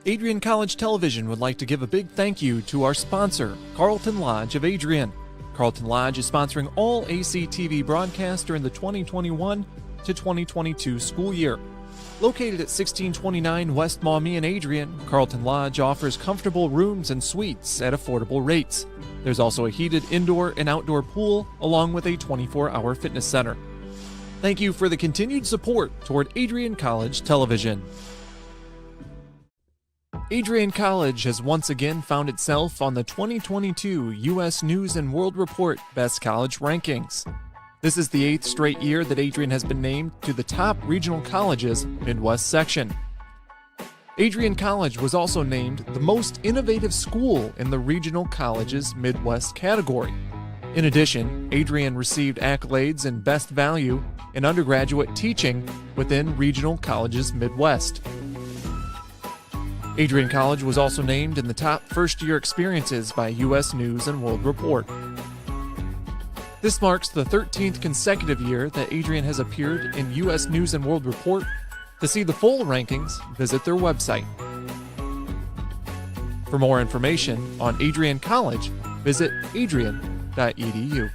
Adrian College Television would like to give a big thank you to our sponsor, Carlton Lodge of Adrian. Carlton Lodge is sponsoring all ACTV broadcasts during the 2021 to 2022 school year. Located at 1629 West Maumee in Adrian, Carlton Lodge offers comfortable rooms and suites at affordable rates. There's also a heated indoor and outdoor pool, along with a 24-hour fitness center. Thank you for the continued support toward Adrian College Television. Adrian College has once again found itself on the 2022 U.S. News & World Report Best College Rankings. This is the 8th straight year that Adrian has been named to the top regional colleges Midwest section. Adrian College was also named the most innovative school in the regional colleges Midwest category. In addition, Adrian received accolades in Best Value in undergraduate teaching within regional colleges Midwest. Adrian College was also named in the top first-year experiences by U.S. News & World Report. This marks the 13th consecutive year that Adrian has appeared in U.S. News & World Report. To see the full rankings, visit their website. For more information on Adrian College, visit adrian.edu.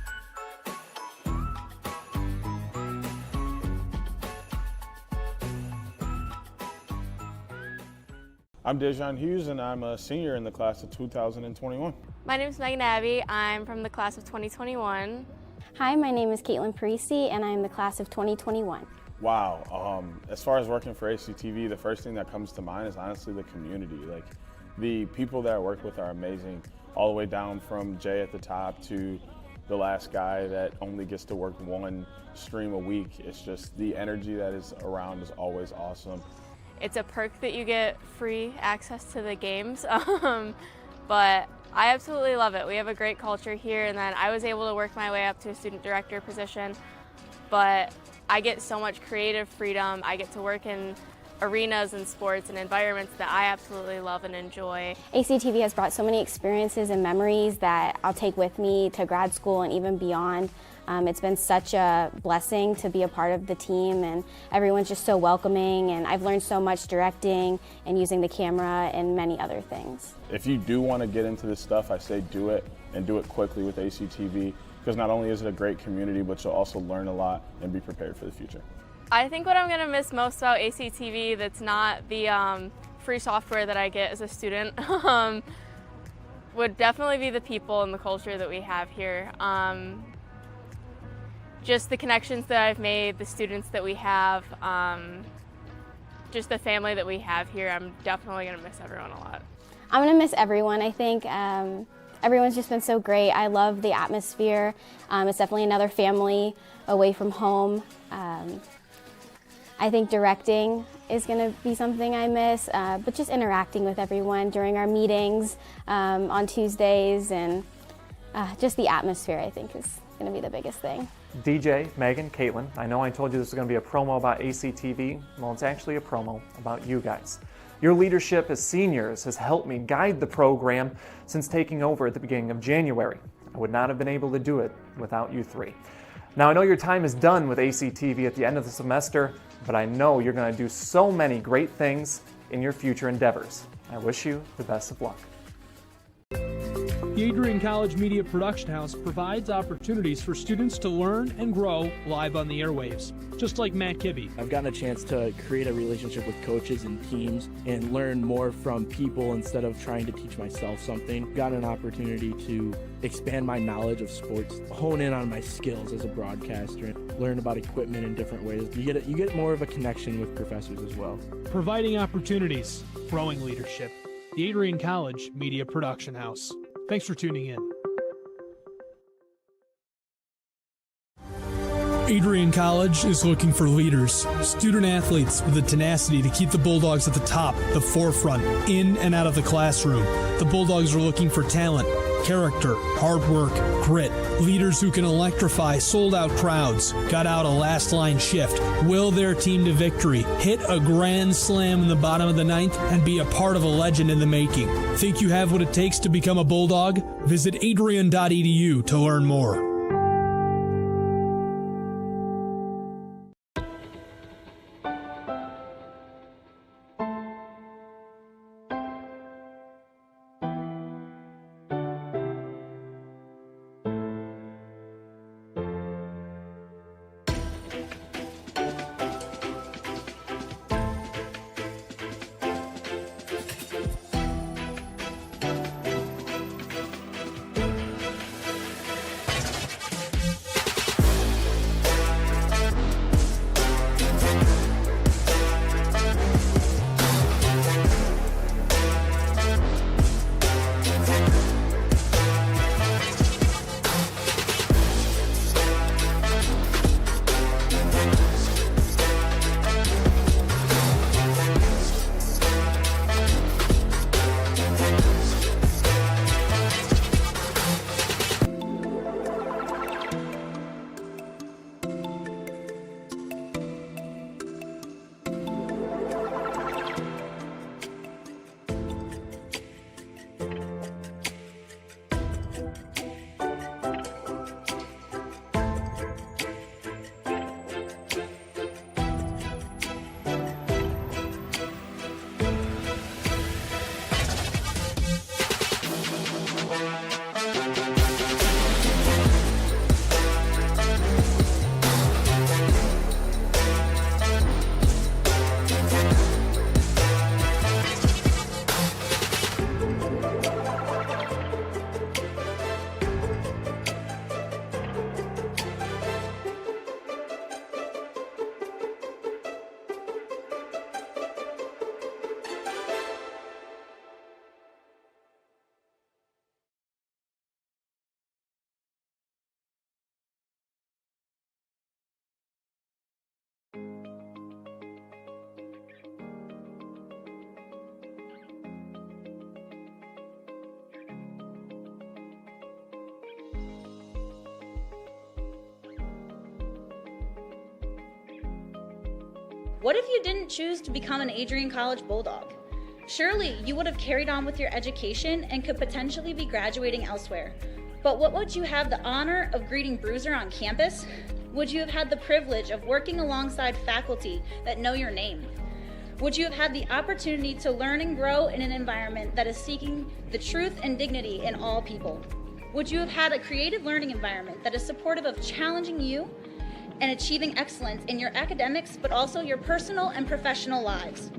I'm Dejan Hughes, and I'm a senior in the class of 2021. My name is Megan Abbey. I'm from the class of 2021. Hi, my name is Caitlin Parisi, and I'm the class of 2021. Wow, as far as working for ACTV, the first thing that comes to mind is honestly the community. Like, the people that I work with are amazing, all the way down from Jay at the top to the last guy that only gets to work one stream a week. It's just the energy that is around is always awesome. It's a perk that you get free access to the games, but I absolutely love it. We have a great culture here, and then I was able to work my way up to a student director position, but I get so much creative freedom. I get to work in arenas and sports and environments that I absolutely love and enjoy. ACTV has brought so many experiences and memories that I'll take with me to grad school and even beyond. It's been such a blessing to be a part of the team, and everyone's just so welcoming, and I've learned so much directing and using the camera and many other things. If you do want to get into this stuff, I say do it, and do it quickly with ACTV, because not only is it a great community, but you'll also learn a lot and be prepared for the future. I think what I'm going to miss most about ACTV that's not the free software that I get as a student would definitely be the people and the culture that we have here. Just the connections that I've made, the students that we have, just the family that we have here. I'm definitely going to miss everyone a lot. I'm going to miss everyone, I think. Everyone's just been so great. I love the atmosphere. It's definitely another family away from home. I think directing is going to be something I miss, but just interacting with everyone during our meetings on Tuesdays, and just the atmosphere, I think, is going to be the biggest thing. DJ, Megan, Caitlin, I know I told you this was going to be a promo about ACTV. Well, it's actually a promo about you guys. Your leadership as seniors has helped me guide the program since taking over at the beginning of January. I would not have been able to do it without you three. Now, I know your time is done with ACTV at the end of the semester, but I know you're going to do so many great things in your future endeavors. I wish you the best of luck. The Adrian College Media Production House provides opportunities for students to learn and grow live on the airwaves, just like Matt Kibbe. I've gotten a chance to create a relationship with coaches and teams and learn more from people instead of trying to teach myself something. Got an opportunity to expand my knowledge of sports, hone in on my skills as a broadcaster, and learn about equipment in different ways. You get more of a connection with professors as well. Providing opportunities, growing leadership. The Adrian College Media Production House. Thanks for tuning in. Adrian College is looking for leaders, student athletes with the tenacity to keep the Bulldogs at the top, the forefront, in and out of the classroom. The Bulldogs are looking for talent, character, hard work, grit, leaders who can electrify sold-out crowds, gut out a last-line shift, will their team to victory, hit a grand slam in the bottom of the ninth, and be a part of a legend in the making. Think you have what it takes to become a Bulldog? Visit adrian.edu to learn more. What if you didn't choose to become an Adrian College Bulldog? Surely you would have carried on with your education and could potentially be graduating elsewhere. But what would you have the honor of greeting Bruiser on campus? Would you have had the privilege of working alongside faculty that know your name? Would you have had the opportunity to learn and grow in an environment that is seeking the truth and dignity in all people? Would you have had a creative learning environment that is supportive of challenging you and achieving excellence in your academics, but also your personal and professional lives?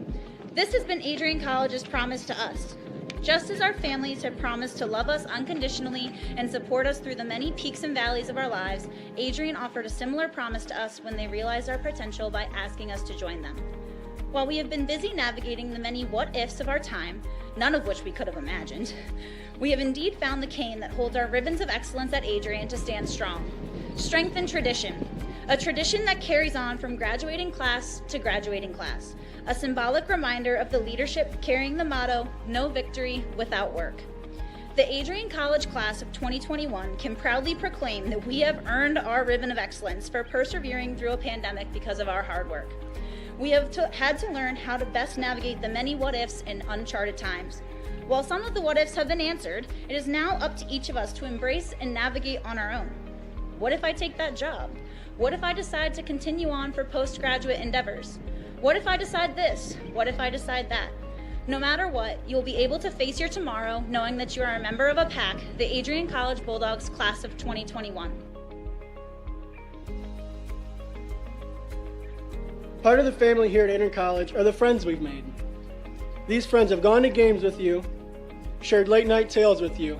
This has been Adrian College's promise to us. Just as our families have promised to love us unconditionally and support us through the many peaks and valleys of our lives, Adrian offered a similar promise to us when they realized our potential by asking us to join them. While we have been busy navigating the many what-ifs of our time, none of which we could have imagined, we have indeed found the cane that holds our ribbons of excellence at Adrian to stand strong. Strength and tradition. A tradition that carries on from graduating class to graduating class. A symbolic reminder of the leadership carrying the motto, no victory without work. The Adrian College class of 2021 can proudly proclaim that we have earned our ribbon of excellence for persevering through a pandemic because of our hard work. We have had to learn how to best navigate the many what-ifs in uncharted times. While some of the what-ifs have been answered, it is now up to each of us to embrace and navigate on our own. What if I take that job? What if I decide to continue on for postgraduate endeavors? What if I decide this? What if I decide that? No matter what, you'll be able to face your tomorrow knowing that you are a member of a pack, the Adrian College Bulldogs class of 2021. Part of the family here at Adrian College are the friends we've made. These friends have gone to games with you, shared late night tales with you,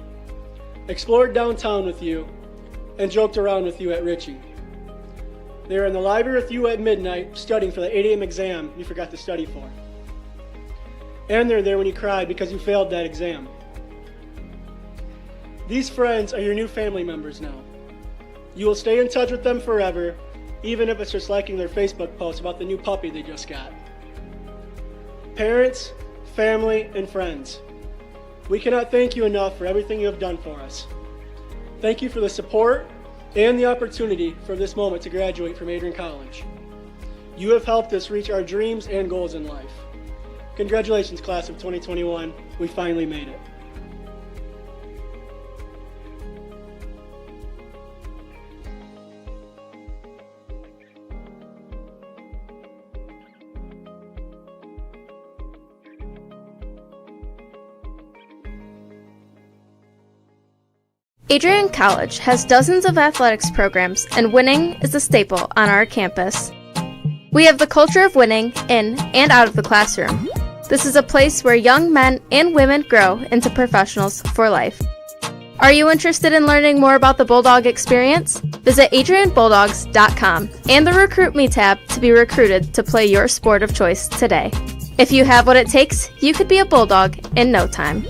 explored downtown with you, and joked around with you at Ritchie. They were in the library with you at midnight studying for the 8 a.m. exam you forgot to study for. And they're there when you cried because you failed that exam. These friends are your new family members now. You will stay in touch with them forever, even if it's just liking their Facebook post about the new puppy they just got. Parents, family, and friends, we cannot thank you enough for everything you have done for us. Thank you for the support and the opportunity for this moment to graduate from Adrian College. You have helped us reach our dreams and goals in life. Congratulations, class of 2021. We finally made it. Adrian College has dozens of athletics programs, and winning is a staple on our campus. We have the culture of winning in and out of the classroom. This is a place where young men and women grow into professionals for life. Are you interested in learning more about the Bulldog experience? Visit adrianbulldogs.com and the Recruit Me tab to be recruited to play your sport of choice today. If you have what it takes, you could be a Bulldog in no time.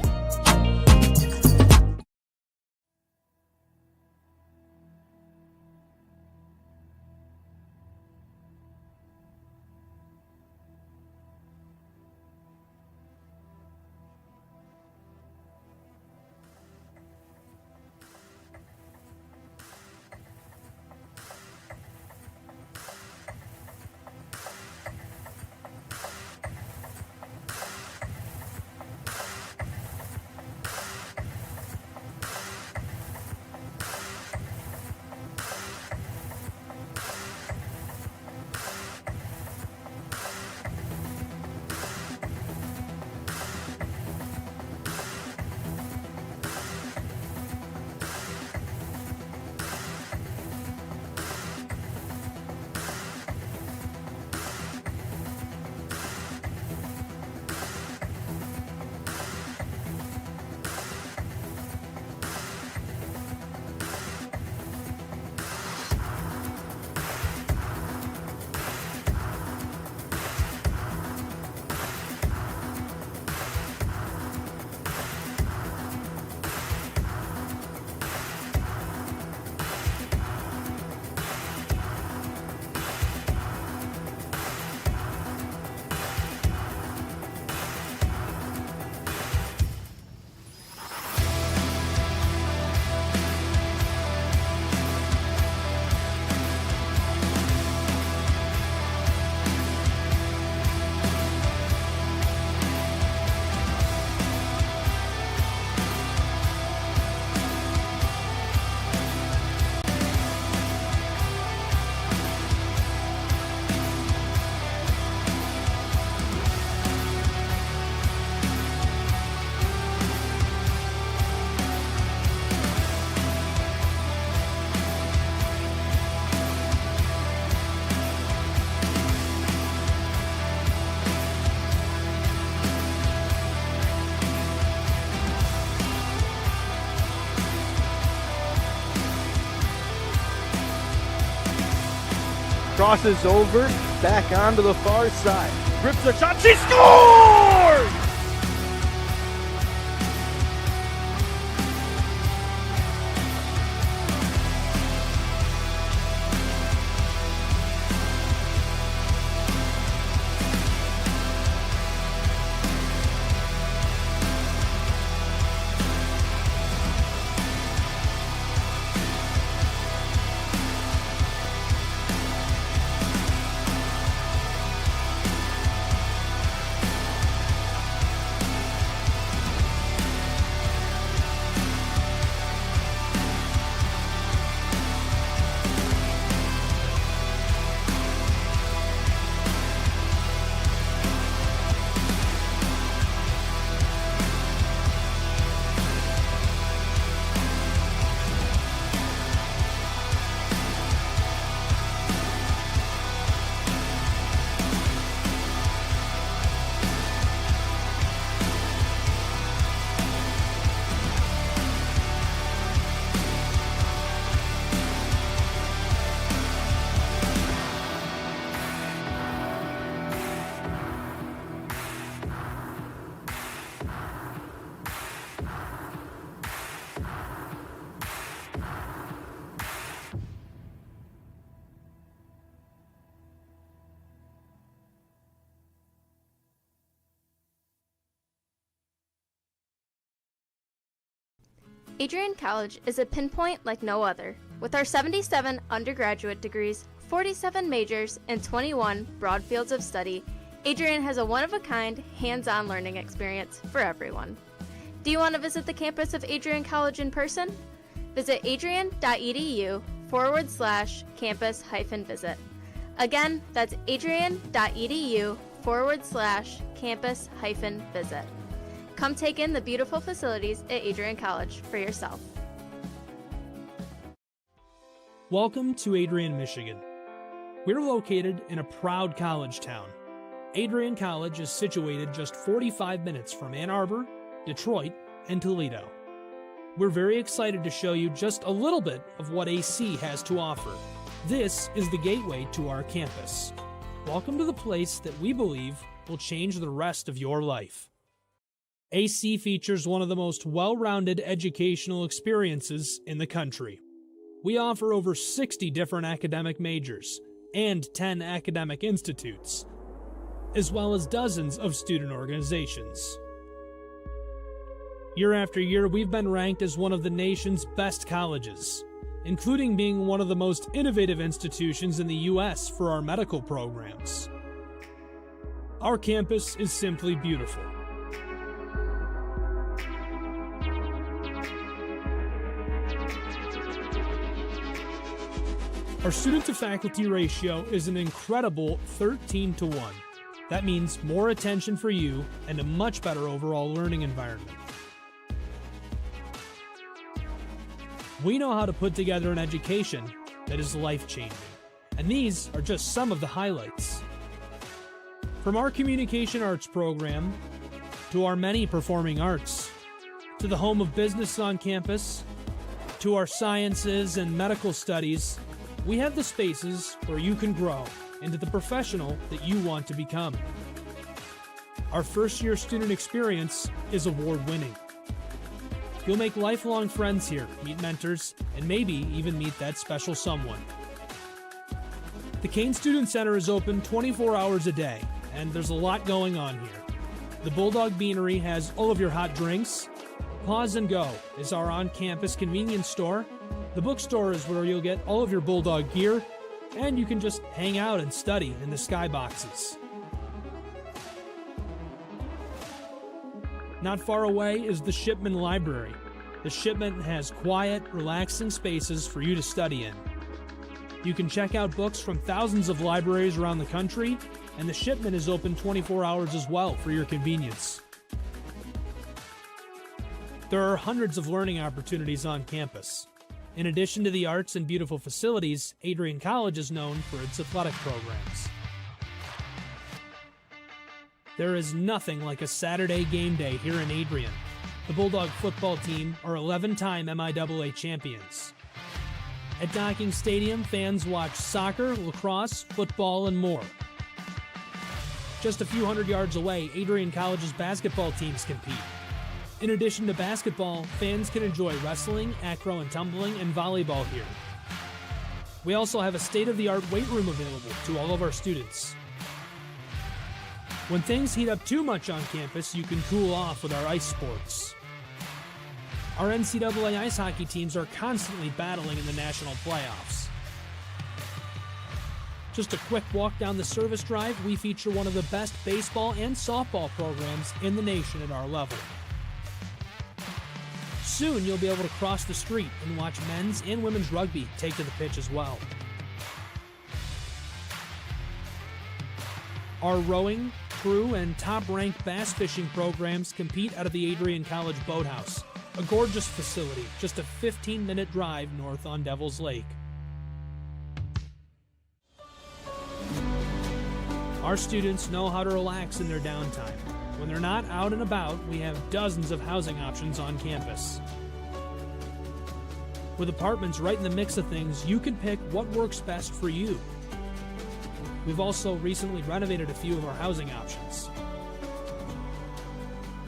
crosses over, back onto the far side. Rips a shot, she scores! Adrian College is a pinpoint like no other. With our 77 undergraduate degrees, 47 majors, and 21 broad fields of study, Adrian has a one-of-a-kind, hands-on learning experience for everyone. Do you want to visit the campus of Adrian College in person? Visit adrian.edu/campus-visit. Again, that's adrian.edu/campus-visit. Come take in the beautiful facilities at Adrian College for yourself. Welcome to Adrian, Michigan. We're located in a proud college town. Adrian College is situated just 45 minutes from Ann Arbor, Detroit, and Toledo. We're very excited to show you just a little bit of what AC has to offer. This is the gateway to our campus. Welcome to the place that we believe will change the rest of your life. AC features one of the most well-rounded educational experiences in the country. We offer over 60 different academic majors and 10 academic institutes, as well as dozens of student organizations. Year after year, we've been ranked as one of the nation's best colleges, including being one of the most innovative institutions in the U.S. for our medical programs. Our campus is simply beautiful. Our student-to-faculty ratio is an incredible 13-to-1. That means more attention for you and a much better overall learning environment. We know how to put together an education that is life-changing, and these are just some of the highlights. From our communication arts program, to our many performing arts, to the home of business on campus, to our sciences and medical studies, we have the spaces where you can grow into the professional that you want to become. Our first-year student experience is award-winning. You'll make lifelong friends here, meet mentors, and maybe even meet that special someone. The Kane Student Center is open 24 hours a day, and there's a lot going on here. The Bulldog Beanery has all of your hot drinks. Pause and Go is our on-campus convenience store. The bookstore is where you'll get all of your Bulldog gear, and you can just hang out and study in the skyboxes. Not far away is the Shipman Library. The Shipman has quiet, relaxing spaces for you to study in. You can check out books from thousands of libraries around the country, and the Shipman is open 24 hours as well for your convenience. There are hundreds of learning opportunities on campus. In addition to the arts and beautiful facilities, Adrian College is known for its athletic programs. There is nothing like a Saturday game day here in Adrian. The Bulldog football team are 11-time MIAA champions. At Docking Stadium, fans watch soccer, lacrosse, football, and more. Just a few hundred yards away, Adrian College's basketball teams compete. In addition to basketball, fans can enjoy wrestling, acro and tumbling, and volleyball here. We also have a state-of-the-art weight room available to all of our students. When things heat up too much on campus, you can cool off with our ice sports. Our NCAA ice hockey teams are constantly battling in the national playoffs. Just a quick walk down the service drive, we feature one of the best baseball and softball programs in the nation at our level. Soon you'll be able to cross the street and watch men's and women's rugby take to the pitch as well. Our rowing, crew, and top-ranked bass fishing programs compete out of the Adrian College Boathouse, a gorgeous facility just a 15-minute drive north on Devil's Lake. Our students know how to relax in their downtime. When they're not out and about, we have dozens of housing options on campus. With apartments right in the mix of things, you can pick what works best for you. We've also recently renovated a few of our housing options.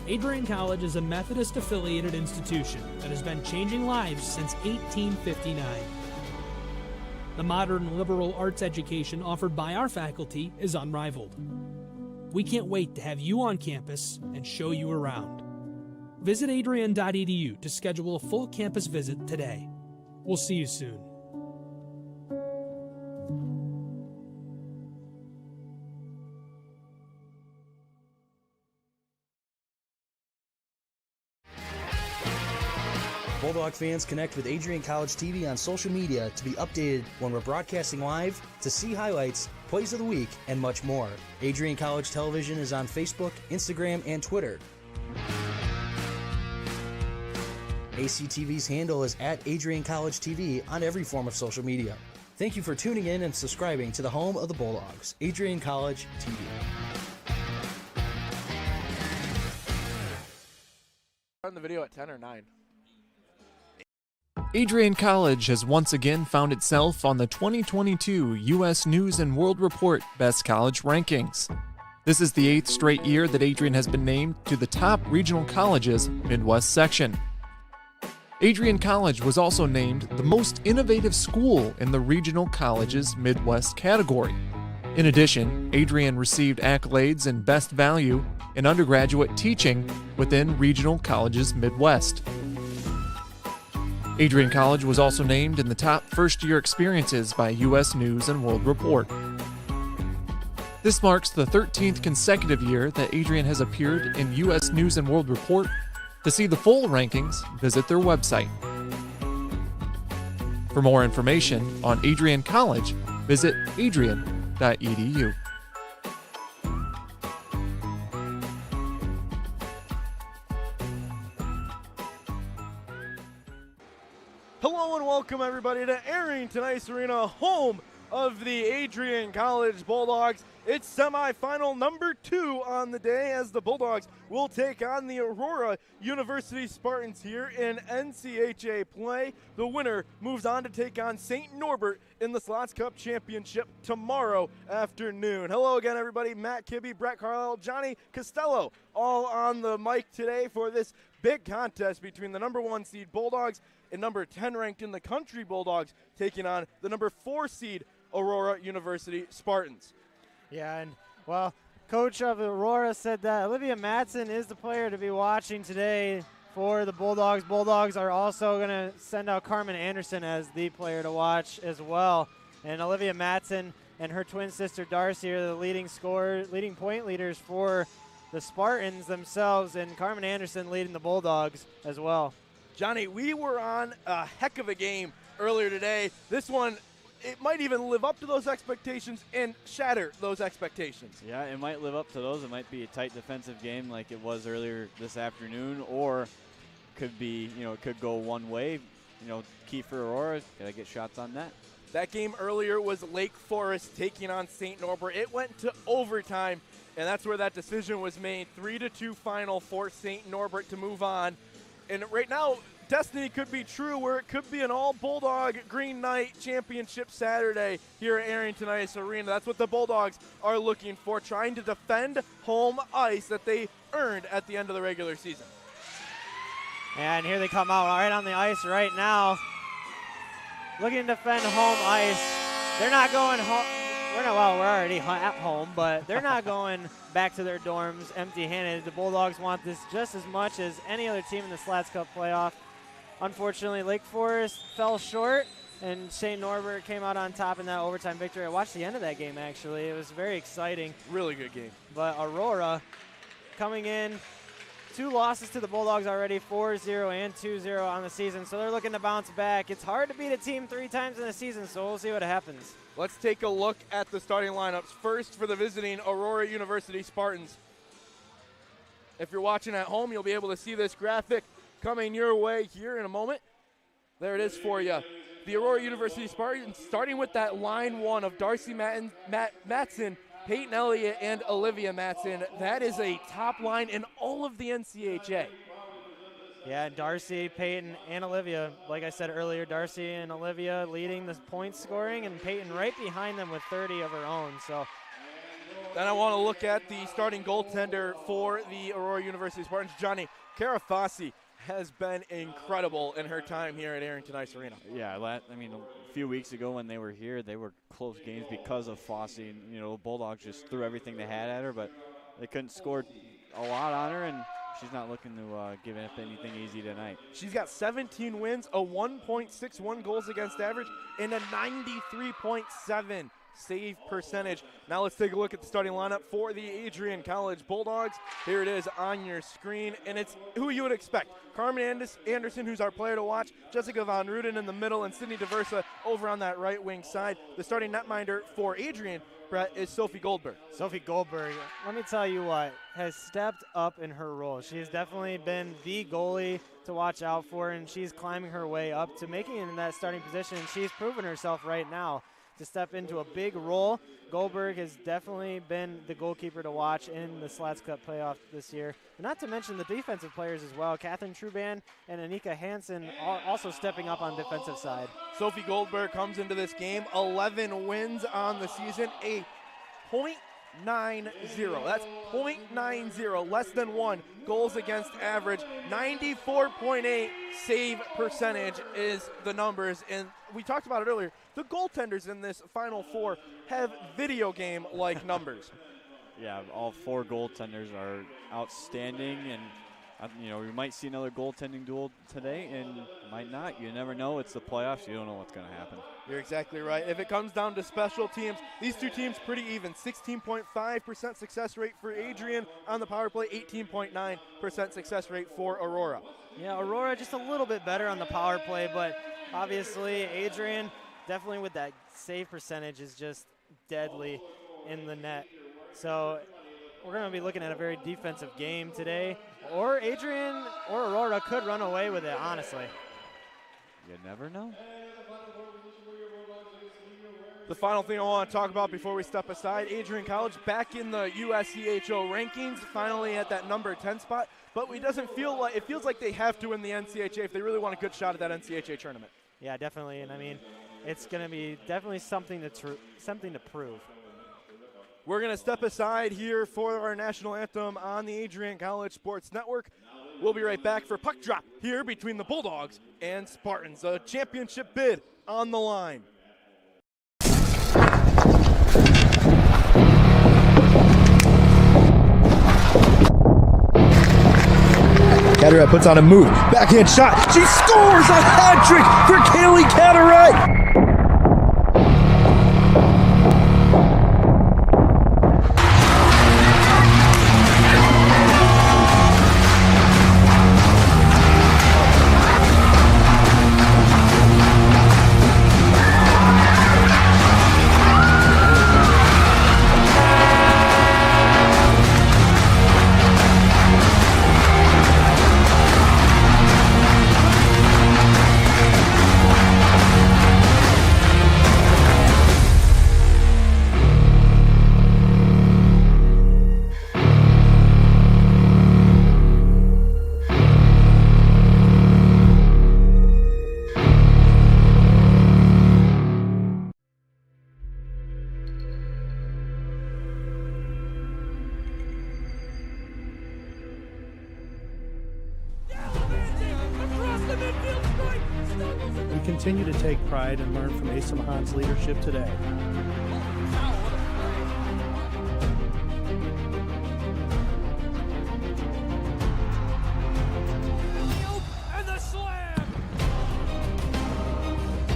Adrian College is a Methodist-affiliated institution that has been changing lives since 1859. The modern liberal arts education offered by our faculty is unrivaled. We can't wait to have you on campus and show you around. Visit adrian.edu to schedule a full campus visit today. We'll see you soon. Bulldog fans, connect with Adrian College TV on social media to be updated when we're broadcasting live, to see highlights, plays of the week, and much more. Adrian College Television is on Facebook, Instagram, and Twitter. ACTV's handle is at Adrian College TV on every form of social media. Thank you for tuning in and subscribing to the home of the Bulldogs, Adrian College TV. On the video at 10 or 9. Adrian College has once again found itself on the 2022 U.S. News and World Report Best College Rankings. This is the 8th straight year that Adrian has been named to the top regional colleges Midwest section. Adrian College was also named the most innovative school in the regional colleges Midwest category. In addition, Adrian received accolades in Best Value in undergraduate teaching within regional colleges Midwest. Adrian College was also named in the top first-year experiences by U.S. News and World Report. This marks the 13th consecutive year that Adrian has appeared in U.S. News and World Report. To see the full rankings, visit their website. For more information on Adrian College, visit adrian.edu. Hello and welcome everybody to Arrington Ice Arena, home of the Adrian College Bulldogs. It's semifinal number 2 on the day as the Bulldogs will take on the Aurora University Spartans here in NCAA play. The winner moves on to take on St. Norbert in the Slaats Cup Championship tomorrow afternoon. Hello again everybody, Matt Kibbe, Brett Carlisle, Johnny Costello, all on the mic today for this big contest between the number 1 seed Bulldogs and number 10 ranked in the country Bulldogs taking on the number 4 seed Aurora University Spartans. Yeah, and well, coach of Aurora said that Olivia Matson is the player to be watching today for the Bulldogs. Bulldogs are also going to send out Carmen Anderson as the player to watch as well. And Olivia Matson and her twin sister Darcy are the leading point leaders for the Spartans themselves, and Carmen Anderson leading the Bulldogs as well. Johnny, we were on a heck of a game earlier today. This one, it might even live up to those expectations and shatter those expectations. Yeah, it might live up to those. It might be a tight defensive game like it was earlier this afternoon, or could be, it could go one way. Key for Aurora, gotta get shots on net. That game earlier was Lake Forest taking on St. Norbert. It went to overtime, and that's where that decision was made. 3-2 final for St. Norbert to move on. And right now, destiny could be true, where it could be an all-Bulldog Green Knight championship Saturday here at Arrington Ice Arena. That's what the Bulldogs are looking for, trying to defend home ice that they earned at the end of the regular season. And here they come out right on the ice right now, looking to defend home ice. They're not going home. We're already at home, but they're not going back to their dorms empty-handed. The Bulldogs want this just as much as any other team in the Slaats Cup playoff. Unfortunately, Lake Forest fell short, and St. Norbert came out on top in that overtime victory. I watched the end of that game, actually. It was very exciting. Really good game. But Aurora coming in, 2 losses to the Bulldogs already, 4-0 and 2-0 on the season, so they're looking to bounce back. It's hard to beat a team 3 times in a season, so we'll see what happens. Let's take a look at the starting lineups. First, for the visiting Aurora University Spartans. If you're watching at home, you'll be able to see this graphic coming your way here in a moment. There it is for you. The Aurora University Spartans, starting with that line 1 of Darcy Matson, Peyton Elliott, and Olivia Matson. That is a top line in all of the NCAA. Yeah, Darcy, Peyton, and Olivia. Like I said earlier, Darcy and Olivia leading the point scoring, and Peyton right behind them with 30 of her own. So then I want to look at the starting goaltender for the Aurora University Spartans, Johnny Carafassi. Has been incredible in her time here at Arrington Ice Arena. Yeah, I mean, a few weeks ago when they were here, they were close games because of Fossey. And, you know, the Bulldogs just threw everything they had at her, but they couldn't score a lot on her, and she's not looking to give up anything easy tonight. She's got 17 wins, a 1.61 goals against average, and a 93.7 save percentage. Now let's take a look at the starting lineup for the Adrian College Bulldogs. Here it is on your screen, and it's who you would expect. Carmen Anderson, who's our player to watch, Jessica Von Ruden in the middle, and Sydney DeVersa over on that right wing side. The starting netminder for Adrian, Brett, is Sophie Goldberg. Sophie Goldberg, let me tell you what, has stepped up in her role. She has definitely been the goalie to watch out for, and she's climbing her way up to making it in that starting position, and she's proven herself right now to step into a big role. Goldberg has definitely been the goalkeeper to watch in the Slaats Cup playoff this year. And not to mention the defensive players as well. Catherine Truban and Anika Hansen are also stepping up on defensive side. Sophie Goldberg comes into this game, 11 wins on the season, a .90. That's .90, less than 1 goals against average. 94.8 save percentage is the numbers. And we talked about it earlier. The goaltenders in this Final Four have video game-like numbers. Yeah, all 4 goaltenders are outstanding, and you know, we might see another goaltending duel today, and might not. You never know. It's the playoffs. You don't know what's going to happen. You're exactly right. If it comes down to special teams, these 2 teams pretty even. 16.5% success rate for Adrian on the power play, 18.9% success rate for Aurora. Yeah, Aurora just a little bit better on the power play, but obviously Adrian definitely with that save percentage is just deadly in the net. So we're going to be looking at a very defensive game today. Or Adrian or Aurora could run away with it, honestly. You never know. The final thing I want to talk about before we step aside, Adrian College back in the USCHO rankings, finally at that number 10 spot. But it feels like they have to win the NCHA if they really want a good shot at that NCHA tournament. Yeah, definitely. And I mean, it's going to be definitely something to prove. We're going to step aside here for our national anthem on the Adrian College Sports Network. We'll be right back for puck drop here between the Bulldogs and Spartans. A championship bid on the line. Cataract puts on a move. Backhand shot. She scores a hat trick for Kaylee Cataract. continue to take pride and learn from Asa Mahan's leadership today. And the slam!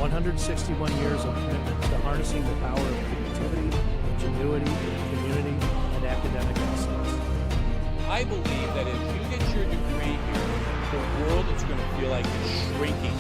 161 years of commitment to harnessing the power of creativity, ingenuity, community, and academic excellence. I believe that if you get your degree here, the world is going to feel like it's shrinking.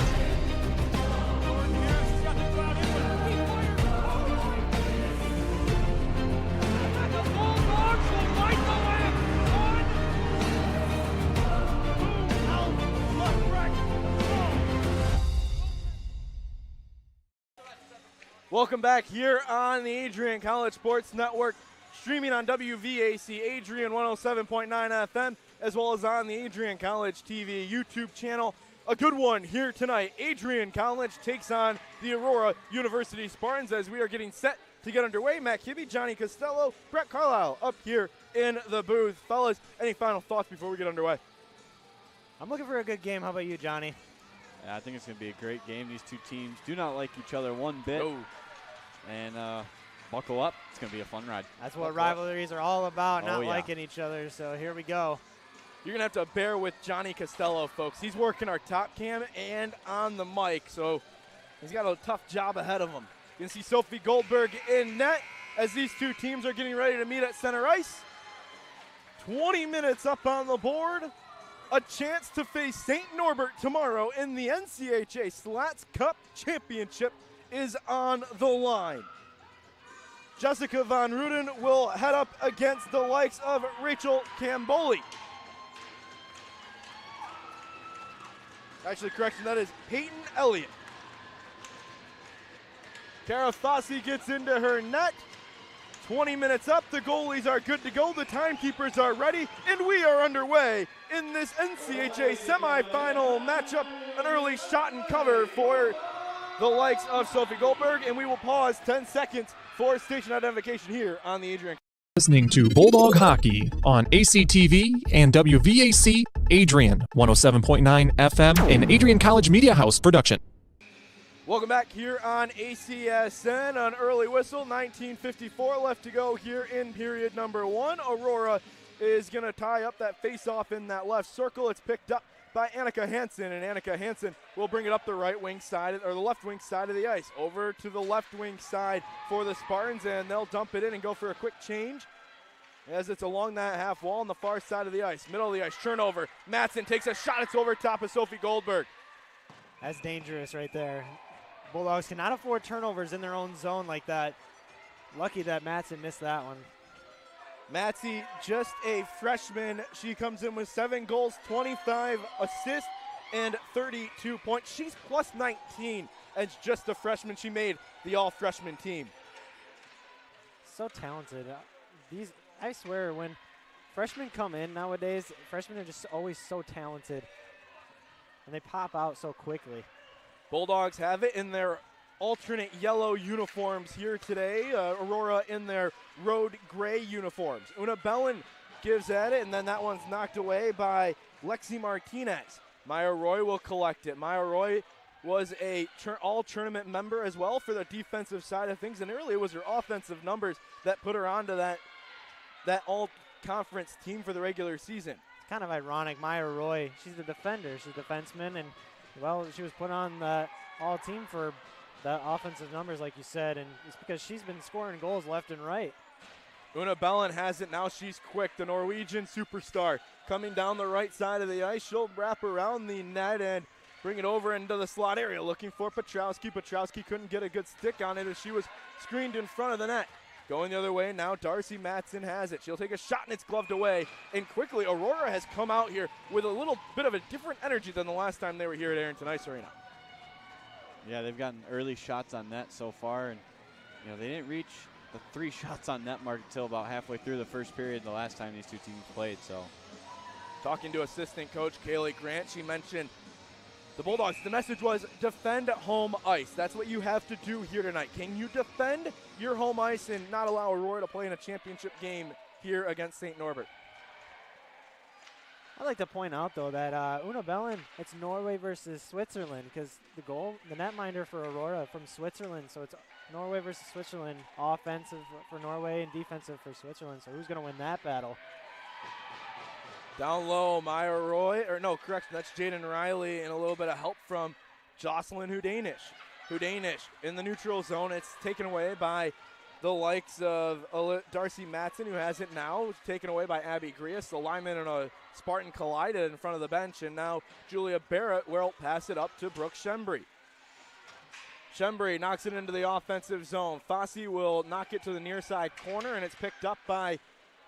Welcome back here on the Adrian College Sports Network, streaming on WVAC Adrian 107.9 FM, as well as on the Adrian College TV YouTube channel. A good one here tonight. Adrian College takes on the Aurora University Spartans as we are getting set to get underway. Matt Kibbe, Johnny Costello, Brett Carlisle up here in the booth. Fellas, any final thoughts before we get underway? I'm looking for a good game. How about you, Johnny? Yeah, I think it's going to be a great game. These two teams do not like each other one bit. No. And buckle up. It's going to be a fun ride. That's what rivalries are all about, not yeah. liking each other. So here we go. You're going to have to bear with Johnny Costello, folks. He's working our top cam and on the mic, so he's got a tough job ahead of him. You can see Sophie Goldberg in net as these two teams are getting ready to meet at center ice. 20 minutes up on the board. A chance to face St. Norbert tomorrow in the NCAA Slaats Cup Championship is on the line. Jessica Von Ruden will head up against the likes of Rachel Camboli. Actually, correction, that is Peyton Elliott. Kara Fossey gets into her net. 20 minutes up, the goalies are good to go, the timekeepers are ready, and we are underway in this NCAA semifinal matchup. An early shot and cover for the likes of Sophie Goldberg, and we will pause 10 seconds for station identification here on the Adrian. Listening to Bulldog Hockey on ACTV and WVAC Adrian 107.9 FM, an Adrian College Media House production. Welcome back here on ACSN. An early whistle, 19:54 left to go here in period number one. Aurora is going to tie up that face-off in that left circle. It's picked up by Annika Hansen, and Annika Hansen will bring it up the right wing side, or the left wing side of the ice, over to the left wing side for the Spartans, and they'll dump it in and go for a quick change as it's along that half wall on the far side of the ice. Middle of the ice, turnover. Matson takes a shot. It's over top of Sophie Goldberg. That's dangerous right there. Bulldogs cannot afford turnovers in their own zone like that. Lucky that Matson missed that one. Matzy, just a freshman. She comes in with 7 goals, 25 assists, and 32 points. She's plus 19 as just a freshman. She made the all-freshman team. So talented. I swear, when freshmen come in nowadays, freshmen are just always so talented, and they pop out so quickly. Bulldogs have it in their alternate yellow uniforms here today. Aurora in their road gray uniforms. Una Bellin gives at it, and then that one's knocked away by Lexi Martinez. Maya Roy will collect it. Maya Roy was a all-tournament member as well for the defensive side of things, and really it was her offensive numbers that put her onto that all-conference team for the regular season. It's kind of ironic. Maya Roy, she's a defender. She's a defenseman, and, well, she was put on the all-team for the offensive numbers, like you said, and it's because she's been scoring goals left and right. Una Bellin has it now. She's quick, the Norwegian superstar, coming down the right side of the ice. She'll wrap around the net and bring it over into the slot area, looking for Petrowski. Petrowski couldn't get a good stick on it as she was screened in front of the net. Going the other way now, Darcy Matson has it. She'll take a shot and it's gloved away. And quickly, Aurora has come out here with a little bit of a different energy than the last time they were here at Arrington Ice Arena. Yeah, they've gotten early shots on net so far, and they didn't reach the 3 shots on net mark until about halfway through the first period the last time these two teams played. So, talking to assistant coach Kaylee Grant, she mentioned the Bulldogs, the message was defend home ice. That's what you have to do here tonight. Can you defend your home ice and not allow Aurora to play in a championship game here against St. Norbert? I'd like to point out, though, that Una Bellin, it's Norway versus Switzerland because the netminder for Aurora from Switzerland. So it's Norway versus Switzerland, offensive for Norway and defensive for Switzerland. So who's going to win that battle? Down low, Maya Roy, or no, correction, that's Jaden Riley, and a little bit of help from Jocelyn Hudanish. Hudanish in the neutral zone. It's taken away by the likes of Darcy Matson, who has it now. It's taken away by Abby Grias. The lineman and a Spartan collided in front of the bench, and now Julia Barrett will pass it up to Brooke Shembry. Shembry knocks it into the offensive zone. Fossey will knock it to the near side corner, and it's picked up by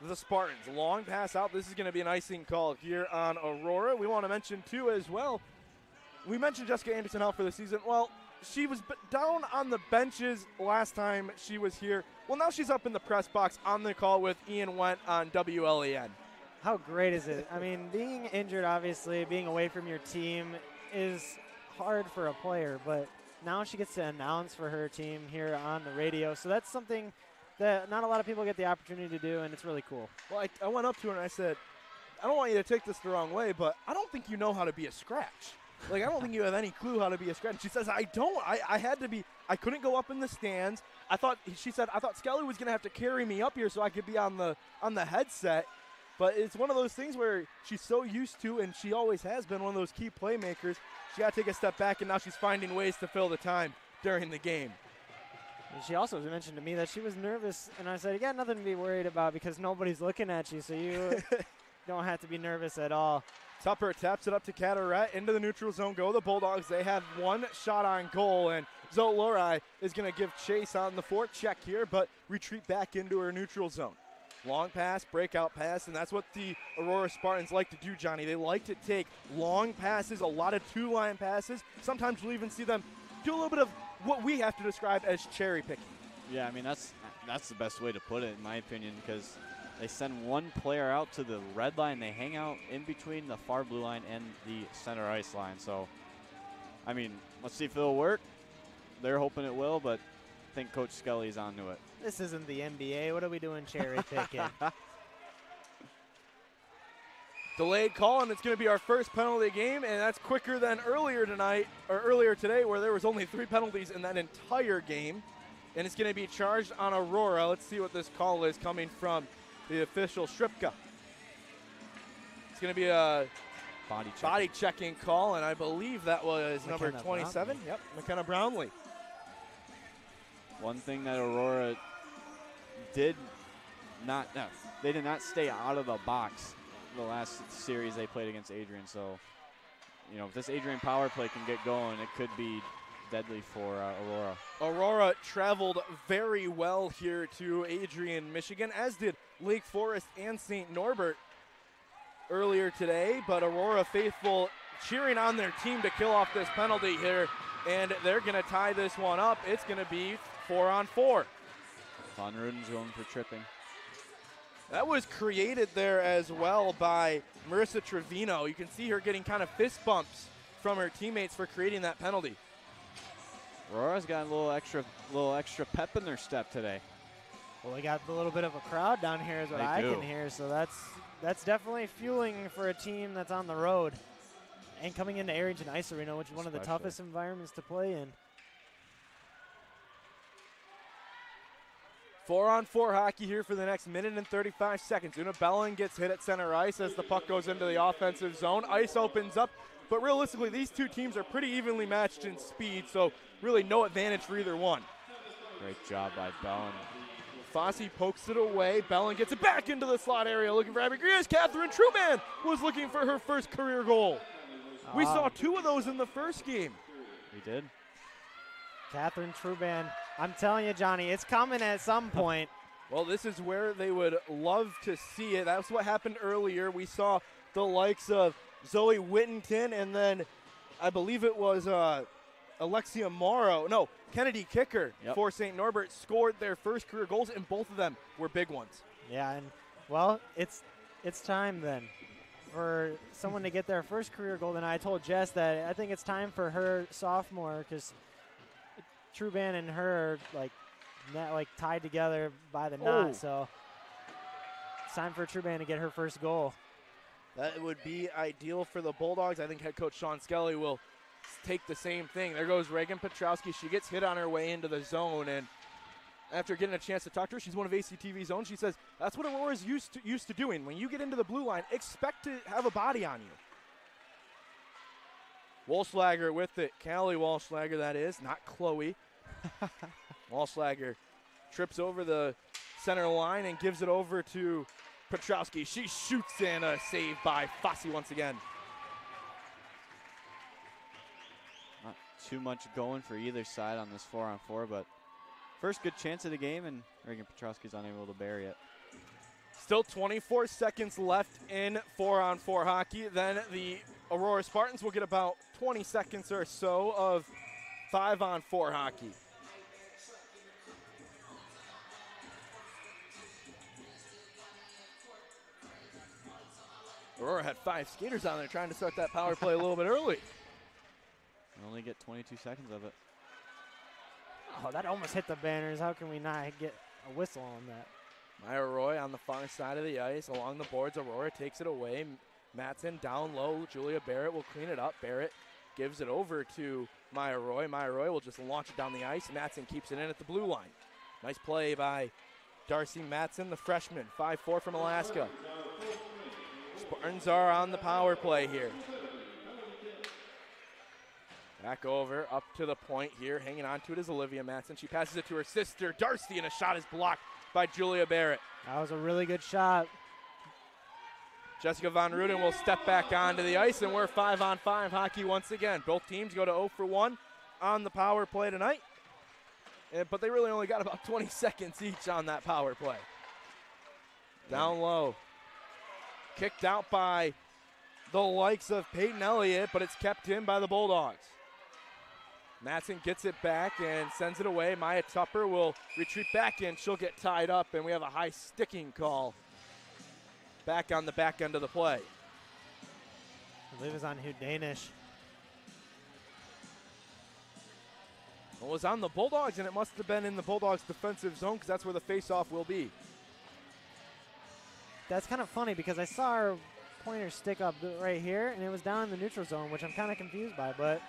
the Spartans. Long pass out. This is going to be an icing call here on Aurora. We want to mention, too, as well, we mentioned Jessica Anderson out for the season. Well, she was down on the benches last time she was here. Well, now she's up in the press box on the call with Ian Went on WLEN. How great is it? I mean, being injured, obviously, being away from your team is hard for a player, but now she gets to announce for her team here on the radio. So that's something that not a lot of people get the opportunity to do, and it's really cool. Well, I went up to her and I said, I don't want you to take this the wrong way, but I don't think you know how to be a scratch. Like, I don't think you have any clue how to be a scratch. She says, I don't. I had to be. I couldn't go up in the stands. She said, I thought Skelly was going to have to carry me up here so I could be on the headset. But it's one of those things where she's so used to, and she always has been one of those key playmakers. She got to take a step back, and now she's finding ways to fill the time during the game. And she also mentioned to me that she was nervous, and I said, you got nothing to be worried about because nobody's looking at you, so you don't have to be nervous at all. Tupper taps it up to Carteret. Into the neutral zone go the Bulldogs. They have one shot on goal, and Zoe Lorai is going to give chase on the forecheck here, but retreat back into her neutral zone. Long pass, breakout pass, and that's what the Aurora Spartans like to do, Johnny. They like to take long passes, a lot of two-line passes. Sometimes we'll even see them do a little bit of what we have to describe as cherry picking. Yeah, I mean, that's the best way to put it, in my opinion, because they send one player out to the red line. They hang out in between the far blue line and the center ice line. So, I mean, let's see if it'll work. They're hoping it will, but I think Coach Skelly's onto it. This isn't the NBA. What are we doing cherry picking? Delayed call, and it's going to be our first penalty game, and that's quicker than earlier today, where there was only 3 penalties in that entire game. And it's going to be charged on Aurora. Let's see what this call is coming from the official Stripka. It's going to be a body checking call, and I believe that was number 27. Yep, McKenna Brownlee. One thing that Aurora did not stay out of the box the last series they played against Adrian. So, you know, if this Adrian power play can get going, it could be deadly for Aurora. Aurora traveled very well here to Adrian, Michigan, as did Lake Forest and St. Norbert earlier today. But Aurora faithful cheering on their team to kill off this penalty here, and they're going to tie this one up. It's going to be 4-on-4. Von Ruden's going for tripping. That was created there as well by Marissa Trevino. You can see her getting kind of fist bumps from her teammates for creating that penalty. Aurora's got a little extra pep in their step today. Well, they got a little bit of a crowd down here is what I can hear, so that's definitely fueling for a team that's on the road and coming into Arrington Ice Arena, which is one of the toughest environments to play in. 4-on-4 hockey here for the next minute and 35 seconds. Una Bellin gets hit at center ice as the puck goes into the offensive zone. Ice opens up, but realistically, these two teams are pretty evenly matched in speed, so really no advantage for either one. Great job by Bellin. Fossey pokes it away. Bellin gets it back into the slot area looking for Abby Grias. Catherine Truman was looking for her first career goal. We saw 2 of those in the first game. We did. Catherine Truban, I'm telling you, Johnny, it's coming at some point. Well, this is where they would love to see it. That's what happened earlier. We saw the likes of Zoe Whittington, and then I believe it was Alexia Morrow. No, Kennedy Kicker for St. Norbert scored their first career goals, and both of them were big ones. Yeah, and, well, it's time then for someone to get their first career goal. And I told Jess that I think it's time for her sophomore because Truban and her are tied together by the knot. So it's time for Truban to get her first goal. That would be ideal for the Bulldogs. I think head coach Sean Skelly will take the same thing. There goes Reagan Petrowski. She gets hit on her way into the zone, and after getting a chance to talk to her, she's one of ACTV's own. She says that's what Aurora's used to doing. When you get into the blue line, expect to have a body on you. Walschlager with it. Callie Walschlager, that is, not Chloe. Walschlager trips over the center line and gives it over to Petrowski. She shoots and a save by Fossey once again. Not too much going for either side on this 4-on-4, but first good chance of the game, and Reagan Petrowski's unable to bury it. Still 24 seconds left in 4-on-4 hockey. Then the Aurora Spartans will get about 20 seconds or so of 5-on-4 hockey. Aurora had 5 skaters on there trying to start that power play a little bit early. We only get 22 seconds of it. Oh, that almost hit the banners. How can we not get a whistle on that? Maya Roy on the far side of the ice along the boards. Aurora takes it away. Matson down low. Julia Barrett will clean it up. Barrett gives it over to Maya Roy. Maya Roy will just launch it down the ice. Matson keeps it in at the blue line. Nice play by Darcy Matson, the freshman, 5'4" from Alaska. Spartans are on the power play here. Back over, up to the point here. Hanging on to it is Olivia Matson. She passes it to her sister, Darcy, and a shot is blocked by Julia Barrett. That was a really good shot. Jessica Von Ruden will step back onto the ice, and we're 5-on-5 hockey once again. Both teams go to 0 for 1 on the power play tonight, but they really only got about 20 seconds each on that power play. Down low. Kicked out by the likes of Peyton Elliott, but it's kept in by the Bulldogs. Matson gets it back and sends it away. Maya Tupper will retreat back in. She'll get tied up, and we have a high sticking call back on the back end of the play. I believe it's on Danish. It was on the Bulldogs, and it must have been in the Bulldogs' defensive zone because that's where the faceoff will be. That's kind of funny because I saw our pointer stick up right here, and it was down in the neutral zone, which I'm kind of confused by, but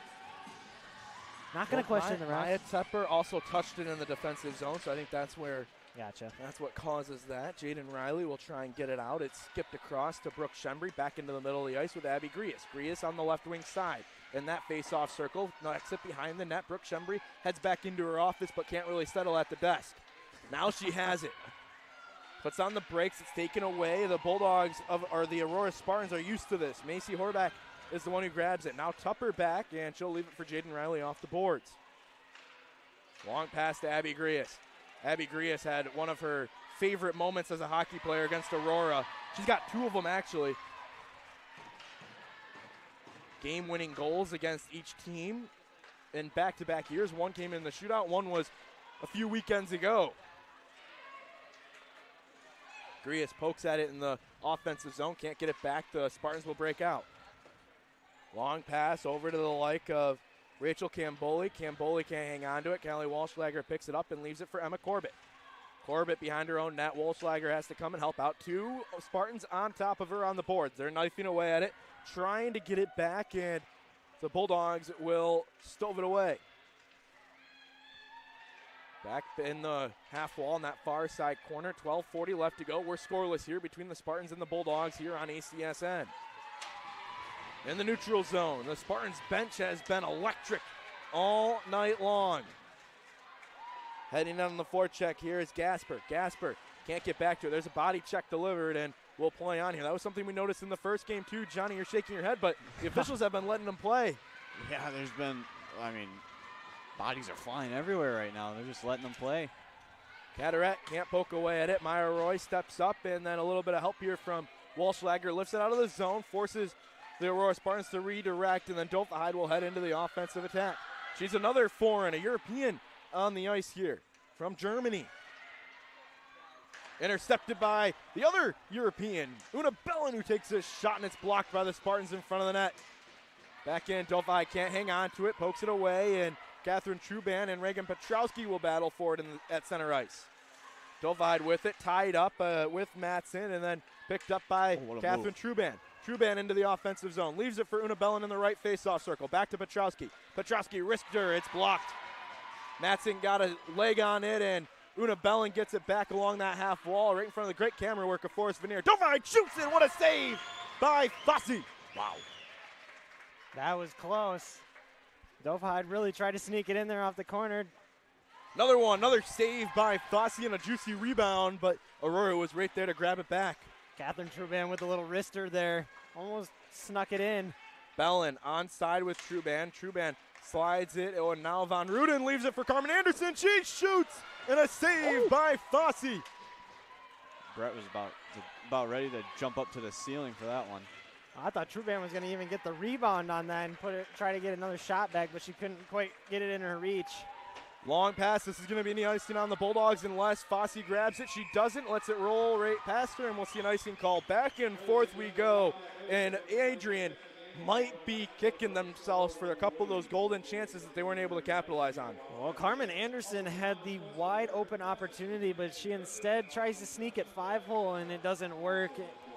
not going to question the ref. Maya Tupper also touched it in the defensive zone, so I think that's where Gotcha. That's what causes that. Jaden Riley will try and get it out. It's skipped across to Brooke Shembry, back into the middle of the ice with Abby Grias. Grias on the left wing side. In that face-off circle, knocks it behind the net. Brooke Shembry heads back into her office but can't really settle at the desk. Now she has it. Puts on the brakes. It's taken away. The Bulldogs, or the Aurora Spartans, are used to this. Macy Horback is the one who grabs it. Now Tupper back, and she'll leave it for Jaden Riley off the boards. Long pass to Abby Grias. Abby Grias had one of her favorite moments as a hockey player against Aurora. She's got two of them, actually. Game-winning goals against each team in back-to-back years. One came in the shootout. One was a few weekends ago. Grias pokes at it in the offensive zone. Can't get it back. The Spartans will break out. Long pass over to the like of Rachel Camboli. Camboli can't hang on to it. Callie Walschlager picks it up and leaves it for Emma Corbett. Corbett behind her own net. Walschlager has to come and help out. Two Spartans on top of her on the boards. They're knifing away at it, trying to get it back, and the Bulldogs will stove it away. Back in the half wall in that far side corner. 12:40 left to go. We're scoreless here between the Spartans and the Bulldogs here on ACSN. In the neutral zone, the Spartans bench has been electric all night long. Heading on the forecheck here is Gasper. Gasper can't get back to it. There's a body check delivered, and we'll play on here. That was something we noticed in the first game too. Johnny, you're shaking your head, but the officials have been letting them play. Yeah, there's been, bodies are flying everywhere right now. They're just letting them play. Caderet can't poke away at it. Maya Roy steps up, and then a little bit of help here from Walschlager. Lifts it out of the zone, forces the Aurora Spartans to redirect, and then Dolpha Hyde will head into the offensive attack. She's another foreign, a European on the ice here from Germany. Intercepted by the other European, Una Bellin, who takes a shot, and it's blocked by the Spartans in front of the net. Back in, Dolpha Hyde can't hang on to it, pokes it away, and Catherine Truban and Reagan Petrowski will battle for it at center ice. Dolpha Hyde with it, tied up with Matson, and then picked up by Catherine Truban. Truban into the offensive zone. Leaves it for Una Bellin in the right face-off circle. Back to Petrowski. Petrowski risked her. It's blocked. Matson got a leg on it, and Una Bellin gets it back along that half wall right in front of the great camera work of Forrest Veneer. Dovine shoots it. What a save by Fossey. Wow. That was close. Dovehide really tried to sneak it in there off the corner. Another one, another save by Fossey and a juicy rebound, but Aurora was right there to grab it back. Catherine Truban with a little wrister there. Almost snuck it in. Bellin onside with Truban. Truban slides it, and now Von Ruden leaves it for Carmen Anderson. She shoots, and a save by Fossey. Brett was about ready to jump up to the ceiling for that one. I thought Truban was going to even get the rebound on that and try to get another shot back, but she couldn't quite get it in her reach. Long pass. This is going to be any icing on the Bulldogs unless Fossey grabs it. She doesn't. Lets it roll right past her, and we'll see an icing call. Back and forth we go, and Adrian might be kicking themselves for a couple of those golden chances that they weren't able to capitalize on. Well, Carmen Anderson had the wide open opportunity, but she instead tries to sneak at 5-hole, and it doesn't work.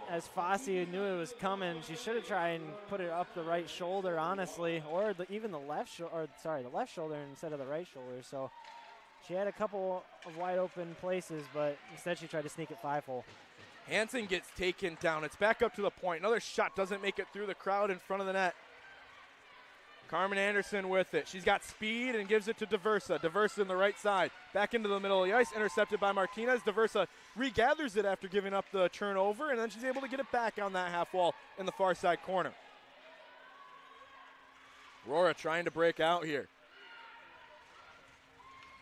As Fossey knew it was coming, she should have tried and put it up the right shoulder, honestly, or even the left shoulder instead of the right shoulder. So she had a couple of wide open places, but instead she tried to sneak at 5-hole. Hansen gets taken down. It's back up to the point. Another shot doesn't make it through the crowd in front of the net. Carmen Anderson with it. She's got speed and gives it to Diversa. Diversa in the right side. Back into the middle of the ice. Intercepted by Martinez. Diversa regathers it after giving up the turnover, and then she's able to get it back on that half wall in the far side corner. Aurora trying to break out here.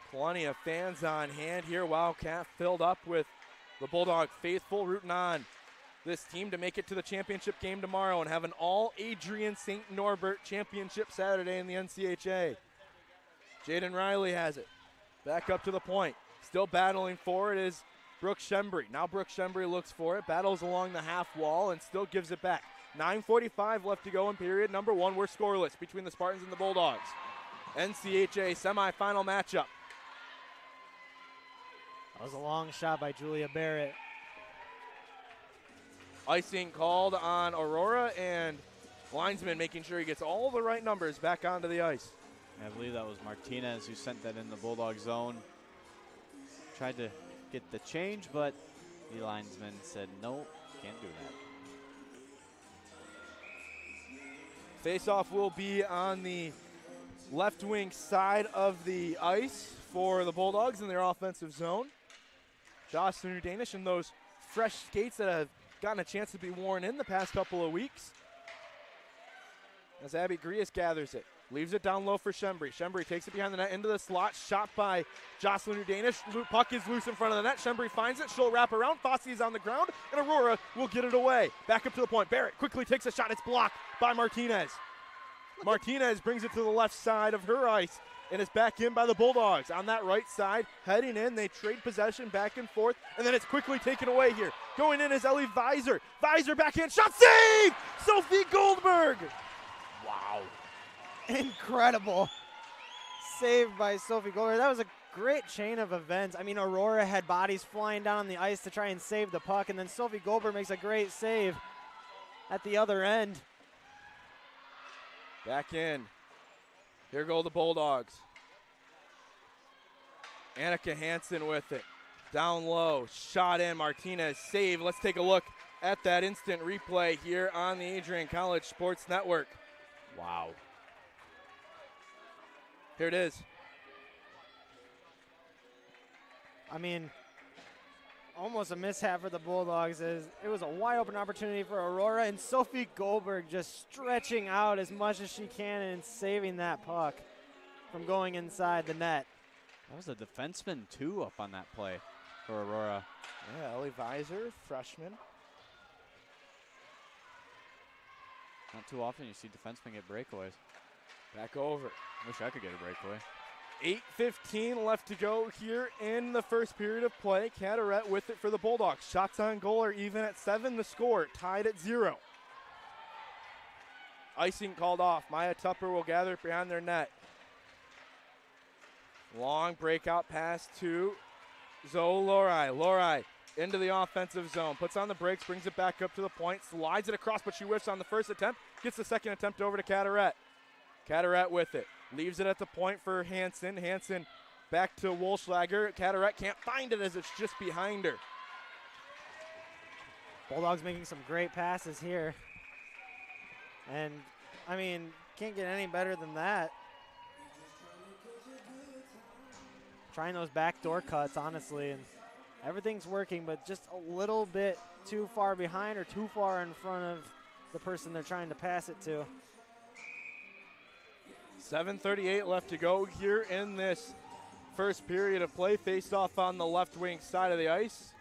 Plenty of fans on hand here. Wildcat filled up with the Bulldog faithful rooting on this team to make it to the championship game tomorrow and have an all-Adrian St. Norbert championship Saturday in the NCAA. Jaden Riley has it. Back up to the point. Still battling for it is Brooke Shembry. Now Brooke Shembry looks for it, battles along the half wall, and still gives it back. 9:45 left to go in period number one. We're scoreless between the Spartans and the Bulldogs. NCHA semifinal matchup. That was a long shot by Julia Barrett. Icing called on Aurora, and linesman making sure he gets all the right numbers back onto the ice. I believe that was Martinez who sent that in the Bulldog zone. Tried to get the change, but the linesman said, no, can't do that. Faceoff will be on the left wing side of the ice for the Bulldogs in their offensive zone. Jocelyn Danish in those fresh skates that have gotten a chance to be worn in the past couple of weeks. As Abby Grias gathers it. Leaves it down low for Shembry. Shembry takes it behind the net into the slot. Shot by Jocelyn Danish. Puck is loose in front of the net. Shembry finds it. She'll wrap around. Fossey is on the ground, and Aurora will get it away. Back up to the point. Barrett quickly takes a shot. It's blocked by Martinez. Martinez brings it to the left side of her ice, and it's back in by the Bulldogs. On that right side, heading in, they trade possession back and forth, and then it's quickly taken away here. Going in is Ellie Visor. Visor backhand shot, save! Sophie Goldberg! Wow. Incredible save by Sophie Goldberg. That was a great chain of events. I mean, Aurora had bodies flying down on the ice to try and save the puck, and then Sophie Goldberg makes a great save at the other end. Back in. Here go the Bulldogs. Annika Hansen with it. Down low, shot in, Martinez, save. Let's take a look at that instant replay here on the Adrian College Sports Network. Wow. Here it is. I mean, almost a mishap for the Bulldogs. It was a wide open opportunity for Aurora, and Sophie Goldberg just stretching out as much as she can and saving that puck from going inside the net. That was a defenseman, too, up on that play for Aurora. Yeah, Ellie Visor, freshman. Not too often you see defensemen get breakaways. Back over. Wish I could get a breakaway. 8:15 left to go here in the first period of play. Caderet with it for the Bulldogs. Shots on goal are even at 7. The score tied at 0. Icing called off. Maya Tupper will gather it behind their net. Long breakout pass to Zoe Lorai. Lorai into the offensive zone. Puts on the brakes, brings it back up to the point, slides it across, but she whiffs on the first attempt. Gets the second attempt over to Carteret. Carteret with it. Leaves it at the point for Hansen. Hansen back to Wolschlager. Carteret can't find it as it's just behind her. Bulldogs making some great passes here. And, I mean, can't get any better than that. Trying those backdoor cuts, honestly, and everything's working, but just a little bit too far behind or too far in front of the person they're trying to pass it to. 7:38 left to go here in this first period of play. Faced off on the left wing side of the ice.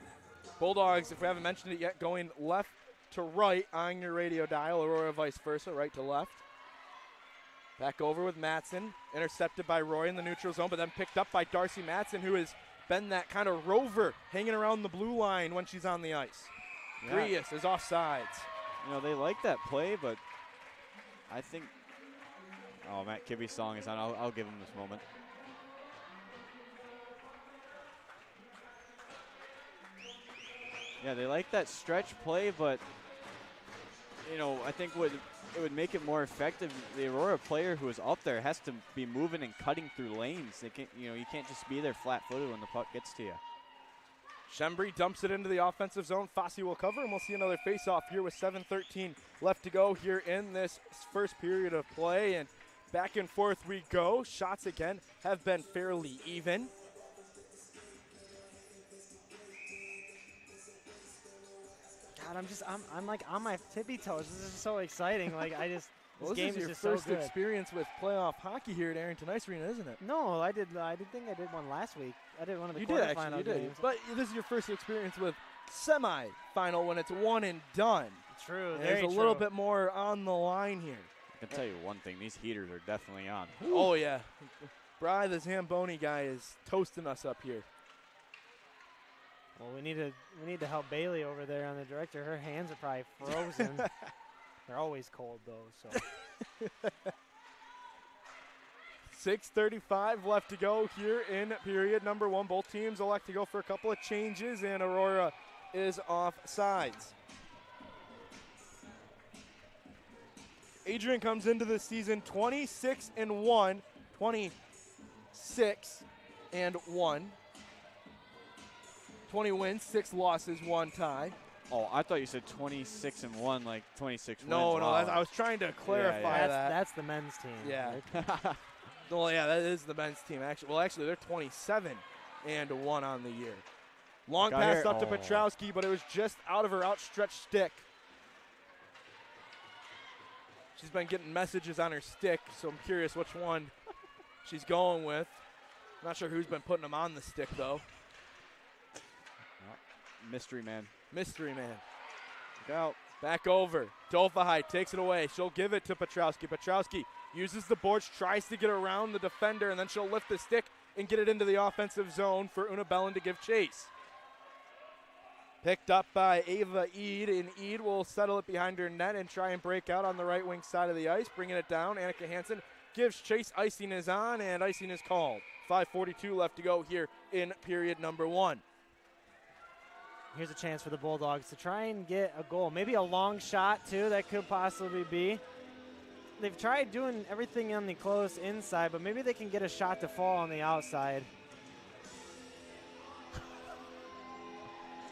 Bulldogs, if we haven't mentioned it yet, going left to right on your radio dial. Aurora vice versa, right to left. Back over with Matson, intercepted by Roy in the neutral zone, but then picked up by Darcy Matson, who has been that kind of rover hanging around the blue line when she's on the ice. Yeah. Grius is offsides. You know, they like that play, but I think, oh, Matt Kibbe's song is on. I'll give him this moment. Yeah, they like that stretch play, but, you know, I think it would make it more effective. The Aurora player who is up there has to be moving and cutting through lanes. They can't, you know, you can't just be there flat-footed when the puck gets to you. Schembri dumps it into the offensive zone. Fossey will cover, and we'll see another face-off here with 7:13 left to go here in this first period of play. And back and forth we go. Shots again have been fairly even. God, I'm like on my tippy toes. This is so exciting. Like this Well, game this is your just first so good. experience with playoff hockey here at Arrington Ice Arena, isn't it? No, I did think I did one last week. I did one of the You did actually, quarterfinal you did. games. But this is your first experience with semi-final when it's one and done. True, And very there's a little true. bit more on the line here. I can tell you one thing, these heaters are definitely on. Oh, yeah. Bry, the Zamboni guy, is toasting us up here. Well, we need to help Bailey over there on the director. Her hands are probably frozen. They're always cold though, so. 6:35 left to go here in period number one. Both teams elect to go for a couple of changes, and Aurora is off sides. Adrian comes into the season 26-1, 26-1. 20 wins, 6 losses, 1 tie. Oh, I thought you said 26-1, like 26 wins. No, Wow. I was trying to clarify that. That's the men's team. Yeah. Well, yeah, that is the men's team. Actually, they're 27-1 on the year. Long Got pass her. up to Oh. Petrowski, but it was just out of her outstretched stick. She's been getting messages on her stick, so I'm curious which one she's going with. Not sure who's been putting them on the stick, though. Mystery man. Mystery man. Look out. Back over. Dolfahai takes it away. She'll give it to Petrowski. Petrowski uses the boards, tries to get around the defender, and then she'll lift the stick and get it into the offensive zone for Una Bellin to give chase. Picked up by Ava Eid, and Eid will settle it behind her net and try and break out on the right wing side of the ice, bringing it down. Annika Hansen gives chase. Icing is on, and icing is called. 5:42 left to go here in period number one. Here's a chance for the Bulldogs to try and get a goal. Maybe a long shot, too, that could possibly be. They've tried doing everything on the close inside, but maybe they can get a shot to fall on the outside.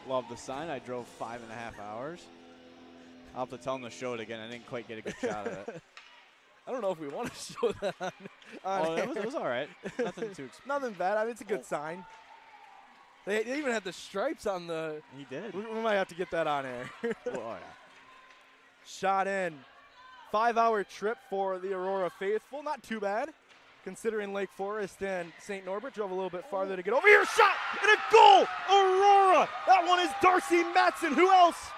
Love the sign. I drove 5.5 hours. I'll have to tell them to show it again. I didn't quite get a good shot of it. I don't know if we want to show that on Oh, air. it was all right. Nothing too Nothing bad. I mean, it's a good sign. They even had the stripes on the. He did. We might have to get that on air. Oh, yeah. Shot in. 5-hour trip for the Aurora faithful. Not too bad, considering Lake Forest and St. Norbert drove a little bit farther to get over here. Shot and a goal! Aurora! That one is Darcy Matson. Who else?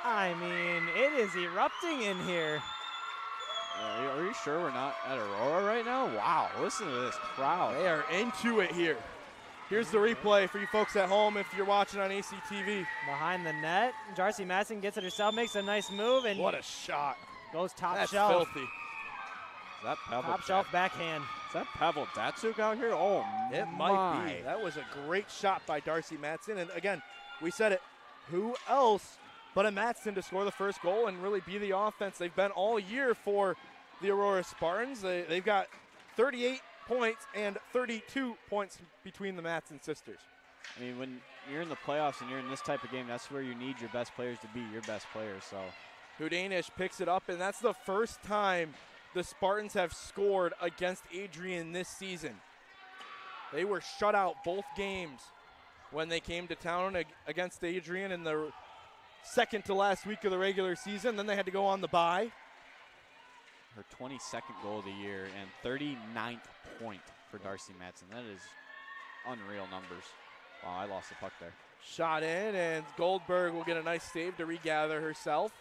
I mean, it is erupting in here. Are you sure we're not at Aurora right now? Wow, listen to this crowd. They are into it here. Here's the replay for you folks at home if you're watching on ACTV. Behind the net, Darcy Matson gets it herself, makes a nice move, and What a shot. goes top That's shelf. filthy. That pebble Top shelf backhand. Is that Pavel Datsuk out here? Oh, it my. might be. That was a great shot by Darcy Matson. And again, we said it. Who else but a Matson to score the first goal and really be the offense they've been all year for the Aurora Spartans? They've got 38 points and 32 points between the Matson sisters. I mean, when you're in the playoffs and you're in this type of game, that's where you need your best players to be your best players. So, Hudanish picks it up, and that's the first time the Spartans have scored against Adrian this season. They were shut out both games when they came to town against Adrian in the second to last week of the regular season. Then they had to go on the bye. Her 22nd goal of the year and 39th point for Darcy Matson. That is unreal numbers. Wow, I lost the puck there. Shot in, and Goldberg will get a nice save to regather herself.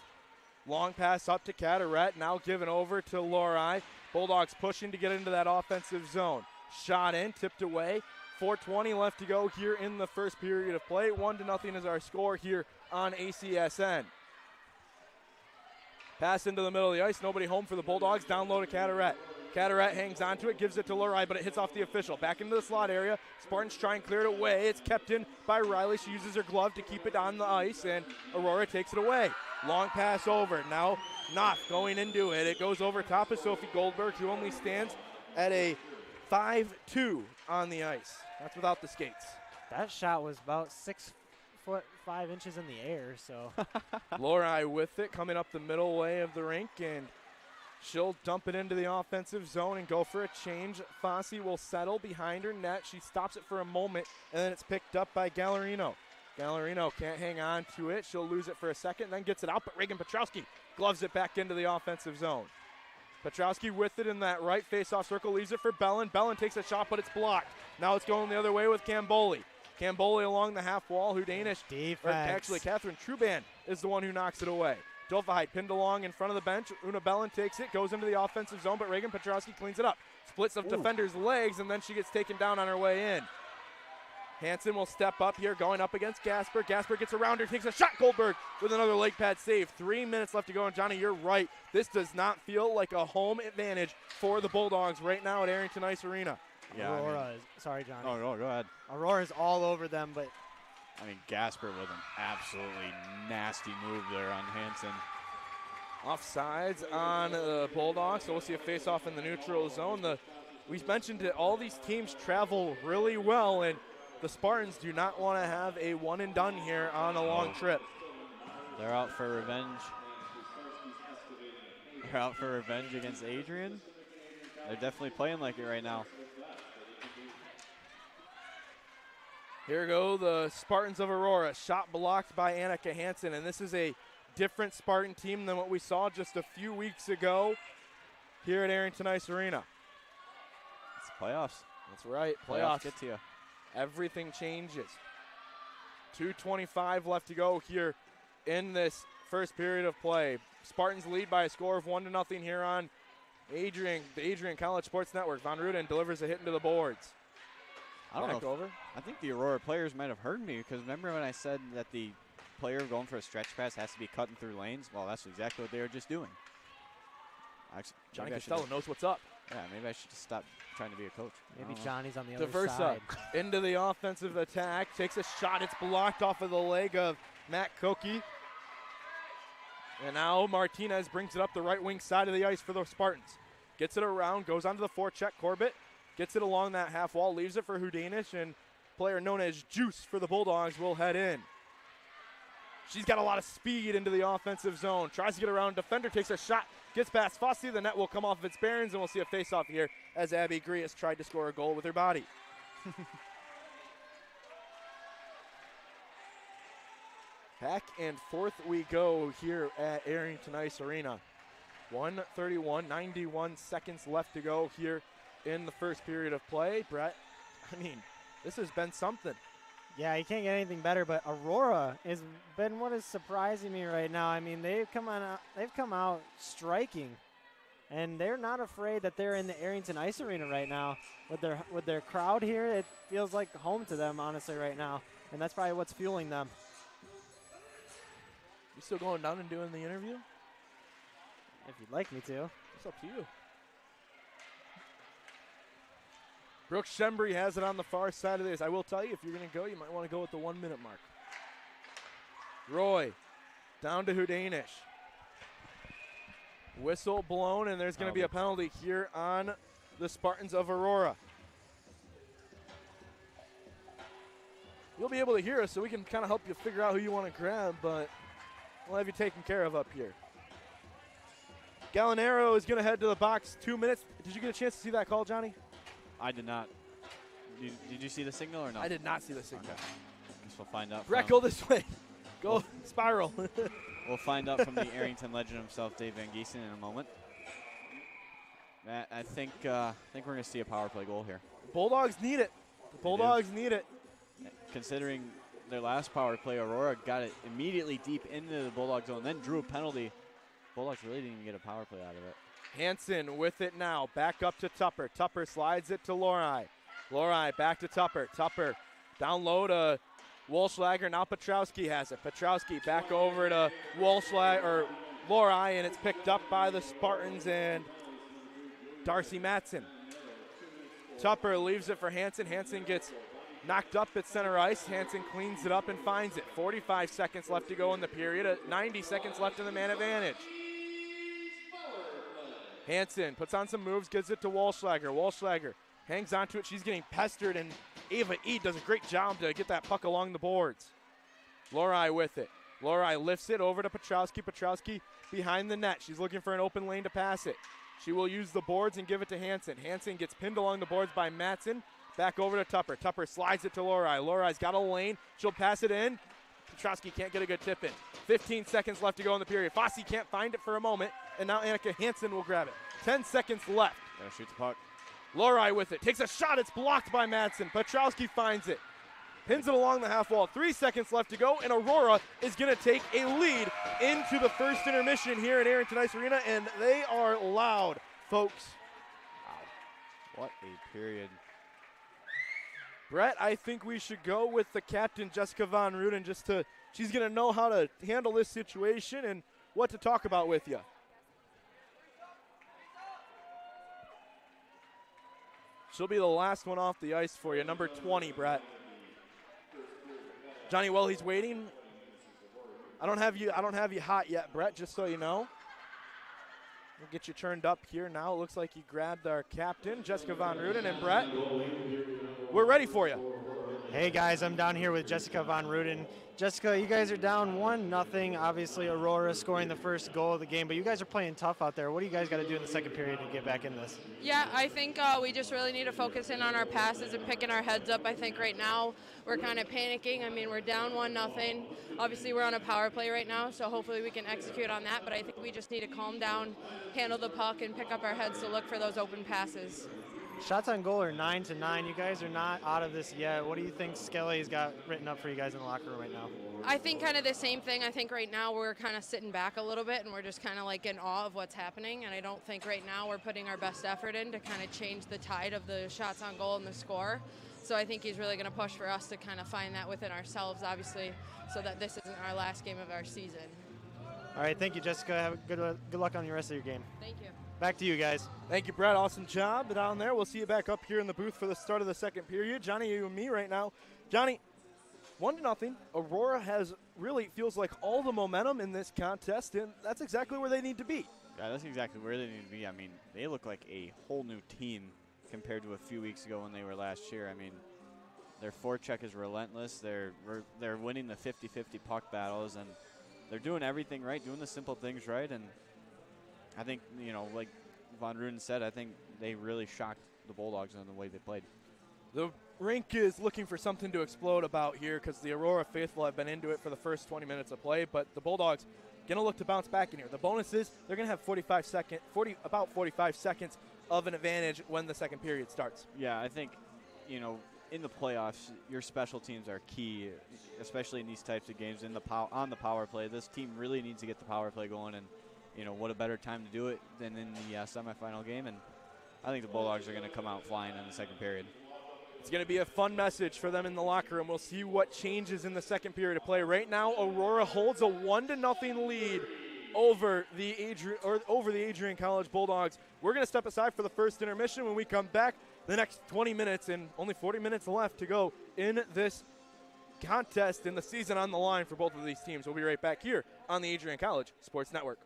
Long pass up to Caderet, now given over to Lori. Bulldogs pushing to get into that offensive zone. Shot in, tipped away. 4:20 left to go here in the first period of play. 1-0 is our score here on ACSN. Pass into the middle of the ice, nobody home for the Bulldogs. Down low to Caderet. Caderet hangs onto it, gives it to Lori, but it hits off the official. Back into the slot area. Spartans try and clear it away. It's kept in by Riley. She uses her glove to keep it on the ice, and Aurora takes it away. Long pass over. Now Knopf going into it. It goes over top of Sophie Goldberg, who only stands at a 5'2" on the ice. That's without the skates. That shot was about 6 foot 5 inches in the air, so. Lori with it, coming up the middle way of the rink, and she'll dump it into the offensive zone and go for a change. Fossey will settle behind her net. She stops it for a moment, and then it's picked up by Gallarino. Gallarino can't hang on to it. She'll lose it for a second, then gets it out, but Reagan Petrowski gloves it back into the offensive zone. Petrowski with it in that right face-off circle, leaves it for Bellin. Bellin takes a shot, but it's blocked. Now it's going the other way with Camboli. Camboli along the half wall. Hudanish, or actually Catherine Truban is the one who knocks it away. Dolphahide pinned along in front of the bench. Una Bellin takes it, goes into the offensive zone, but Reagan Petrowski cleans it up. Splits of defenders' legs, and then she gets taken down on her way in. Hansen will step up here, going up against Gasper. Gasper gets around her, takes a shot. Goldberg with another leg pad save. 3 minutes left to go, and Johnny, you're right. This does not feel like a home advantage for the Bulldogs right now at Arrington Ice Arena. Yeah, Aurora is, sorry, Johnny. Oh, no, go ahead. Aurora's all over them, but. I mean, Gasper with an absolutely nasty move there on Hansen. Offsides on the Bulldogs, so we'll see a face-off in the neutral zone. We mentioned that all these teams travel really well, and the Spartans do not want to have a one-and-done here on a long trip. They're out for revenge. They're out for revenge against Adrian. They're definitely playing like it right now. Here go the Spartans of Aurora. Shot blocked by Annika Hansen, and this is a different Spartan team than what we saw just a few weeks ago here at Arrington Ice Arena. It's playoffs. That's right. Playoffs get to you. Everything changes. 2:25 left to go here in this first period of play. Spartans lead by a score of 1-0 here on the Adrian College Sports Network. Von Ruden delivers a hit into the boards. I don't know. I think the Aurora players might have heard me, because remember when I said that the player going for a stretch pass has to be cutting through lanes? Well, that's exactly what they were just doing. Johnny Costello knows what's up. Yeah, maybe I should just stop trying to be a coach. Maybe Johnny's on the other Diversa side. into the offensive attack. Takes a shot. It's blocked off of the leg of Matt Koki. And now Martinez brings it up the right wing side of the ice for the Spartans. Gets it around, goes onto the forecheck. Corbett gets it along that half wall, leaves it for Hudanish, and player known as Juice for the Bulldogs will head in. She's got a lot of speed into the offensive zone. Tries to get around. Defender takes a shot. Gets past Fossey. The net will come off of its bearings, and we'll see a face-off here as Abby Grias tried to score a goal with her body. Back and forth we go here at Arrington Ice Arena. 1:31, 91 seconds left to go here in the first period of play. Brett, I mean, this has been something. Yeah, you can't get anything better, but Aurora has been what is surprising me right now. I mean, they've come out striking, and they're not afraid that they're in the Arrington Ice Arena right now. With their crowd here, it feels like home to them, honestly, right now, and that's probably what's fueling them. You still going down and doing the interview? If you'd like me to. It's up to you. Brooks Shembry has it on the far side of this. I will tell you, if you're going to go, you might want to go with the 1 minute mark. Roy down to Hudanish. Whistle blown, and there's going to be a penalty here on the Spartans of Aurora. You'll be able to hear us, so we can kind of help you figure out who you want to grab, but we'll have you taken care of up here. Gallinaro is going to head to the box. 2 minutes. Did you get a chance to see that call, Johnny? I did not. Did you see the signal or not? I did not see the signal. Okay. Guess we'll find out. Brett, go this way. Go spiral. We'll find out from the Arrington legend himself, Dave Van Giesen, in a moment. Matt, I think we're going to see a power play goal here. Bulldogs need it. The Bulldogs need it. Considering their last power play, Aurora got it immediately deep into the Bulldog zone, then drew a penalty. Bulldogs really didn't even get a power play out of it. Hansen with it now. Back up to Tupper. Tupper slides it to Lorai. Lorai back to Tupper. Tupper down low to Walschlager. Now Petrowski has it. Petrowski back over to Lorai, and it's picked up by the Spartans and Darcy Matson. Tupper leaves it for Hansen. Hansen gets knocked up at center ice. Hansen cleans it up and finds it. 45 seconds left to go in the period. 90 seconds left in the man advantage. Hansen puts on some moves, gives it to Walschlager. Walschlager hangs onto it. She's getting pestered, and Ava E does a great job to get that puck along the boards. Lorai with it. Lorai lifts it over to Petrowski. Petrowski behind the net. She's looking for an open lane to pass it. She will use the boards and give it to Hansen. Hansen gets pinned along the boards by Matson. Back over to Tupper. Tupper slides it to Lorai. Lorai's got a lane. She'll pass it in. Petrowski can't get a good tip in. 15 seconds left to go in the period. Fossey can't find it for a moment, and now Annika Hansen will grab it. 10 seconds left. Gotta shoot the puck. Lorai with it. Takes a shot. It's blocked by Madsen. Petrowski finds it. Pins it along the half wall. 3 seconds left to go, and Aurora is going to take a lead into the first intermission here at Arrington Ice Arena, and they are loud, folks. Wow. What a period. Brett, I think we should go with the captain, Jessica Von Ruden, she's going to know how to handle this situation and what to talk about with you. She'll be the last one off the ice for you, number 20, Brett. Johnny, while he's waiting, I don't have you hot yet, Brett, just so you know. We'll get you turned up here now. It looks like you grabbed our captain, Jessica Von Ruden, and Brett, we're ready for you. Hey guys, I'm down here with Jessica Von Ruden. Jessica, you guys are down 1-0. Obviously, Aurora scoring the first goal of the game, but you guys are playing tough out there. What do you guys got to do in the second period to get back in this? Yeah, I think we just really need to focus in on our passes and picking our heads up. I think right now we're kind of panicking. I mean, we're down 1-0. Obviously, we're on a power play right now, so hopefully we can execute on that. But I think we just need to calm down, handle the puck, and pick up our heads to look for those open passes. Shots on goal are 9-9. You guys are not out of this yet. What do you think Skelly's got written up for you guys in the locker room right now? I think kind of the same thing. I think right now we're kind of sitting back a little bit and we're just kind of like in awe of what's happening. And I don't think right now we're putting our best effort in to kind of change the tide of the shots on goal and the score. So I think he's really going to push for us to kind of find that within ourselves, obviously, so that this isn't our last game of our season. All right, thank you, Jessica. Have good luck on the rest of your game. Thank you. Back to you guys. Thank you, Brett. Awesome job down there. We'll see you back up here in the booth for the start of the second period. Johnny, you and me right now. Johnny, 1-0. Aurora has really feels like all the momentum in this contest, and that's exactly where they need to be. Yeah, that's exactly where they need to be. I mean, they look like a whole new team compared to a few weeks ago when they were last year. I mean, their forecheck is relentless. They're winning the 50-50 puck battles, and they're doing everything right, doing the simple things right, and I think, you know, like Von Ruden said, I think they really shocked the Bulldogs in the way they played. The rink is looking for something to explode about here because the Aurora faithful have been into it for the first 20 minutes of play, but the Bulldogs going to look to bounce back in here. The bonus is they're going to have about 45 seconds of an advantage when the second period starts. Yeah, I think, you know, in the playoffs, your special teams are key, especially in these types of games. On the power play, this team really needs to get the power play going, and you know, what a better time to do it than in the semifinal game. And I think the Bulldogs are going to come out flying in the second period. It's going to be a fun message for them in the locker room. We'll see what changes in the second period of play. Right now, Aurora holds a 1-0 lead over the Adrian College Bulldogs. We're going to step aside for the first intermission. When we come back, the next 20 minutes and only 40 minutes left to go in this contest in the season on the line for both of these teams. We'll be right back here on the Adrian College Sports Network.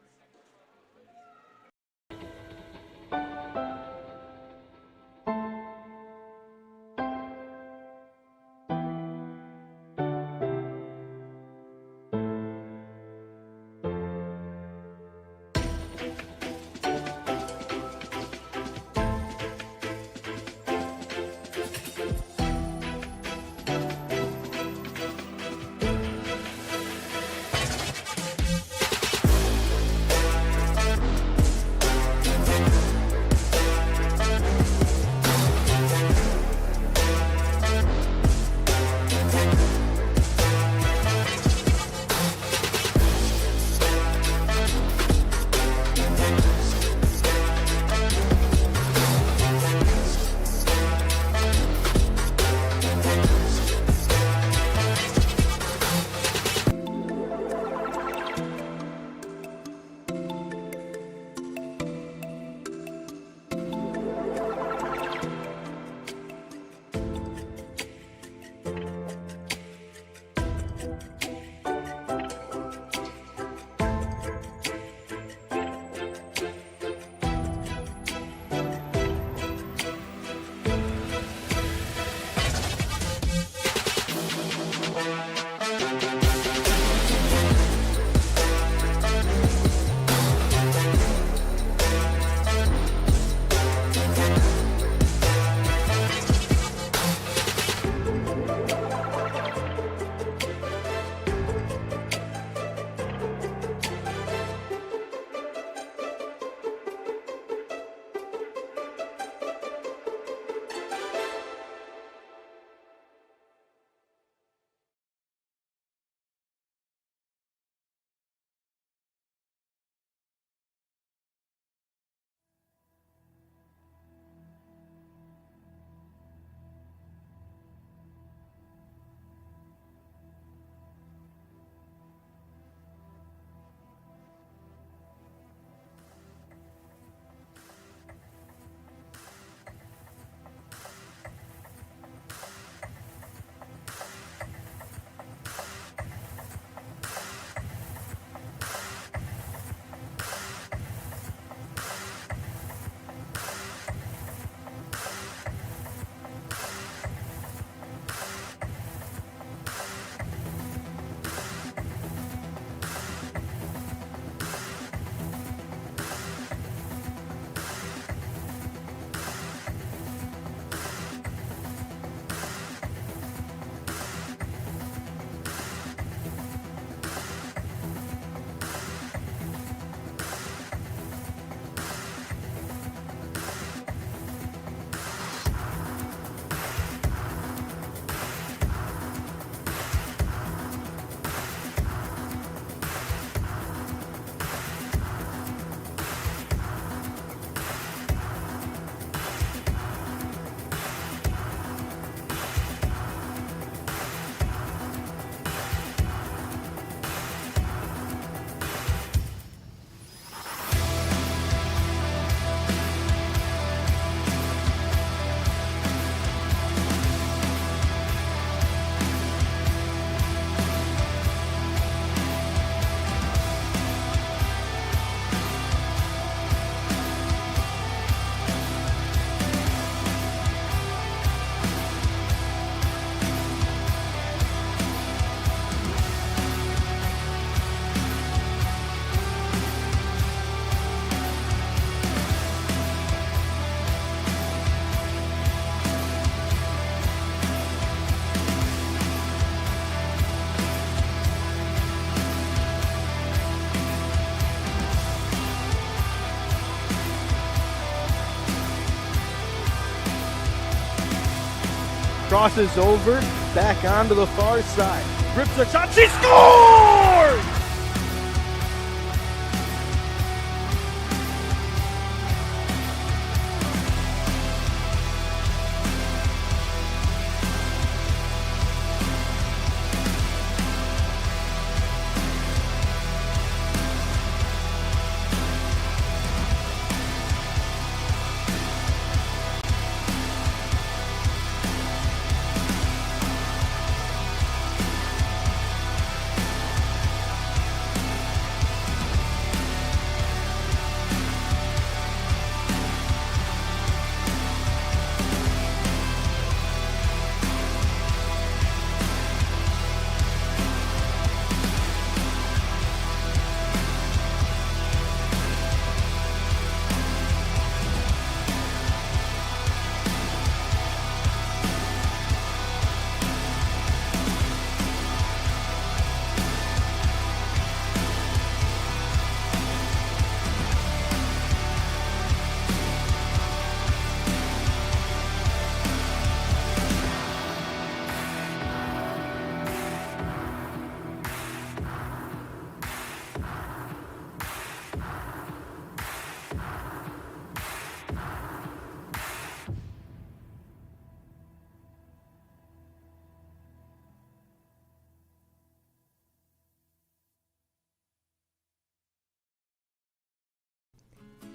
Crosses over, back onto the far side. Rips a shot, she scores!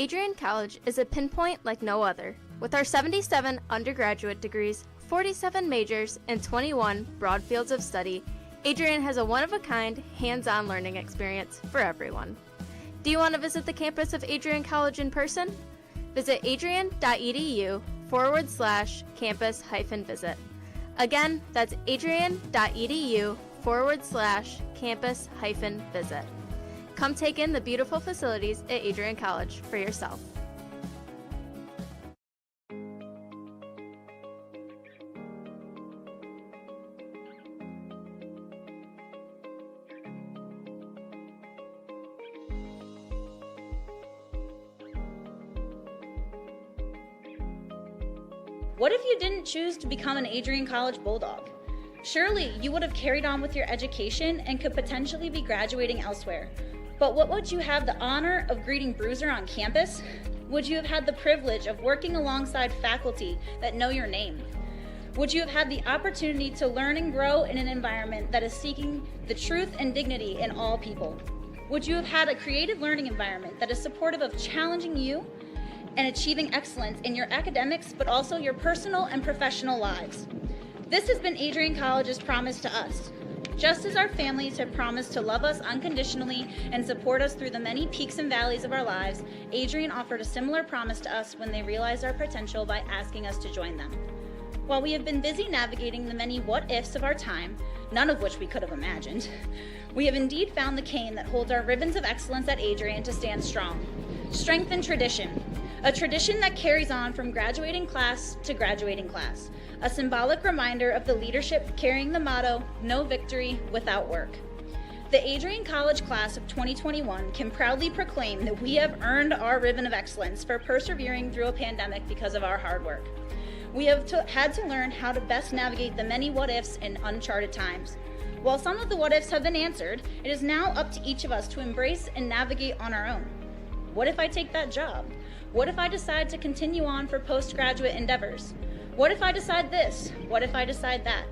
Adrian College is a pinpoint like no other. With our 77 undergraduate degrees, 47 majors, and 21 broad fields of study, Adrian has a one-of-a-kind, hands-on learning experience for everyone. Do you want to visit the campus of Adrian College in person? Visit adrian.edu/campus-visit. Again, that's adrian.edu/campus-visit. Come take in the beautiful facilities at Adrian College for yourself. What if you didn't choose to become an Adrian College Bulldog? Surely you would have carried on with your education and could potentially be graduating elsewhere. But what would you have the honor of greeting Bruiser on campus? Would you have had the privilege of working alongside faculty that know your name? Would you have had the opportunity to learn and grow in an environment that is seeking the truth and dignity in all people? Would you have had a creative learning environment that is supportive of challenging you and achieving excellence in your academics, but also your personal and professional lives? This has been Adrian College's promise to us. Just as our families have promised to love us unconditionally and support us through the many peaks and valleys of our lives, Adrian offered a similar promise to us when they realized our potential by asking us to join them. While we have been busy navigating the many what-ifs of our time, none of which we could have imagined, we have indeed found the cane that holds our ribbons of excellence at Adrian to stand strong. Strength and tradition. A tradition that carries on from graduating class to graduating class. A symbolic reminder of the leadership carrying the motto, no victory without work. The Adrian College class of 2021 can proudly proclaim that we have earned our ribbon of excellence for persevering through a pandemic because of our hard work. We have had to learn how to best navigate the many what-ifs in uncharted times. While some of the what-ifs have been answered, it is now up to each of us to embrace and navigate on our own. What if I take that job? What if I decide to continue on for postgraduate endeavors? What if I decide this? What if I decide that?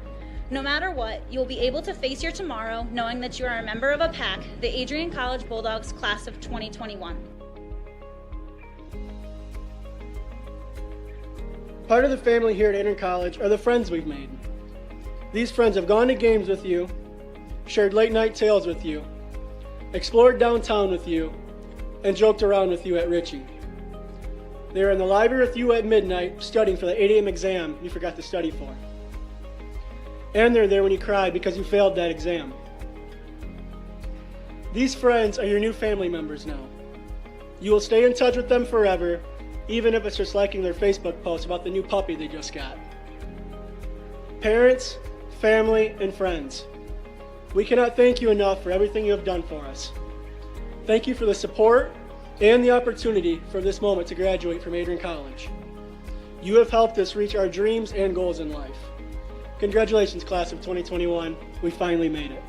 No matter what, you'll be able to face your tomorrow knowing that you are a member of a pack, the Adrian College Bulldogs class of 2021. Part of the family here at Adrian College are the friends we've made. These friends have gone to games with you, shared late night tales with you, explored downtown with you, and joked around with you at Ritchie. They were in the library with you at midnight studying for the 8 a.m. exam you forgot to study for. And they're there when you cried because you failed that exam. These friends are your new family members now. You will stay in touch with them forever, even if it's just liking their Facebook post about the new puppy they just got. Parents, family, and friends, we cannot thank you enough for everything you have done for us. Thank you for the support and the opportunity for this moment to graduate from Adrian College. You have helped us reach our dreams and goals in life. Congratulations, class of 2021. We finally made it.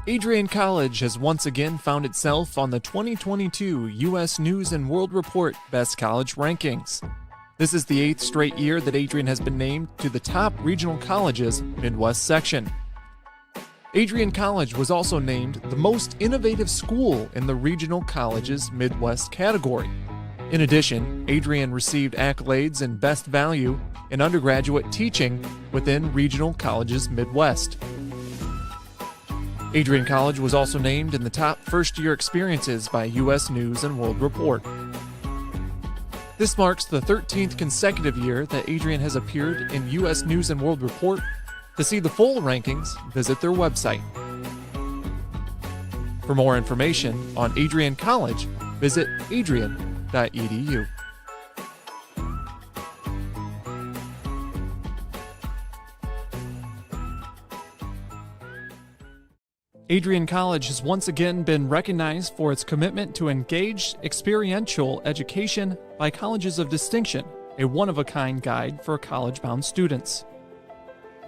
Adrian College has once again found itself on the 2022 U.S. News and World Report Best College Rankings. This is the 8th straight year that Adrian has been named to the top regional colleges Midwest section. Adrian College was also named the most innovative school in the regional colleges Midwest category. In addition, Adrian received accolades in Best Value in undergraduate teaching within regional colleges Midwest. Adrian College was also named in the top first-year experiences by U.S. News and World Report. This marks the 13th consecutive year that Adrian has appeared in U.S. News and World Report. To see the full rankings, visit their website. For more information on Adrian College, visit adrian.edu. Adrian College has once again been recognized for its commitment to engaged, experiential education by Colleges of Distinction, a one-of-a-kind guide for college-bound students.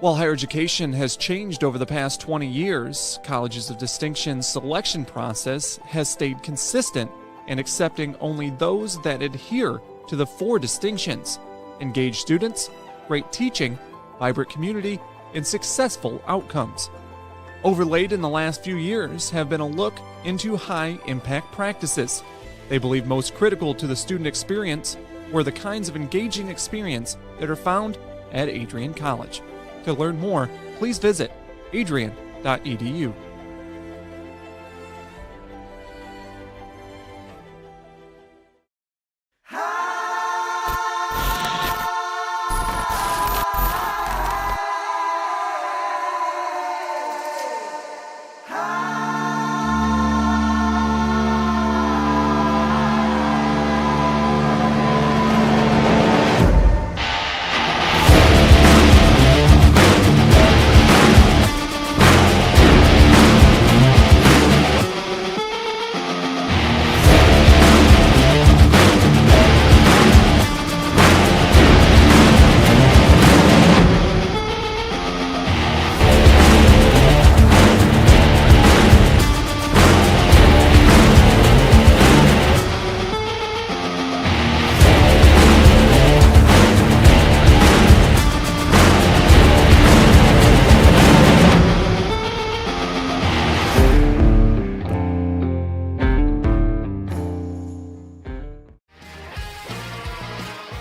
While higher education has changed over the past 20 years, Colleges of Distinction's selection process has stayed consistent in accepting only those that adhere to the 4 distinctions: engaged students, great teaching, vibrant community, and successful outcomes. Overlaid in the last few years have been a look into high-impact practices. They believe most critical to the student experience were the kinds of engaging experience that are found at Adrian College. To learn more, please visit adrian.edu.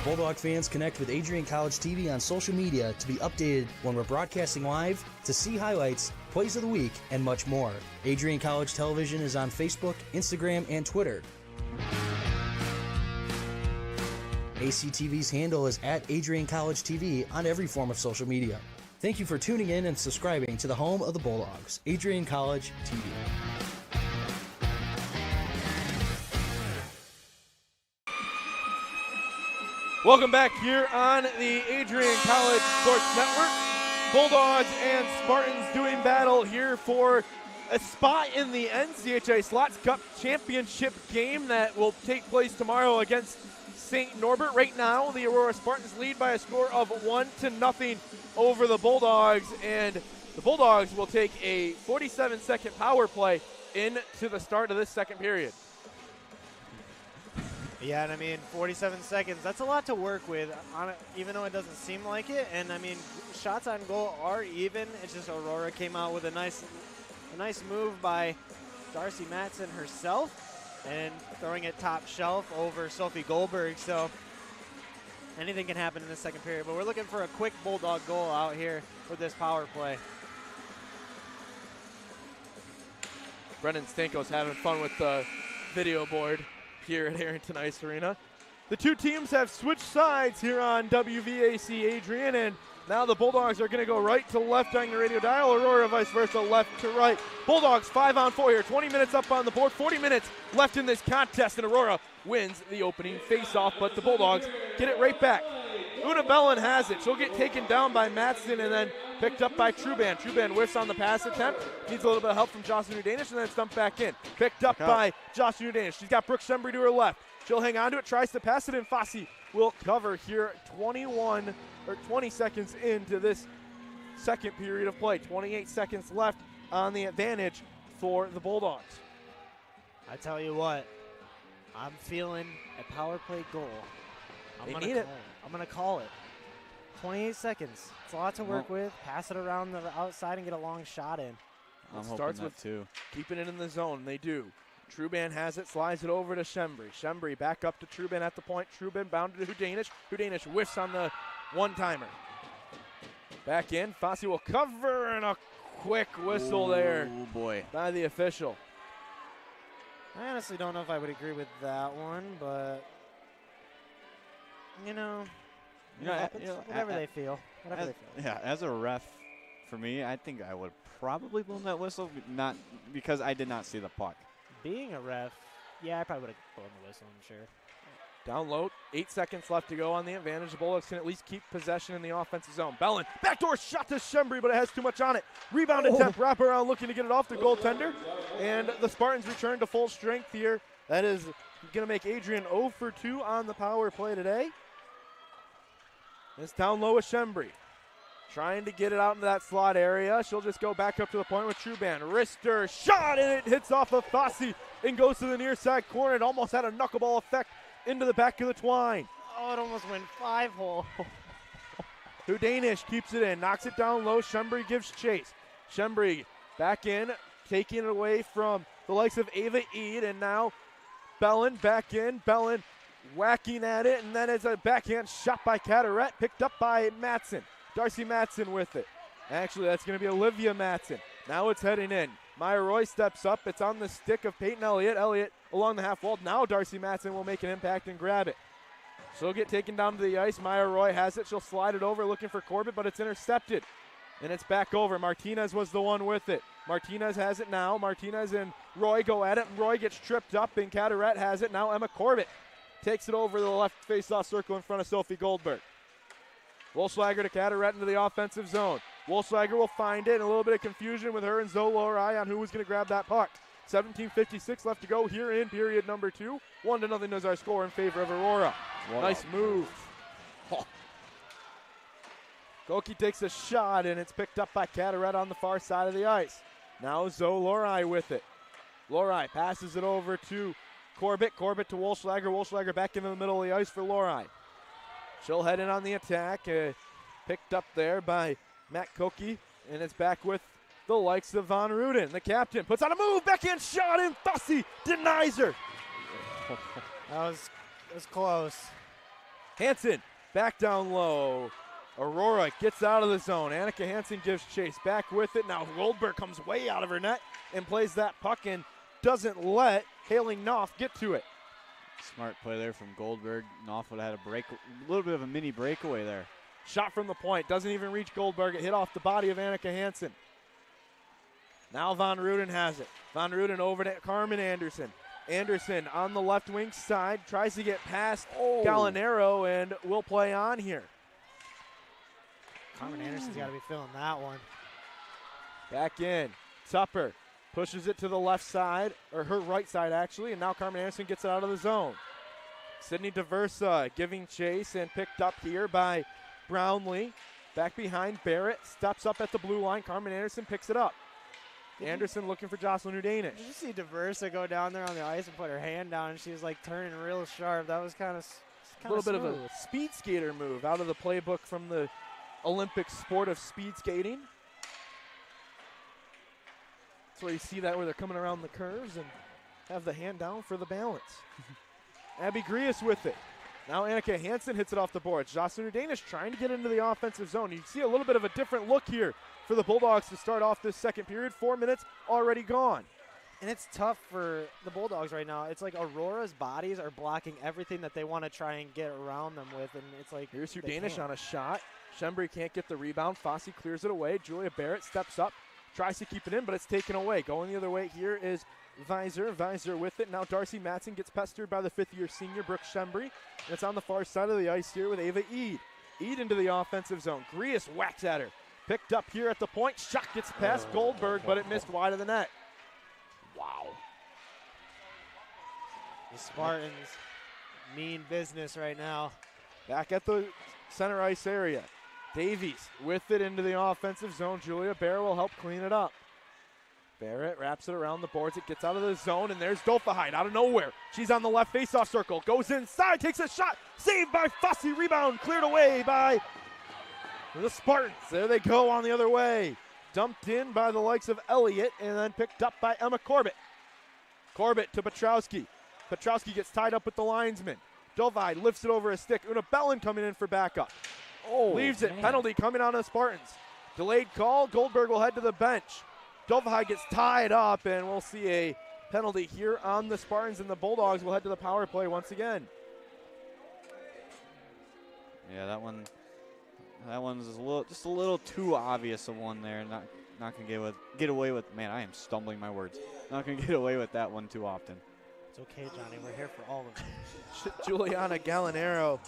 Bulldog fans, connect with Adrian College TV on social media to be updated when we're broadcasting live, to see highlights, plays of the week, and much more. Adrian College Television is on Facebook, Instagram, and Twitter. ACTV's handle is at Adrian College TV on every form of social media. Thank you for tuning in and subscribing to the home of the Bulldogs, Adrian College TV. Welcome back here on the Adrian College Sports Network. Bulldogs and Spartans doing battle here for a spot in the NCAA Slaats Cup Championship game that will take place tomorrow against St. Norbert. Right now, the Aurora Spartans lead by a score of 1-0 over the Bulldogs, and the Bulldogs will take a 47-second power play into the start of this second period. Yeah, and I mean, 47 seconds, that's a lot to work with, even though it doesn't seem like it. And I mean, shots on goal are even. It's just Aurora came out with a nice move by Darcy Matson herself and throwing it top shelf over Sophie Goldberg. So anything can happen in this second period. But we're looking for a quick Bulldog goal out here with this power play. Brendan Stanko's having fun with the video board here at Harrington Ice Arena. The two teams have switched sides here on WVAC Adrian, and now the Bulldogs are going to go right to left on your radio dial. Aurora vice versa, left to right. Bulldogs 5-on-4 here, 20 minutes up on the board, 40 minutes left in this contest, and Aurora wins the opening face-off, but the Bulldogs get it right back. Una Bellin has it. She'll get taken down by Matson and then picked up by Truban. Truban whiffs on the pass attempt. Needs a little bit of help from Jocelyn Udanish and then it's dumped back in. Picked up by Jocelyn Udanish. She's got Brooke Shembry to her left. She'll hang on to it, tries to pass it, and Fossey will cover here 20 seconds into this second period of play. 28 seconds left on the advantage for the Bulldogs. I tell you what, I'm feeling a power play goal. I'm going to call it. 28 seconds. It's a lot to work with. Pass it around the outside and get a long shot in. I'm starts with keeping it in the zone. They do. Truban has it, slides it over to Shembry. Shembry back up to Truban at the point. Truban bounded to Hudanish. Hudanish whiffs on the one-timer. Back in. Fossey will cover, and a quick whistle there by the official. I honestly don't know if I would agree with that one, but whatever they feel. Yeah, as a ref, for me, I think I would probably blow that whistle, not because I did not see the puck. Being a ref, yeah, I probably would have blown the whistle, I'm sure. Down low, 8 seconds left to go on the advantage. The Bulldogs can at least keep possession in the offensive zone. Bellin, backdoor shot to Shembry, but it has too much on it. Rebound attempt, wrap around looking to get it off the goaltender. And the Spartans return to full strength here. That is going to make Adrian 0 for 2 on the power play today. This down low is Shembry. trying to get it out into that slot area. She'll just go back up to the point with Truban. Wrister shot, and it hits off of Fossey and goes to the near side corner. It almost had a knuckleball effect into the back of the twine. Oh, it almost went 5-hole. Danish keeps it in, knocks it down low. Schembri gives chase. Schembri back in, taking it away from the likes of Ava Eid, and now Bellin back in. Bellin whacking at it, and then it's a backhand shot by Caderet, picked up by Matson. Darcy Matson with it. Actually, that's going to be Olivia Matson. Now it's heading in. Maya Roy steps up. It's on the stick of Peyton Elliott. Elliott along the half wall. Now Darcy Matson will make an impact and grab it. She'll get taken down to the ice. Maya Roy has it. She'll slide it over looking for Corbett, but it's intercepted. And it's back over. Martinez was the one with it. Martinez has it now. Martinez and Roy go at it. Roy gets tripped up, and Caderet has it. Now Emma Corbett takes it over the left face-off circle in front of Sophie Goldberg. Wolfslager to Caderet into the offensive zone. Wolfslager will find it, and a little bit of confusion with her and Zoe Lorai on who was going to grab that puck. 17:56 left to go here in period number 2. 1-0 is our score in favor of Aurora. Wow. Nice move. Oh. Goki takes a shot, and it's picked up by Caderet on the far side of the ice. Now Zoe Lorai with it. Lorai passes it over to Corbett. Corbett to Wolfslager. Wolfslager back into the middle of the ice for Lorai. She'll head in on the attack. Picked up there by Matt Koki, and it's back with the likes of Von Ruden. The captain puts on a move, backhand shot, and Fussy denies her. That was close. Hansen back down low. Aurora gets out of the zone. Annika Hansen gives chase, back with it. Now Goldberg comes way out of her net and plays that puck and doesn't let Haley Knopf get to it. Smart play there from Goldberg. Knopf would have had a little bit of a mini breakaway there. Shot from the point, doesn't even reach Goldberg. It hit off the body of Annika Hansen. Now Von Ruden has it. Von Ruden over to Carmen Anderson. Anderson on the left wing side, tries to get past Gallinaro and will play on here. Carmen Anderson's got to be feeling that one. Back in. Tupper pushes it to the left side, or her right side actually, and now Carmen Anderson gets it out of the zone. Sydney DeVersa giving chase and picked up here by Brownlee. Back behind Barrett, steps up at the blue line. Carmen Anderson picks it up. Anderson looking for Jocelyn Udanish. Did you see DeVersa go down there on the ice and put her hand down, and she was like turning real sharp? That was kind of a little bit of a speed skater move out of the playbook from the Olympic sport of speed skating. That's where you see that where they're coming around the curves and have the hand down for the balance. Abby Grius with it. Now Annika Hansen hits it off the boards. Jocelyn Udanish trying to get into the offensive zone. You see a little bit of a different look here for the Bulldogs to start off this second period. 4 minutes already gone. And it's tough for the Bulldogs right now. It's like Aurora's bodies are blocking everything that they want to try and get around them with, and it's like here's Udanish on a shot. Schembri can't get the rebound. Fossey clears it away. Julia Barrett steps up, tries to keep it in, but it's taken away. Going the other way here is Visor. Visor with it. Now Darcy Matson gets pestered by the fifth-year senior, Brooke Schembri. And it's on the far side of the ice here with Ava Eid. Eid into the offensive zone. Grius whacks at her. Picked up here at the point. Shot gets past Goldberg, but it missed wide of the net. Wow. The Spartans mean business right now. Back at the center ice area. Davies with it into the offensive zone. Julia Barrett will help clean it up. Barrett wraps it around the boards. It gets out of the zone, and there's Dolphahide out of nowhere. She's on the left faceoff circle. Goes inside, takes a shot. Saved by Fossey. Rebound cleared away by the Spartans. There they go on the other way. Dumped in by the likes of Elliott, and then picked up by Emma Corbett. Corbett to Petrowski. Petrowski gets tied up with the linesman. Dolphahide lifts it over a stick. Una Bellin coming in for backup. Leaves it. Penalty coming on the Spartans. Delayed call. Goldberg will head to the bench. Dolphahide gets tied up, and we'll see a penalty here on the Spartans, and the Bulldogs will head to the power play once again. Yeah, that one's just a little too obvious of one there. Not gonna get away with. Man, I am stumbling my words. Not gonna get away with that one too often. It's okay, Johnny. We're here for all of them. Juliana Gallinaro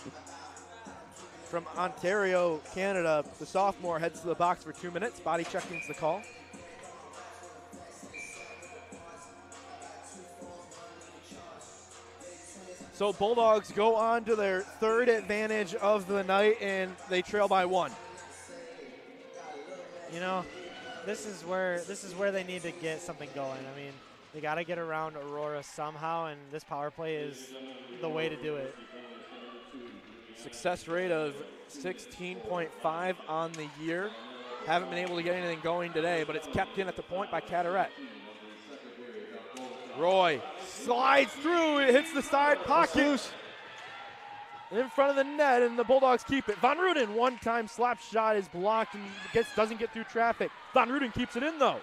from Ontario, Canada, the sophomore, heads to the box for 2 minutes. Body checking's the call. So Bulldogs go on to their third advantage of the night, and they trail by 1. you know, this is where they need to get something going. I mean, they got to get around Aurora somehow, and this power play is the way to do it. Success rate of 16.5 on the year. Haven't been able to get anything going today, but it's kept in at the point by Carteret. Roy slides through, it hits the side pocket in front of the net, and the Bulldogs keep it. Van Ruden, one-time slap shot is blocked and doesn't get through traffic. Van Ruden keeps it in, though.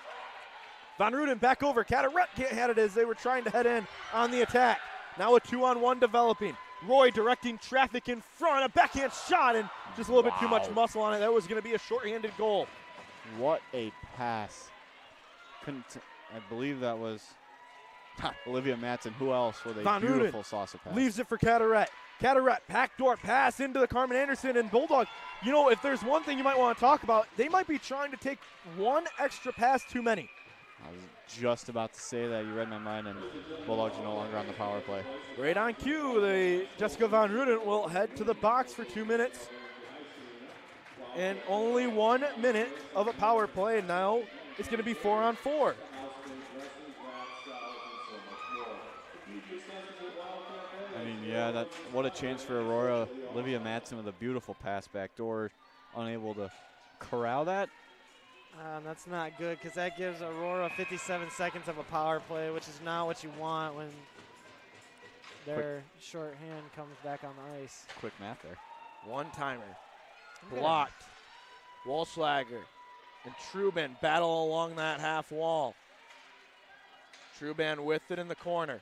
Van Ruden back over. Carteret had it as they were trying to head in on the attack. Now a 2-on-1 developing. Roy directing traffic in front, a backhand shot, and just a little bit too much muscle on it. That was going to be a shorthanded goal. What a pass. I believe that was Olivia Matson. Who else with a Van beautiful Ruden saucer pass? leaves it for Carteret. Carteret, backdoor pass into the Carmen Anderson, and Bulldog, you know, if there's one thing you might want to talk about, they might be trying to take one extra pass too many. I was just about to say that. You read my mind, and Bulldogs are no longer on the power play. Right on cue, the Jessica Van Ruden will head to the box for 2 minutes. And only 1 minute of a power play, and now it's going to be 4-on-4. I mean, yeah, what a chance for Aurora. Olivia Matson with a beautiful pass backdoor, unable to corral that. That's not good because that gives Aurora 57 seconds of a power play, which is not what you want when their shorthand comes back on the ice. Quick math there. One-timer. Blocked. Walschlager and Truban battle along that half wall. Truban with it in the corner.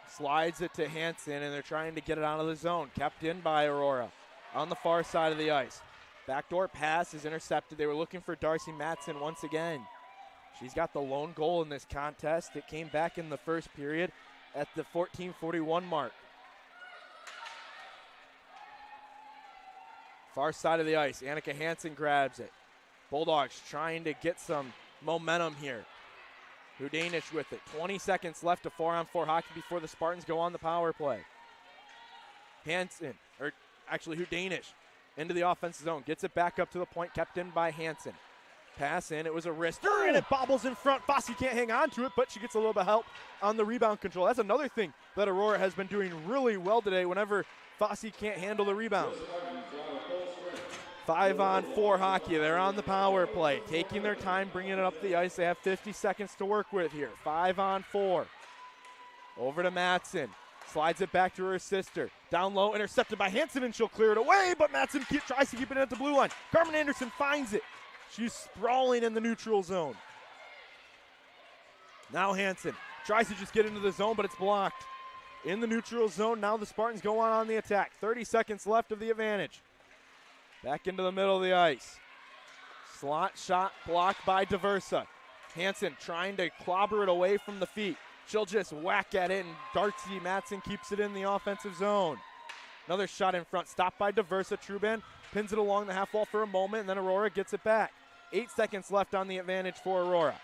Slides it to Hansen, and they're trying to get it out of the zone. Kept in by Aurora on the far side of the ice. Backdoor pass is intercepted. They were looking for Darcy Matson once again. She's got the lone goal in this contest. It came back in the first period at the 14:41 mark. Far side of the ice, Annika Hansen grabs it. Bulldogs trying to get some momentum here. Hudanish with it. 20 seconds left of 4-on-4 hockey before the Spartans go on the power play. Hudanish into the offensive zone. Gets it back up to the point, kept in by Hansen. Pass in, it was a wrister, and it bobbles in front. Fossey can't hang on to it, but she gets a little bit of help on the rebound control. That's another thing that Aurora has been doing really well today whenever Fossey can't handle the rebound. 5-on-4 hockey. They're on the power play, taking their time, bringing it up the ice. They have 50 seconds to work with here. 5-on-4. Over to Matson. Slides it back to her sister. Down low, intercepted by Hansen, and she'll clear it away, but Matson tries to keep it at the blue line. Carmen Anderson finds it. She's sprawling in the neutral zone. Now Hansen tries to just get into the zone, but it's blocked. In the neutral zone, now the Spartans go on the attack. 30 seconds left of the advantage. Back into the middle of the ice. Slot shot blocked by Diversa. Hansen trying to clobber it away from the feet. She'll just whack at it, and Darcy Matson keeps it in the offensive zone. Another shot in front, stopped by Diversa. Truban pins it along the half wall for a moment, and then Aurora gets it back. 8 seconds left on the advantage for Aurora.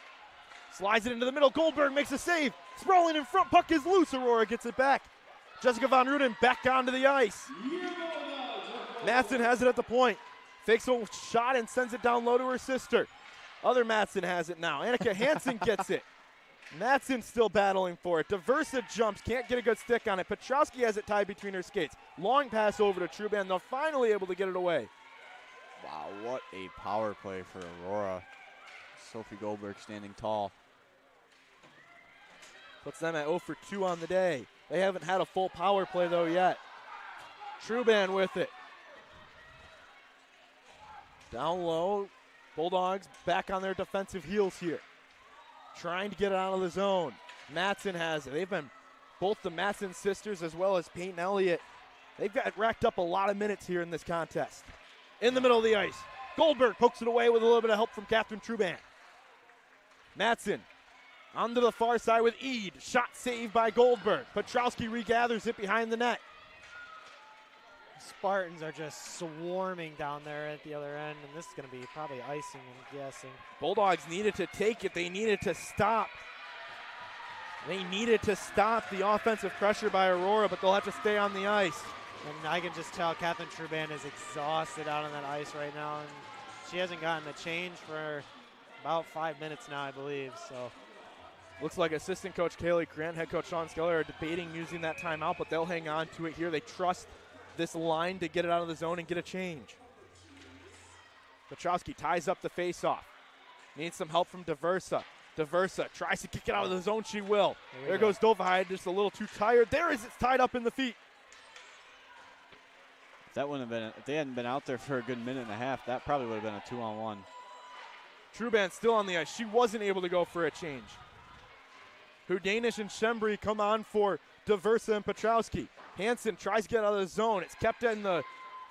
Slides it into the middle. Goldberg makes a save. Sprawling in front, puck is loose. Aurora gets it back. Jessica Van Ruden back onto the ice. Matson has it at the point. Fakes a shot and sends it down low to her sister. Other Matson has it now. Annika Hansen gets it. Matson still battling for it. Diversa jumps, can't get a good stick on it. Petrowski has it tied between her skates. Long pass over to Truban. They're finally able to get it away. Wow, what a power play for Aurora. Sophie Goldberg standing tall. Puts them at 0 for 2 on the day. They haven't had a full power play, though, yet. Truban with it. Down low, Bulldogs back on their defensive heels here. Trying to get it out of the zone. Matson has it. They've been both the Matson sisters as well as Peyton Elliott. They've got racked up a lot of minutes here in this contest. In the middle of the ice, Goldberg pokes it away with a little bit of help from Catherine Truban. Matson onto the far side with Eade. Shot saved by Goldberg. Petrowski regathers it behind the net. Spartans are just swarming down there at the other end, and this is going to be probably icing, I'm guessing. Bulldogs needed to take it. They needed to stop. They needed to stop the offensive pressure by Aurora, but they'll have to stay on the ice. And I can just tell Catherine Truban is exhausted out on that ice right now, and she hasn't gotten a change for about 5 minutes now, I believe. So looks like assistant coach Kaylee Grant, head coach Sean Skeller are debating using that timeout, but they'll hang on to it here. They trust this line to get it out of the zone and get a change. Petrowski ties up the faceoff. Needs some help from Diversa. Diversa tries to kick it out of the zone. She will. There goes Dovahide, just a little too tired. There is, it's tied up in the feet. If that wouldn't have been, if they hadn't been out there for a good minute and a half, that probably would have been a 2-on-1. Truban still on the ice. She wasn't able to go for a change. Hudanish and Shembri come on for Diversa and Petrowski. Hansen tries to get out of the zone. It's kept in the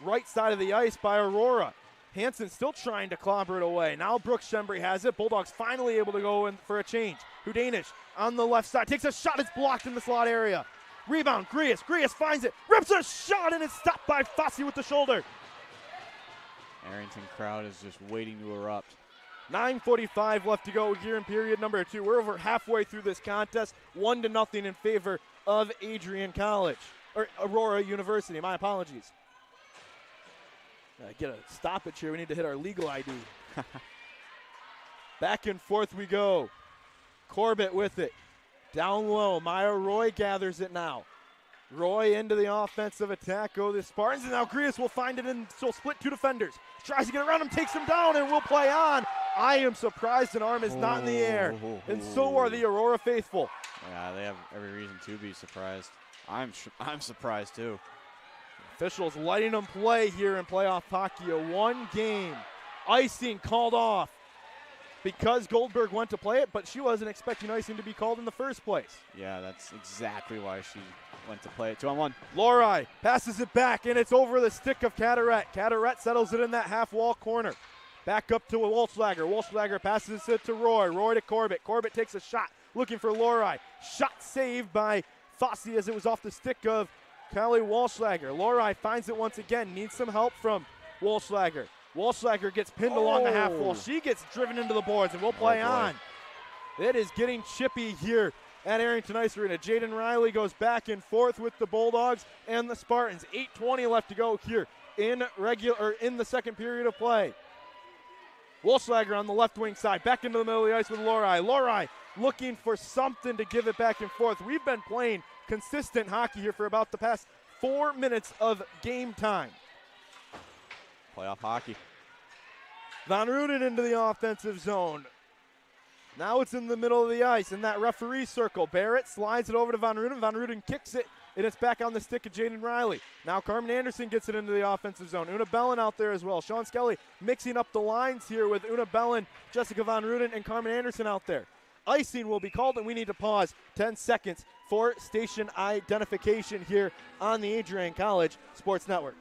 right side of the ice by Aurora. Hansen still trying to clobber it away. Now Brooks Shembri has it. Bulldogs finally able to go in for a change. Hudanish on the left side takes a shot. It's blocked in the slot area. Rebound, Grias. Grias finds it. Rips a shot, and it's stopped by Fossey with the shoulder. Arrington crowd is just waiting to erupt. 9:45 left to go here in period number 2. We're over halfway through this contest. 1-0 in favor of Adrian College. Or Aurora University, my apologies. Get a stoppage here. We need to hit our legal ID. Back and forth we go. Corbett with it. Down low. Maya Roy gathers it now. Roy into the offensive attack. Go the Spartans. And now Grias will find it and so split 2 defenders. Tries to get around him, takes him down, and will play on. I am surprised an arm is not in the air. And so are the Aurora faithful. Yeah, they have every reason to be surprised. I'm surprised too. Officials letting them play here in playoff hockey. A 1 game. Icing called off because Goldberg went to play it, but she wasn't expecting icing to be called in the first place. Yeah, that's exactly why she went to play it. 2-on-1. Lorai passes it back, and it's over the stick of Caderet. Caderet settles it in that half-wall corner. Back up to Walschlager. Walschlager passes it to Roy. Roy to Corbett. Corbett takes a shot, looking for Lorai. Shot saved by Fossey as it was off the stick of Callie Walschlager. Lorai finds it once again. Needs some help from Walschlager. Walschlager gets pinned along the half wall. She gets driven into the boards, and we'll play on. It is getting chippy here at Arrington Ice Arena. Jaden Riley goes back and forth with the Bulldogs and the Spartans. 8:20 left to go here in the second period of play. Walschlager on the left wing side, back into the middle of the ice with Lorai. Lorai looking for something to give it back and forth. We've been playing consistent hockey here for about the past 4 minutes of game time. Playoff hockey. Van Ruden into the offensive zone. Now it's in the middle of the ice in that referee circle. Barrett slides it over to Van Ruden. Van Ruden kicks it, and it's back on the stick of Jaden Riley. Now Carmen Anderson gets it into the offensive zone. Una Bellin out there as well. Sean Skelly mixing up the lines here with Una Bellin, Jessica Van Ruden, and Carmen Anderson out there. Icing will be called, and we need to pause 10 seconds for station identification here on the Adrian College Sports Network.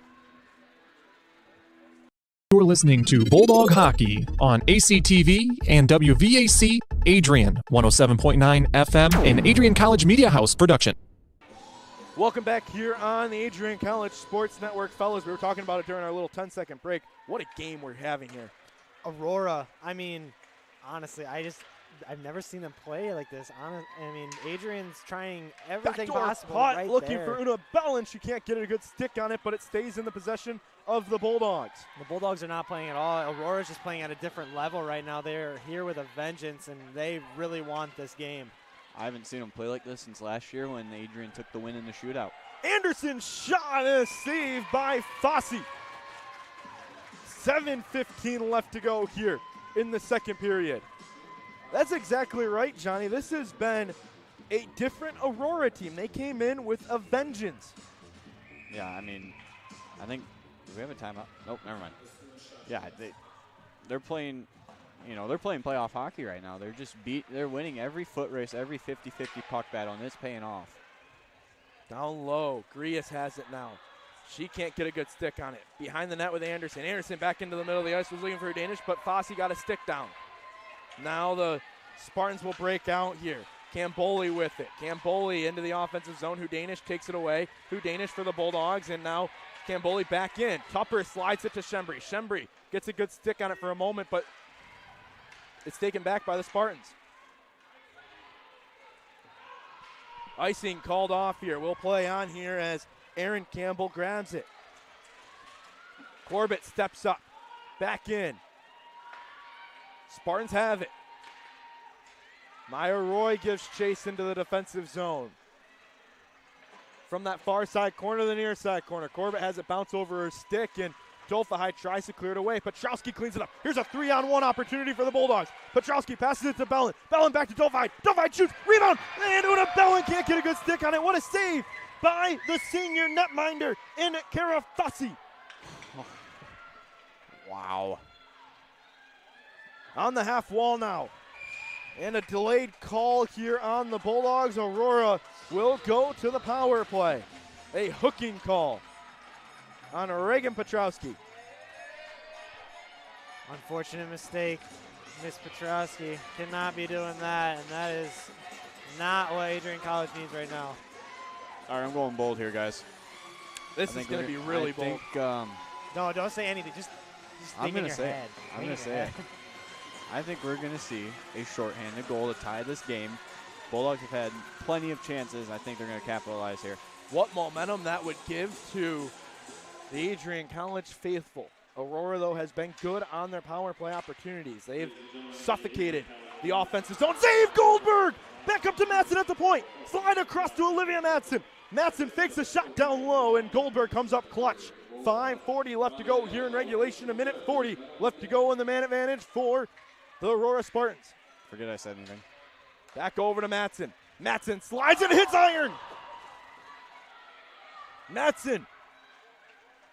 You're listening to Bulldog Hockey on ACTV and WVAC Adrian 107.9 FM and Adrian College Media House production. Welcome back here on the Adrian College Sports Network. Fellas, we were talking about it during our little 10-second break. What a game we're having here. Aurora, I mean, honestly, I've never seen them play like this. I mean, Adrian's trying everything Backdoor possible putt, right looking there. for Una Bellin. She can't get a good stick on it, but it stays in the possession of the Bulldogs. The Bulldogs are not playing at all. Aurora's just playing at a different level right now. They're here with a vengeance, and they really want this game. I haven't seen them play like this since last year when Adrian took the win in the shootout. Anderson shot is saved by Fossey. 7:15 left to go here in the second period. That's exactly right, Johnny. This has been a different Aurora team. They came in with a vengeance. Yeah, I mean, I think, do we have a timeout? Nope, never mind. Yeah, they're playing, they're playing playoff hockey right now. They're winning every foot race, every 50-50 puck battle, and it's paying off. Down low, Grias has it now. She can't get a good stick on it. Behind the net with Anderson. Anderson back into the middle of the ice, was looking for a Danish, but Fossey got a stick down. Now the Spartans will break out here. Camboli with it. Camboli into the offensive zone. Hudanish takes it away. Hudanish for the Bulldogs, and now Camboli back in. Tupper slides it to Shembri. Shembri gets a good stick on it for a moment, but it's taken back by the Spartans. Icing called off here. We'll play on here as Aaron Campbell grabs it. Corbett steps up. Back in. Spartans have it. Maya Roy gives chase into the defensive zone. From that far side corner to the near side corner. Corbett has it bounce over her stick, and Dolphahide tries to clear it away. Petrowski cleans it up. Here's a 3-on-1 opportunity for the Bulldogs. Petrowski passes it to Bellin. Bellin back to Dolphahide. Dolphahide shoots. Rebound. And Una Bellin can't get a good stick on it. What a save by the senior netminder in Kara Fossi. Wow. On the half wall now. And a delayed call here on the Bulldogs. Aurora will go to the power play. A hooking call on Reagan Petrowski. Unfortunate mistake. Miss Petrowski cannot be doing that, and that is not what Adrian College needs right now. All right, I'm going bold here, guys. This is going to be really bold. No, don't say anything. Just think in your head. I'm going to say it. I think we're going to see a shorthanded goal to tie this game. Bulldogs have had plenty of chances. I think they're going to capitalize here. What momentum that would give to the Adrian College faithful. Aurora, though, has been good on their power play opportunities. They've suffocated the offensive zone. Save Goldberg! Back up to Matson at the point. Slide across to Olivia Matson. Matson fakes a shot down low, and Goldberg comes up clutch. 5:40 left to go here in regulation. 1:40 left to go in the man advantage for the Aurora Spartans. Forget I said anything. Back over to Matson. Matson slides and hits iron. Matson.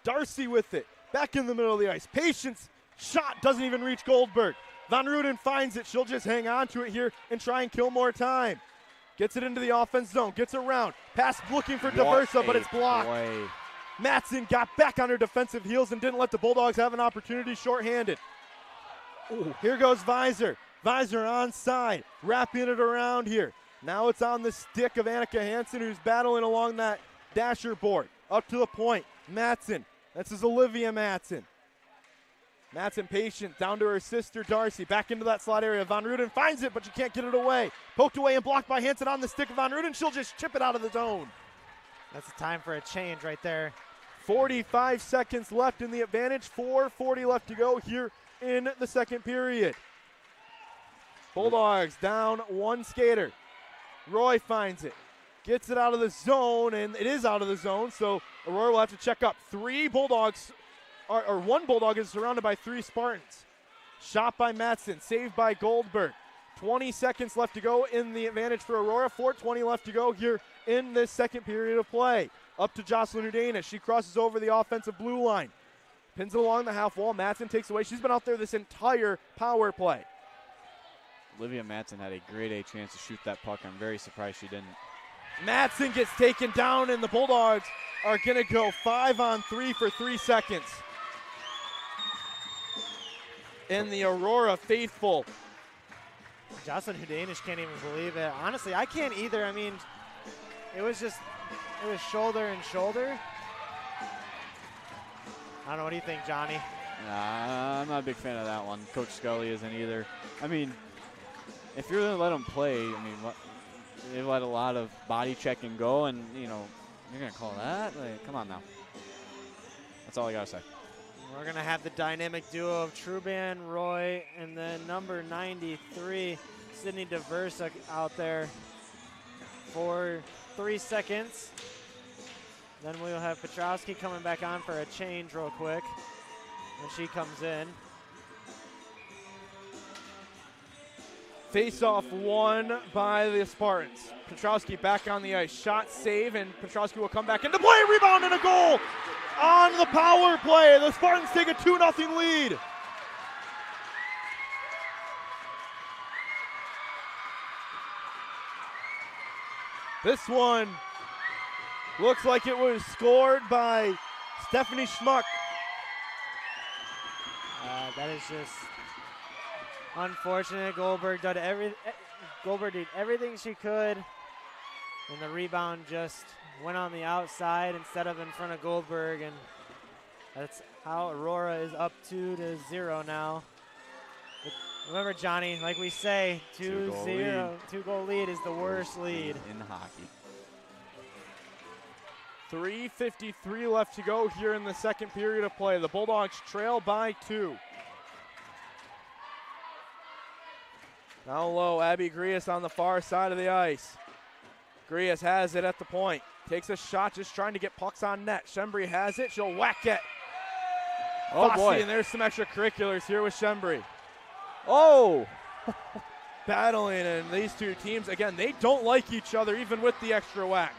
Darcy with it. Back in the middle of the ice. Patience. Shot doesn't even reach Goldberg. Van Ruden finds it. She'll just hang on to it here and try and kill more time. Gets it into the offense zone. Gets around. Pass looking for Diversa, but it's blocked. Play. Matson got back on her defensive heels and didn't let the Bulldogs have an opportunity shorthanded. Ooh, here goes Visor. Visor onside. Wrapping it around here. Now it's on the stick of Annika Hansen, who's battling along that dasher board. Up to the point. Matson. This is Olivia Matson. Matson patient down to her sister Darcy. Back into that slot area. Van Ruden finds it, but she can't get it away. Poked away and blocked by Hansen on the stick of Van Ruden. She'll just chip it out of the zone. That's the time for a change right there. 45 seconds left in the advantage. 4:40 left to go here in the second period. Bulldogs down one skater. Roy finds it. Gets it out of the zone, and it is out of the zone, so Aurora will have to check up. One Bulldog is surrounded by 3 Spartans. Shot by Matson, saved by Goldberg. 20 seconds left to go in the advantage for Aurora. 4:20 left to go here in this second period of play. Up to Jocelyn Udana. She crosses over the offensive blue line. Pins it along the half wall. Matson takes away. She's been out there this entire power play. Olivia Matson had a grade A chance to shoot that puck. I'm very surprised she didn't. Matson gets taken down, and the Bulldogs are going to go 5-on-3 for 3 seconds. And the Aurora faithful. Jocelyn Hudanish can't even believe it. Honestly, I can't either. I mean, it was shoulder and shoulder. I don't know. What do you think, Johnny? Nah, I'm not a big fan of that one. Coach Scully isn't either. I mean, if you're going to let them play, I mean, they let a lot of body checking go, and, you know, you're going to call that? Like, come on now. That's all I got to say. We're going to have the dynamic duo of Truban, Roy, and then number 93, Sydney Diversa out there for 3 seconds. Then we'll have Petrowski coming back on for a change real quick when she comes in. Face-off won by the Spartans. Petrowski back on the ice. Shot, save, and Petrowski will come back into play. Rebound and a goal on the power play. The Spartans take a 2-0 lead. This one looks like it was scored by Stephanie Schmuck. That is just unfortunate. Goldberg did everything she could, and the rebound just went on the outside instead of in front of Goldberg, and that's how Aurora is up 2-0 now. But remember, Johnny, like we say, 2-0, 2-goal lead is the worst lead in hockey. 3:53 left to go here in the second period of play. The Bulldogs trail by 2. Down low, Abby Grias on the far side of the ice. Grias has it at the point. Takes a shot, just trying to get pucks on net. Shembri has it. She'll whack it. Oh, Fossey, boy. and there's some extracurriculars here with Shembri. Oh! Battling, and these two teams, again, they don't like each other, even with the extra whack.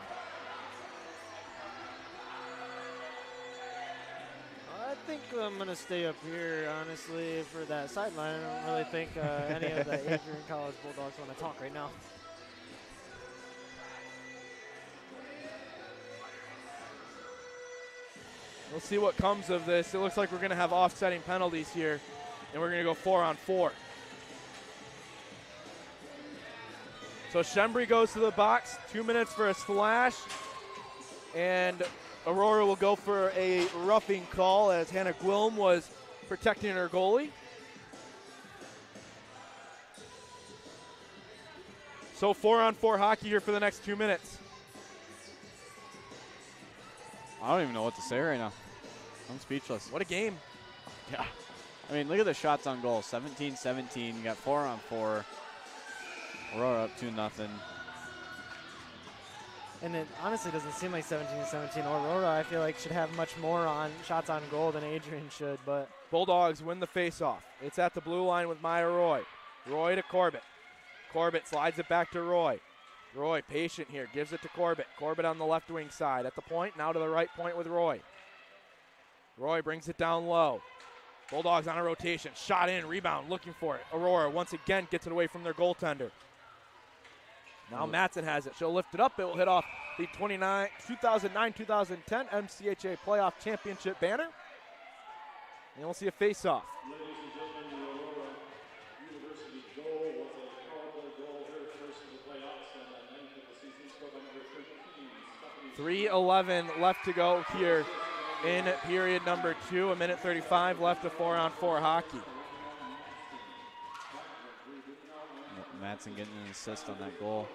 I think I'm going to stay up here, honestly, for that sideline. I don't really think any of the Adrian College Bulldogs want to talk right now. We'll see what comes of this. It looks like we're going to have offsetting penalties here, and we're going to go 4-on-4. So Shembri goes to the box, 2 minutes for a slash, and Aurora will go for a roughing call as Hannah Gwilm was protecting her goalie. So 4-on-4 hockey here for the next 2 minutes. I don't even know what to say right now. I'm speechless. What a game. Yeah. I mean, look at the shots on goal. 17-17. You got 4-on-4. Aurora up 2-0. And it honestly doesn't seem like 17-17. Aurora, I feel like, should have much more on shots on goal than Adrian should. But Bulldogs win the faceoff. It's at the blue line with Maya Roy. Roy to Corbett. Corbett slides it back to Roy. Roy patient here, gives it to Corbett. Corbett on the left wing side at the point, now to the right point with Roy. Roy brings it down low. Bulldogs on a rotation, shot in, rebound, looking for it. Aurora once again gets it away from their goaltender. Now Matson has it. She'll lift it up. It will hit off the 2009-2010 MCHA Playoff Championship banner. And we'll see a face-off. 3:11 left to go here in period number 2. 1:35 left of 4-on-4 hockey. Matson getting an assist on that goal.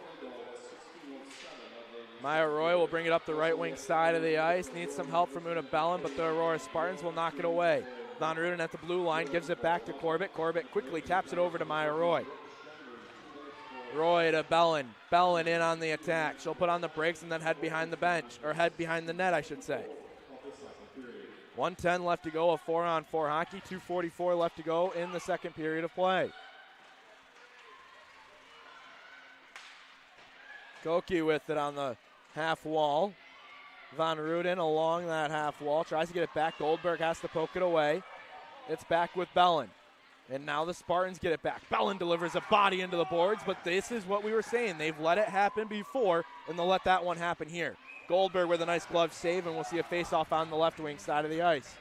Maya Roy will bring it up the right wing side of the ice. Needs some help from Una Bellin, but the Aurora Spartans will knock it away. Von Ruden at the blue line gives it back to Corbett. Corbett quickly taps it over to Maya Roy. Roy to Bellin. Bellin in on the attack. She'll put on the brakes and then head behind the bench, or head behind the net, I should say. 1:10 left to go of 4-on-4 hockey. 2:44 left to go in the second period of play. Koki with it on the half wall. Von Ruden along that half wall. Tries to get it back. Goldberg has to poke it away. It's back with Bellin. And now the Spartans get it back. Bellin delivers a body into the boards, but this is what we were saying. They've let it happen before, and they'll let that one happen here. Goldberg with a nice glove save, and we'll see a face-off on the left wing side of the ice.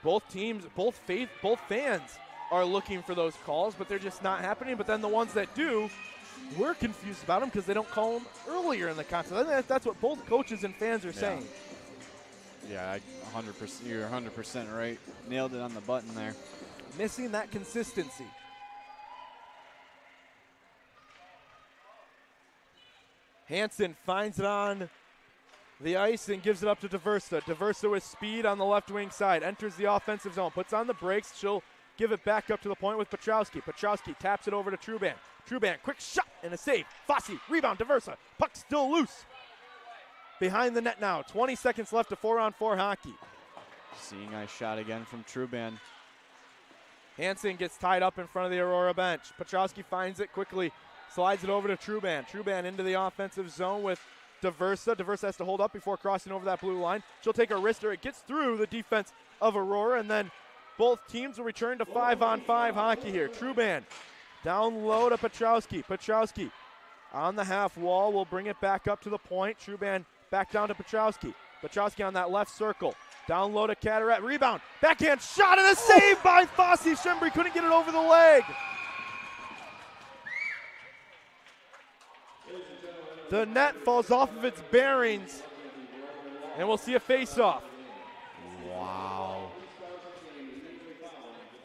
Both teams, both fans are looking for those calls, but they're just not happening. But then the ones that do, we're confused about them because they don't call them earlier in the contest. I think that's what both coaches and fans are saying. Yeah, 100%. You're 100% right. Nailed it on the button there. Missing that consistency. Hansen finds it on the ice and gives it up to Diversa. Diversa with speed on the left wing side. Enters the offensive zone. Puts on the brakes. She'll give it back up to the point with Petrowski. Petrowski taps it over to Truban. Truban, quick shot and a save. Fossey, rebound, Diversa. Puck still loose. Behind the net now. 20 seconds left to 4-on-4 hockey. Seeing a shot again from Truban. Hansen gets tied up in front of the Aurora bench. Petrowski finds it quickly. Slides it over to Truban. Truban into the offensive zone with Diversa. Diversa has to hold up before crossing over that blue line. She'll take a wrister. It gets through the defense of Aurora, and then both teams will return to 5-on-5 hockey here. Truban down low to Petrowski. Petrowski on the half wall will bring it back up to the point. Truban back down to Petrowski. Petrowski on that left circle. Down low to Cataract. Rebound. Backhand shot and a save by Fossey. Shembri couldn't get it over the leg. The net falls off of its bearings, and we'll see a face-off. Wow.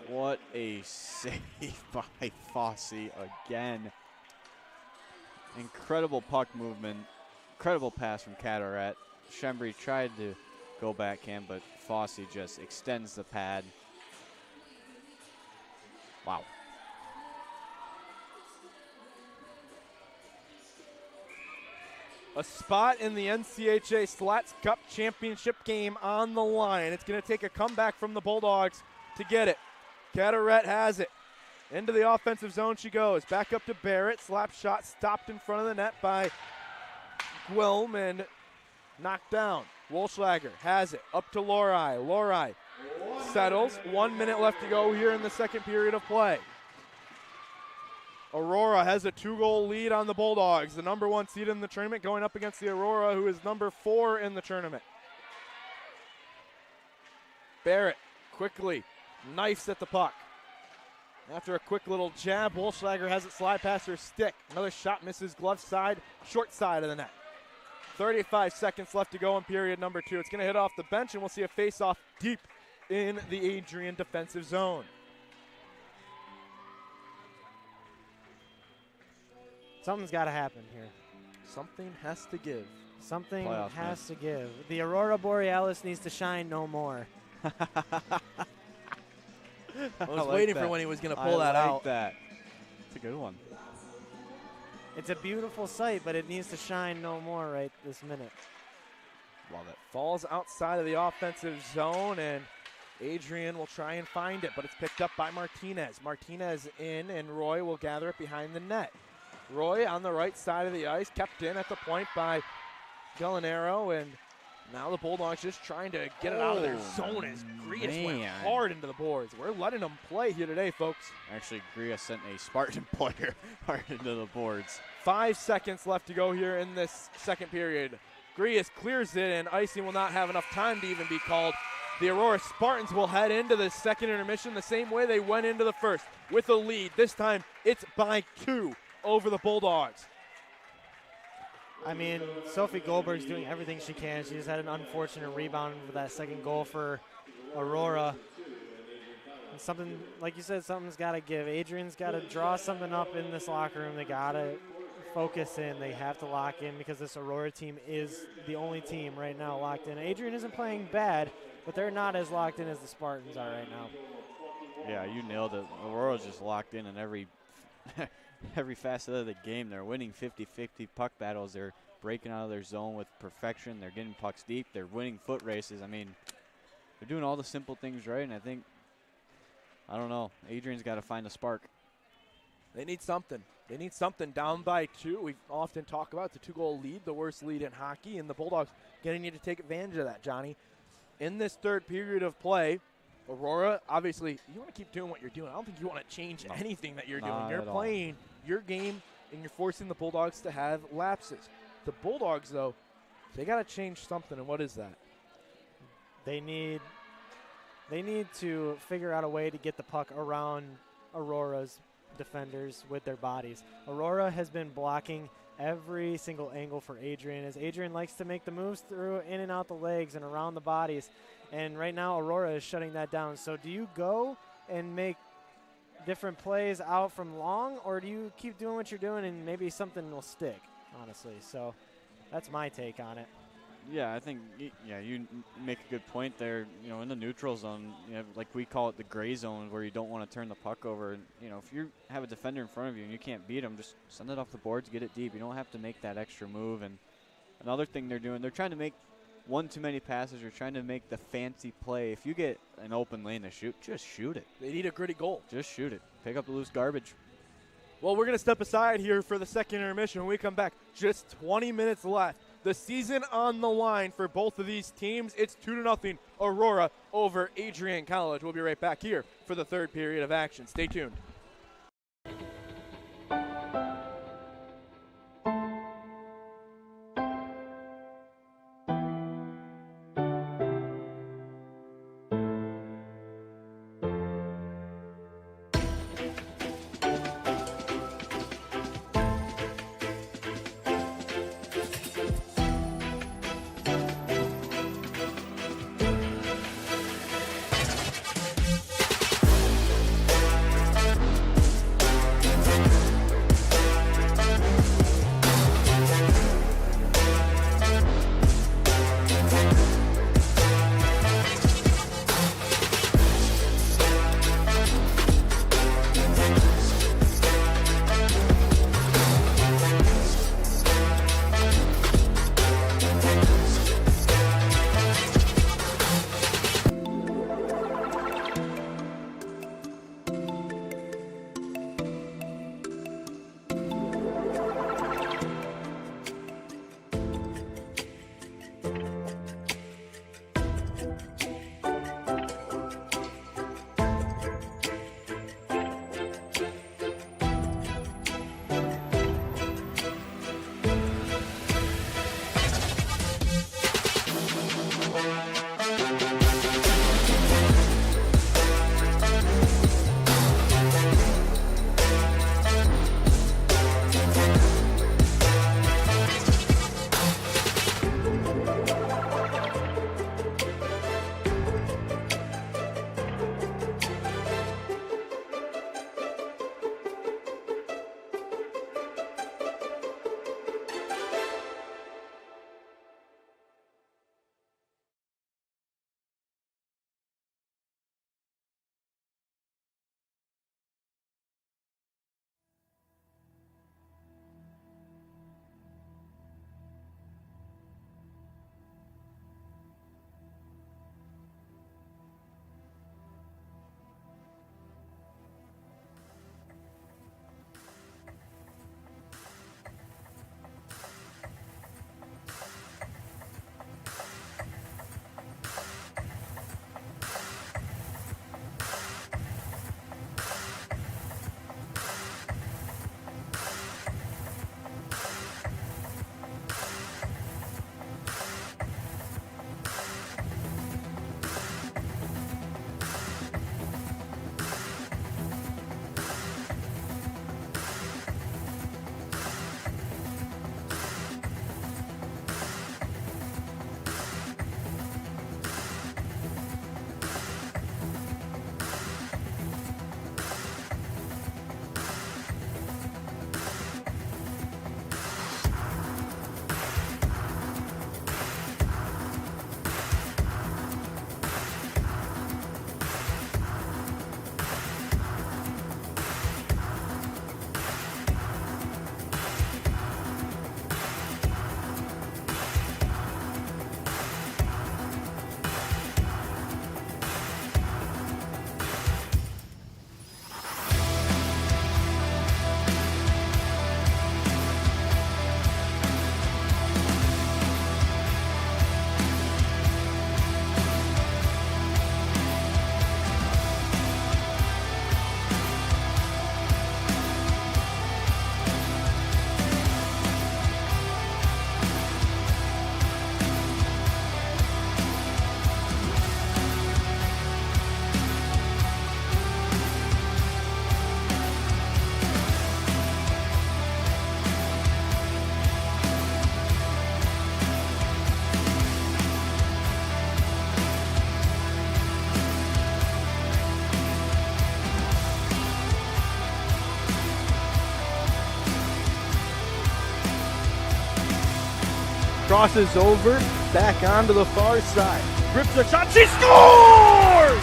What a save by Fossey again. Incredible puck movement. Incredible pass from Cataract. Shembri tried to go backhand, but Fossey just extends the pad. Wow. A spot in the NCAA Slaats Cup Championship game on the line. It's going to take a comeback from the Bulldogs to get it. Cadorette has it. Into the offensive zone she goes. Back up to Barrett. Slap shot stopped in front of the net by Guilm and knocked down. Wolschlager has it. Up to Lori. Lori settles. 1 minute left to go here in the second period of play. Aurora has a 2-goal lead on the Bulldogs, the number 1 seed in the tournament, going up against the Aurora, who is number 4 in the tournament. Barrett quickly knifes at the puck. After a quick little jab, Wolschlager has it slide past her stick. Another shot misses glove side, short side of the net. 35 seconds left to go in period number 2. It's going to hit off the bench, and we'll see a face-off deep in the Adrian defensive zone. Something's got to happen here. Something has to give. Something Playoff, has to give. The Aurora Borealis needs to shine no more. I was waiting for when he was going to pull that out. That. It's a good one. It's a beautiful sight, but it needs to shine no more right this minute. Love it. Falls outside of the offensive zone, and Adrian will try and find it, but it's picked up by Martinez. Martinez in, and Roy will gather it behind the net. Roy on the right side of the ice, kept in at the point by Gallinaro, and now the Bulldogs just trying to get it out of their zone as Grias went hard into the boards. We're letting them play here today, folks. Actually, Grias sent a Spartan player hard into the boards. 5 seconds left to go here in this second period. Grias clears it, and icing will not have enough time to even be called. The Aurora Spartans will head into the second intermission the same way they went into the first, with a lead. This time, it's by 2 over the Bulldogs. I mean, Sophie Goldberg's doing everything she can. She just had an unfortunate rebound with that second goal for Aurora. And something, like you said, something's got to give. Adrian's got to draw something up in this locker room. They got to focus in. They have to lock in because this Aurora team is the only team right now locked in. Adrian isn't playing bad, but they're not as locked in as the Spartans are right now. Yeah, you nailed it. Aurora's just locked in every every facet of the game. They're winning 50-50 puck battles. They're breaking out of their zone with perfection. They're getting pucks deep. They're winning foot races. I mean, they're doing all the simple things right, and I think, I don't know, Adrian's got to find a spark. They need something. They need something. Down by 2. We often talk about the 2-goal lead, the worst lead in hockey, and the Bulldogs going to need to take advantage of that, Johnny. In this third period of play, Aurora, obviously, you want to keep doing what you're doing. I don't think you want to change anything that you're doing. You're playing your game, and you're forcing the Bulldogs to have lapses. The Bulldogs, though, they got to change something, and what is that? They need to figure out a way to get the puck around Aurora's defenders with their bodies. Aurora has been blocking every single angle for Adrian, as Adrian likes to make the moves through in and out the legs and around the bodies. And right now Aurora is shutting that down. So do you go and make different plays out from long, or do you keep doing what you're doing and maybe something will stick, honestly? So that's my take on it. Yeah, I think, yeah, you make a good point there. You know, in the neutral zone, you know, like we call it the gray zone, where you don't want to turn the puck over. And, you know, if you have a defender in front of you and you can't beat them, just send it off the boards, get it deep. You don't have to make that extra move. And another thing they're doing, they're trying to make one too many passes. You're trying to make the fancy play. If you get an open lane to shoot, just shoot it. They need a gritty goal. Just shoot it. Pick up the loose garbage. Well, we're going to step aside here for the second intermission. When we come back, just 20 minutes left. The season on the line for both of these teams. It's 2-0 Aurora over Adrian College. We'll be right back here for the third period of action. Stay tuned. crosses over, back onto the far side. Rips a shot, she scores!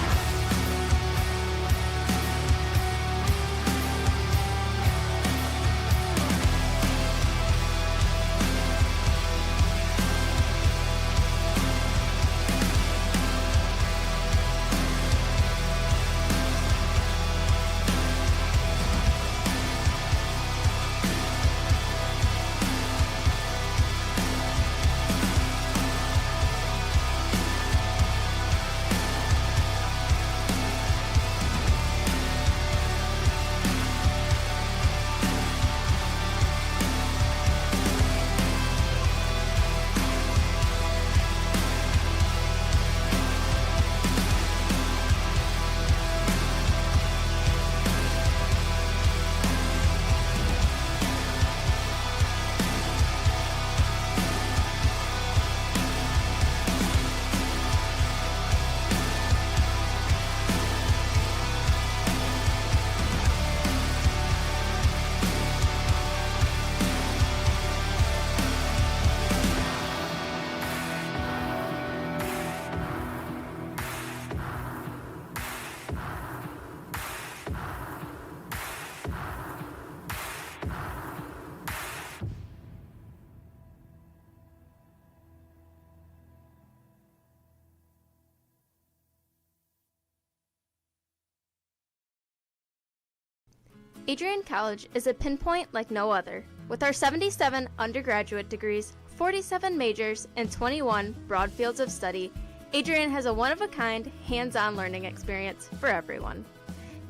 Adrian College is a pinpoint like no other. With our 77 undergraduate degrees, 47 majors, and 21 broad fields of study, Adrian has a one-of-a-kind, hands-on learning experience for everyone.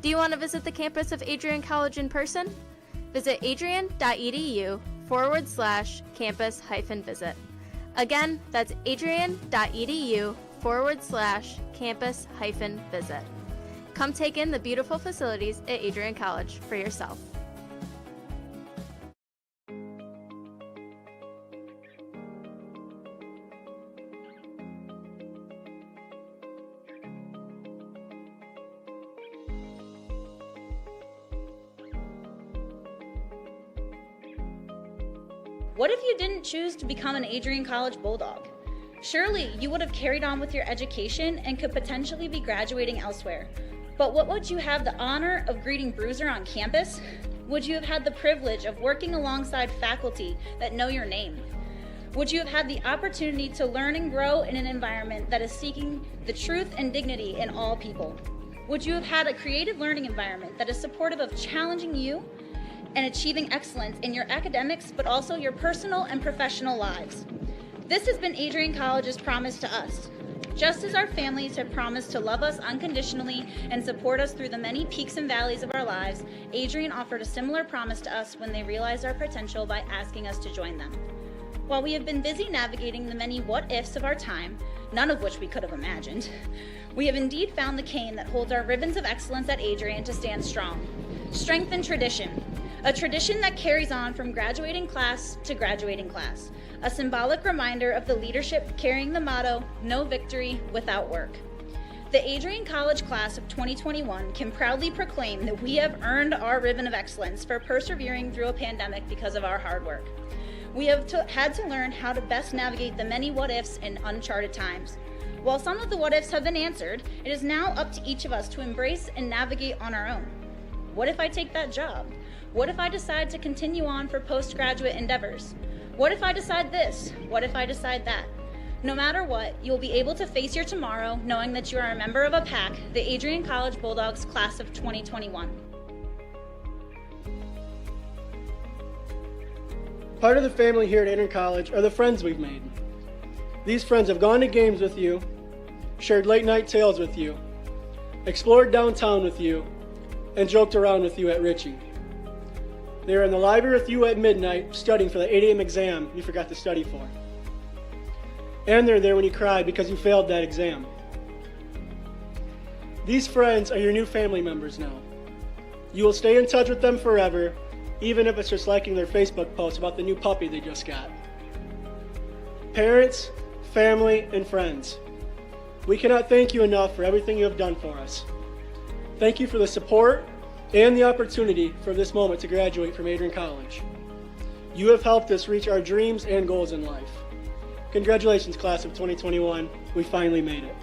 Do you want to visit the campus of Adrian College in person? Visit adrian.edu/campus-visit. Again, that's adrian.edu/campus-visit. Come take in the beautiful facilities at Adrian College for yourself. What if you didn't choose to become an Adrian College Bulldog? Surely you would have carried on with your education and could potentially be graduating elsewhere. But what would you have the honor of greeting Bruiser on campus? Would you have had the privilege of working alongside faculty that know your name? Would you have had the opportunity to learn and grow in an environment that is seeking the truth and dignity in all people? Would you have had a creative learning environment that is supportive of challenging you and achieving excellence in your academics, but also your personal and professional lives? This has been Adrian College's promise to us. Just as our families have promised to love us unconditionally and support us through the many peaks and valleys of our lives, Adrian offered a similar promise to us when they realized our potential by asking us to join them. While we have been busy navigating the many what-ifs of our time, none of which we could have imagined, we have indeed found the cane that holds our ribbons of excellence at Adrian to stand strong. Strength and tradition. A tradition that carries on from graduating class to graduating class. A symbolic reminder of the leadership carrying the motto, no victory without work. The Adrian College class of 2021 can proudly proclaim that we have earned our ribbon of excellence for persevering through a pandemic because of our hard work. We have had to learn how to best navigate the many what-ifs in uncharted times. While some of the what-ifs have been answered, it is now up to each of us to embrace and navigate on our own. What if I take that job? What if I decide to continue on for postgraduate endeavors? What if I decide this? What if I decide that? No matter what, you'll be able to face your tomorrow knowing that you are a member of a pack, the Adrian College Bulldogs class of 2021. Part of the family here at Adrian College are the friends we've made. These friends have gone to games with you, shared late night tales with you, explored downtown with you, and joked around with you at Ritchie. They were in the library with you at midnight studying for the 8 a.m. exam you forgot to study for. And they're there when you cried because you failed that exam. These friends are your new family members now. You will stay in touch with them forever, even if it's just liking their Facebook post about the new puppy they just got. Parents, family, and friends, we cannot thank you enough for everything you have done for us. Thank you for the support and the opportunity for this moment to graduate from Adrian College. You have helped us reach our dreams and goals in life. Congratulations, class of 2021. We finally made it.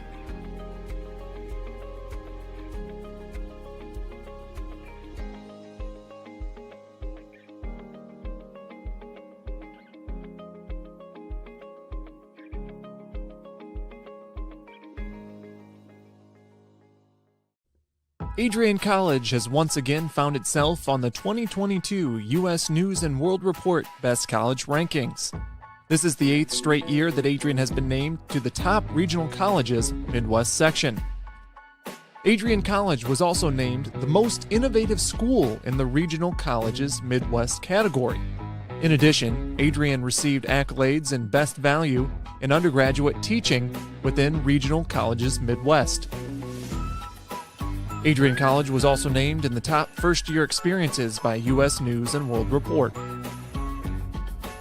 Adrian College has once again found itself on the 2022 U.S. News and World Report Best College Rankings. This is the 8th straight year that Adrian has been named to the top regional colleges Midwest section. Adrian College was also named the most innovative school in the regional colleges Midwest category. In addition, Adrian received accolades in Best Value in undergraduate teaching within regional colleges Midwest. Adrian College was also named in the top first-year experiences by U.S. News and World Report.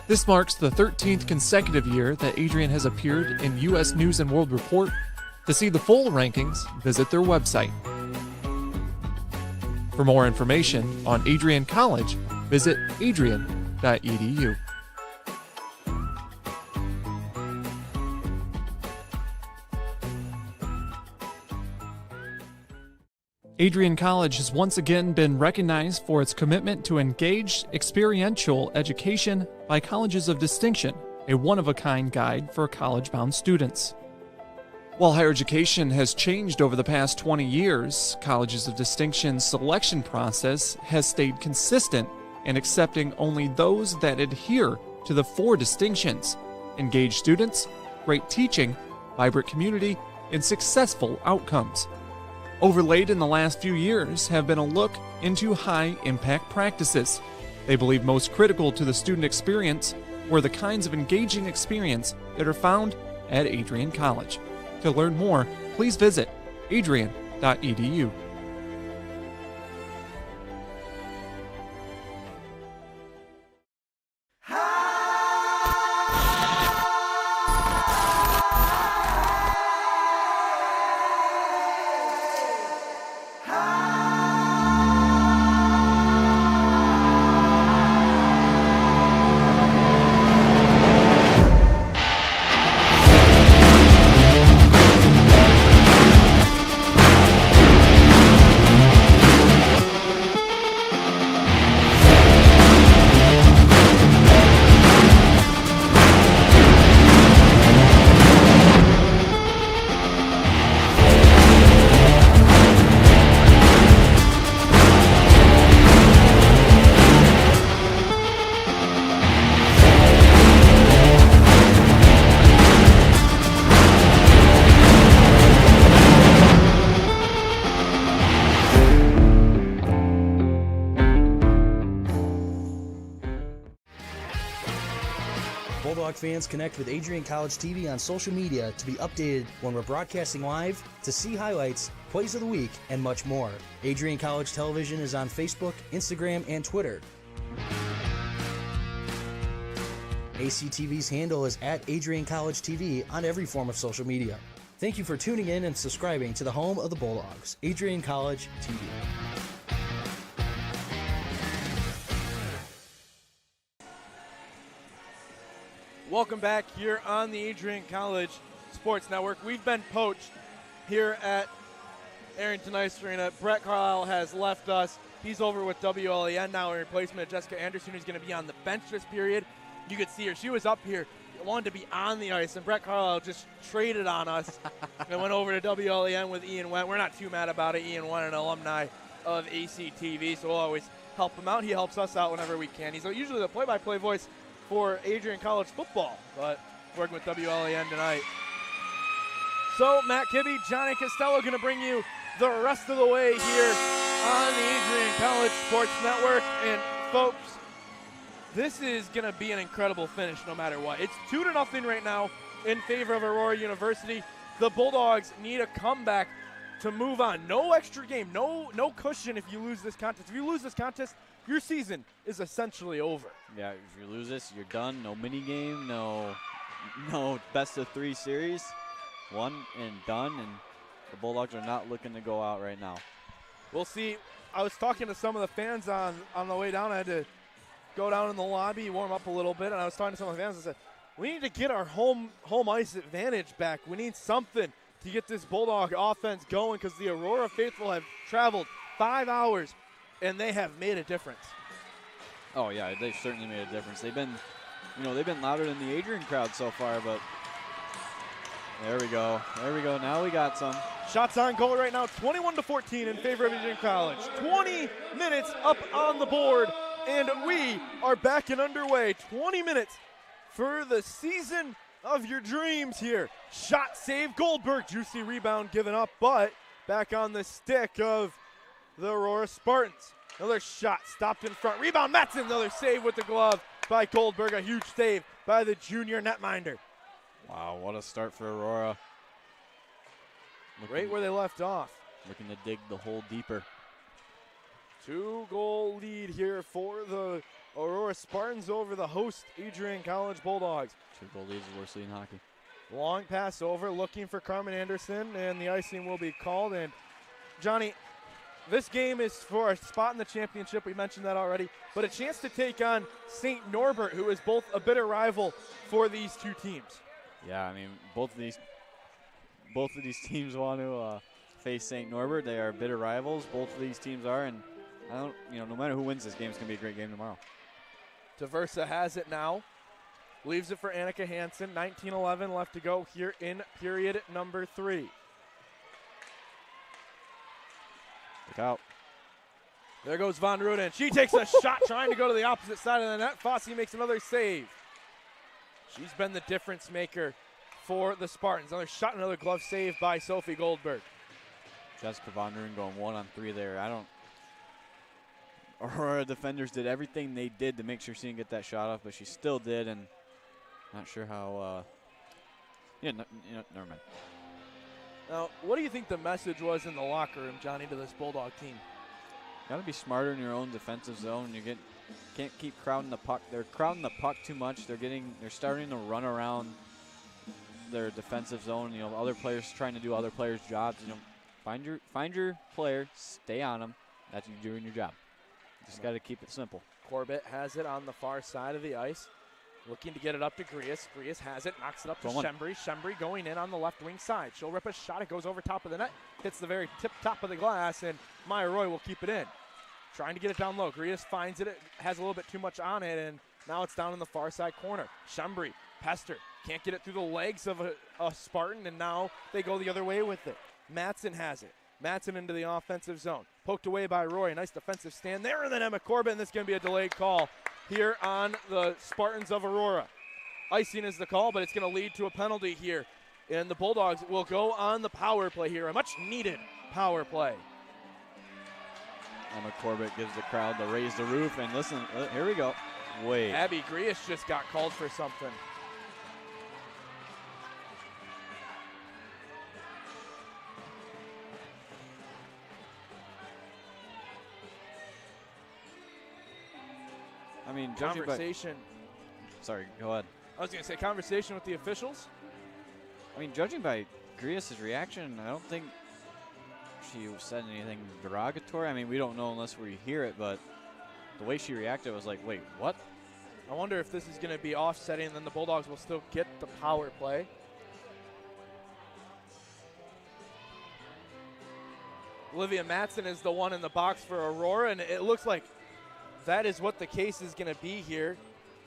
This marks the 13th consecutive year that Adrian has appeared in U.S. News and World Report. To see the full rankings, visit their website. For more information on Adrian College, visit adrian.edu. Adrian College has once again been recognized for its commitment to engaged experiential education by Colleges of Distinction, a one-of-a-kind guide for college-bound students. While higher education has changed over the past 20 years, Colleges of Distinction's selection process has stayed consistent in accepting only those that adhere to the 4 distinctions: engaged students, great teaching, vibrant community, and successful outcomes. Overlaid in the last few years have been a look into high-impact practices. They believe most critical to the student experience were the kinds of engaging experience that are found at Adrian College. To learn more, please visit adrian.edu. Bulldog fans, connect with Adrian College TV on social media to be updated when we're broadcasting live, to see highlights, plays of the week, and much more. Adrian College Television is on Facebook, Instagram, and Twitter. ACTV's handle is at Adrian College TV on every form of social media. Thank you for tuning in and subscribing to the home of the Bulldogs, Adrian College TV. Welcome back here on the Adrian College Sports Network. We've been poached here at Arrington Ice Arena. Brett Carlisle has left us. He's over with WLAN now in replacement of Jessica Anderson, who's going to be on the bench this period. You could see her. She was up here, wanted to be on the ice, and Brett Carlisle just traded on us and went over to WLAN with Ian Went. We're not too mad about it. Ian Went, an alumni of ACTV, so we'll always help him out. He helps us out whenever we can. He's usually the play-by-play voice for Adrian College football, but working with WLAN tonight. So Matt Kibbe, Johnny Costello going to bring you the rest of the way here on the Adrian College Sports Network. And folks, this is going to be an incredible finish no matter what. It's 2-0 right now in favor of Aurora University. The Bulldogs need a comeback to move on. No extra game, no cushion if you lose this contest. If you lose this contest, your season is essentially over. Yeah, if you lose this, you're done. No mini game, no best of 3 series. One and done, and the Bulldogs are not looking to go out right now. We'll see. I was talking to some of the fans on the way down. I had to go down in the lobby, warm up a little bit, and I was talking to some of the fans. I said, We need to get our home ice advantage back. We need something to get this Bulldog offense going because the Aurora faithful have traveled 5 hours, and they have made a difference. Oh yeah, they certainly made a difference. They've been, they've been louder than the Adrian crowd so far, but there we go. There we go. Now we got some. Shots on goal right now, 21-14 in favor of Adrian College. 20 minutes up on the board, and we are back and underway. 20 minutes for the season of your dreams here. Shot save, Goldberg. Juicy rebound given up, but back on the stick of the Aurora Spartans. Another shot stopped in front. Rebound, Matson. Another save with the glove by Goldberg. A huge save by the junior netminder. Wow, what a start for Aurora. Right where they left off. Looking to dig the hole deeper. 2-goal lead here for the Aurora Spartans over the host Adrian College Bulldogs. 2-goal leads is worse than hockey. Long pass over, looking for Carmen Anderson, and the icing will be called. And Johnny, this game is for a spot in the championship. We mentioned that already, but a chance to take on St. Norbert, who is both a bitter rival for these two teams. Yeah, I mean, both of these teams want to face St. Norbert. They are bitter rivals. Both of these teams are, and no matter who wins this game, it's gonna be a great game tomorrow. Diversa has it now. Leaves it for Annika Hansen. 19:11 left to go here in period number 3. Look out. There goes Von Ruden. She takes a shot trying to go to the opposite side of the net. Fossey makes another save. She's been the difference maker for the Spartans. Another shot, another glove save by Sophie Goldberg. Jessica Von Ruden going 1-on-3 there. Aurora defenders did everything they did to make sure she didn't get that shot off, but she still did, and not sure how. Never mind. Now, what do you think the message was in the locker room, Johnny, to this Bulldog team? Got to be smarter in your own defensive zone. Can't keep crowding the puck. They're crowding the puck too much. They're starting to run around their defensive zone. Other players trying to do other players' jobs. Find your player, stay on them. That's you doing your job. Just got to keep it simple. Corbett has it on the far side of the ice. Looking to get it up to Grias. Grias has it, knocks it up to Shembry. Shembry going in on the left wing side. She'll rip a shot. It goes over top of the net. Hits the very tip top of the glass, and Maya Roy will keep it in. Trying to get it down low. Grias finds it. It has a little bit too much on it, and now it's down in the far side corner. Shembry, Pester, can't get it through the legs of a Spartan, and now they go the other way with it. Matson has it. Matson into the offensive zone. Poked away by Roy. Nice defensive stand there, and then Emma Corbett, and this is going to be a delayed call here on the Spartans of Aurora. Icing is the call, but it's going to lead to a penalty here. And the Bulldogs will go on the power play here, a much-needed power play. Emma Corbett gives the crowd to raise the roof, and listen, here we go. Wait. Abby Grias just got called for something. I mean, conversation. Sorry, go ahead. I was going to say conversation with the officials. I mean, judging by Grias' reaction, I don't think she said anything derogatory. I mean, we don't know unless we hear it, but the way she reacted was like, wait, what? I wonder if this is going to be offsetting, and then the Bulldogs will still get the power play. Olivia Matson is the one in the box for Aurora, and it looks like that is what the case is going to be here.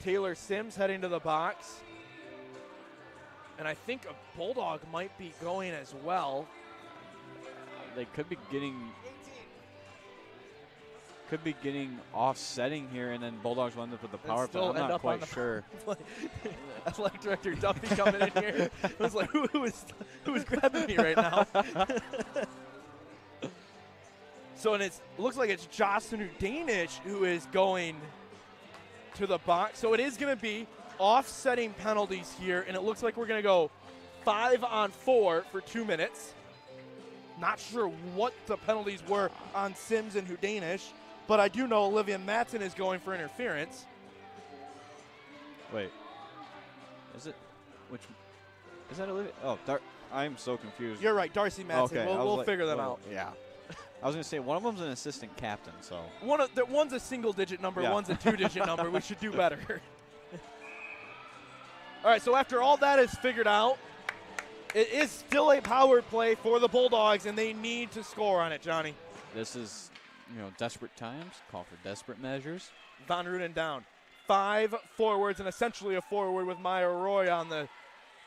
Taylor Sims heading to the box. And I think a Bulldog might be going as well. They could be getting offsetting here, and then Bulldogs will end up with the power play. I'm not quite sure. Athletic Director Duffy coming in here. It was like, who is grabbing me right now? So, and it looks like it's Jocelyn Danish who is going to the box. So it is going to be offsetting penalties here, and it looks like we're going to go 5-on-4 for 2 minutes. Not sure what the penalties were on Sims and Hudanish, but I do know Olivia Matson is going for interference. Wait. Is it? Which? Is that Olivia? Oh, I'm so confused. You're right, Darcy Matson. Okay, We'll figure them out. Yeah. I was going to say, one of them's an assistant captain, so. One's a single-digit number, yeah. One's a 2-digit number. We should do better. All right, so after all that is figured out, it is still a power play for the Bulldogs, and they need to score on it, Johnny. This is, desperate times. Call for desperate measures. Von Ruden down. 5 forwards and essentially a forward with Maya Roy on the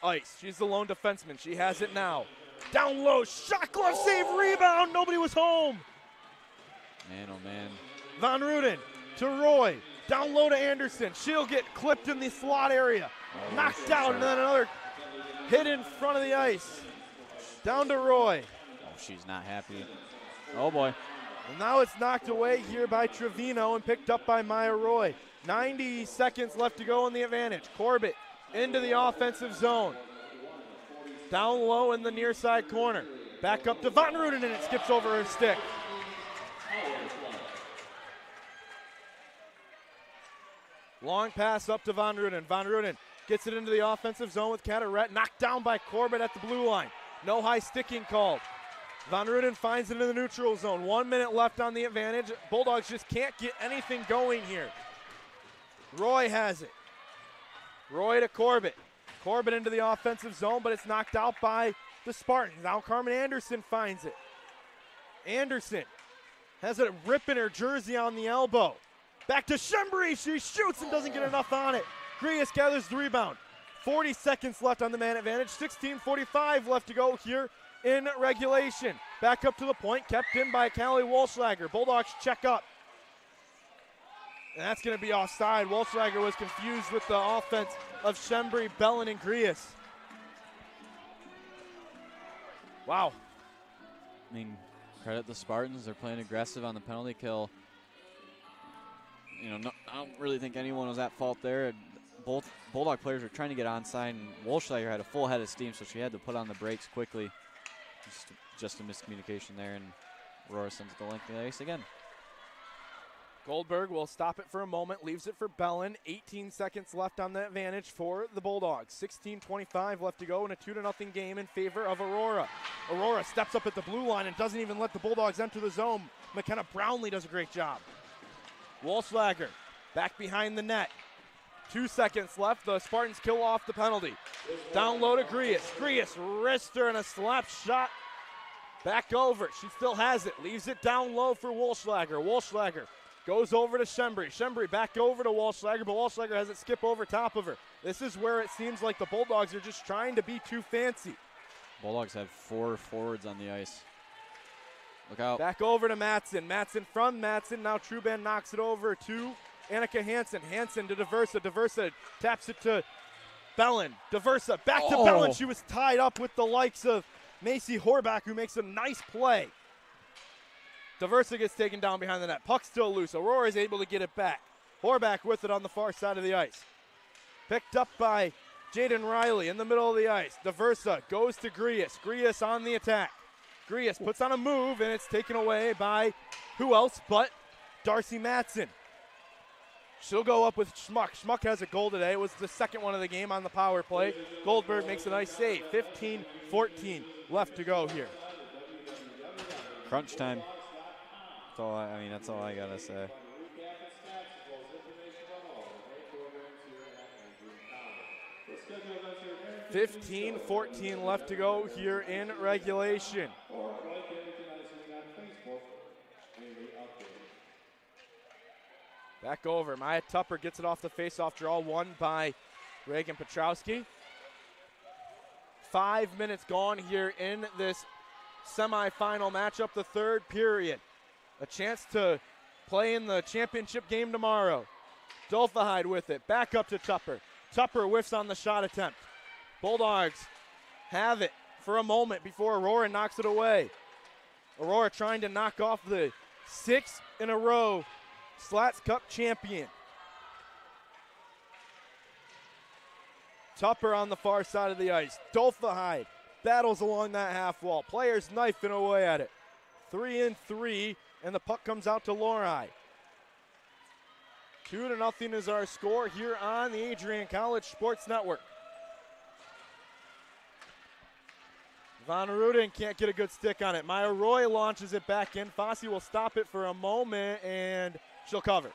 ice. She's the lone defenseman. She has it now. Down low, shot glove save, rebound. Nobody was home. Man, oh man. Von Ruden to Roy. Down low to Anderson. She'll get clipped in the slot area. Knocked down, and then another hit in front of the ice. Down to Roy. Oh, she's not happy. Oh, boy. And now it's knocked away here by Trevino and picked up by Maya Roy. 90 seconds left to go in the advantage. Corbett into the offensive zone. Down low in the near side corner. Back up to Von Ruden, and it skips over her stick. Long pass up to Von Ruden. Von Ruden gets it into the offensive zone with Caderet. Knocked down by Corbett at the blue line. No high sticking called. Von Ruden finds it in the neutral zone. 1 minute left on the advantage. Bulldogs just can't get anything going here. Roy has it. Roy to Corbett. Corbett into the offensive zone, but it's knocked out by the Spartans. Now Carmen Anderson finds it. Anderson has a rip in her jersey on the elbow. Back to Shembri. She shoots and doesn't get enough on it. Grias gathers the rebound. 40 seconds left on the man advantage. 16:45 left to go here in regulation. Back up to the point, kept in by Callie Walschlager. Bulldogs check up. And that's going to be offside. Walschlager was confused with the offense of Shembri, Bellin, and Grias. Wow. I mean, credit the Spartans. They're playing aggressive on the penalty kill. I don't really think anyone was at fault there. Both Bulldog players were trying to get onside, and Walschlager had a full head of steam, so she had to put on the brakes quickly. Just a miscommunication there, and Aurora sends it the length of the ice again. Goldberg will stop it for a moment, leaves it for Bellin. 18 seconds left on the advantage for the Bulldogs. 16:25 left to go in a 2-0 game in favor of Aurora. Aurora steps up at the blue line and doesn't even let the Bulldogs enter the zone. McKenna Brownlee does a great job. Walschlager back behind the net. 2 seconds left. The Spartans kill off the penalty. Down low to Grias. Grias wrister and a slap shot. Back over. She still has it. Leaves it down low for Walschlager. Walschlager goes over to Shembri. Shembri back over to Walschlager, but Walschlager has it skip over top of her. This is where it seems like the Bulldogs are just trying to be too fancy. Bulldogs have 4 forwards on the ice. Look out. Back over to Matson. Matson from Matson. Now Truban knocks it over to Annika Hansen. Hansen to Diversa. Diversa taps it to Bellin. Diversa back to Bellin. She was tied up with the likes of Macy Horbach, who makes a nice play. Diversa gets taken down behind the net. Puck still loose. Aurora is able to get it back. Horbach with it on the far side of the ice. Picked up by Jaden Riley in the middle of the ice. Diversa goes to Grias. Grias on the attack. Grias puts on a move, and it's taken away by who else but Darcy Matson. She'll go up with Schmuck. Schmuck has a goal today. It was the second one of the game on the power play. Goldberg makes a nice save. 15:14 left to go here. Crunch time. That's all I gotta say. $15:14 left to go here in regulation. Back over. Maya Tupper gets it off the faceoff draw, won by Reagan Petrowski. 5 minutes gone here in this semifinal matchup, the third period. A chance to play in the championship game tomorrow. Dolphahide with it. Back up to Tupper. Tupper whiffs on the shot attempt. Bulldogs have it for a moment before Aurora knocks it away. Aurora trying to knock off the 6th in a row Slaats Cup champion. Tupper on the far side of the ice. Dolphahide battles along that half wall. Players knifing away at it. 3-3, and the puck comes out to Lori. 2-0 is our score here on the Adrian College Sports Network. Von Ruden can't get a good stick on it. Maya Roy launches it back in. Fossey will stop it for a moment, and she'll cover.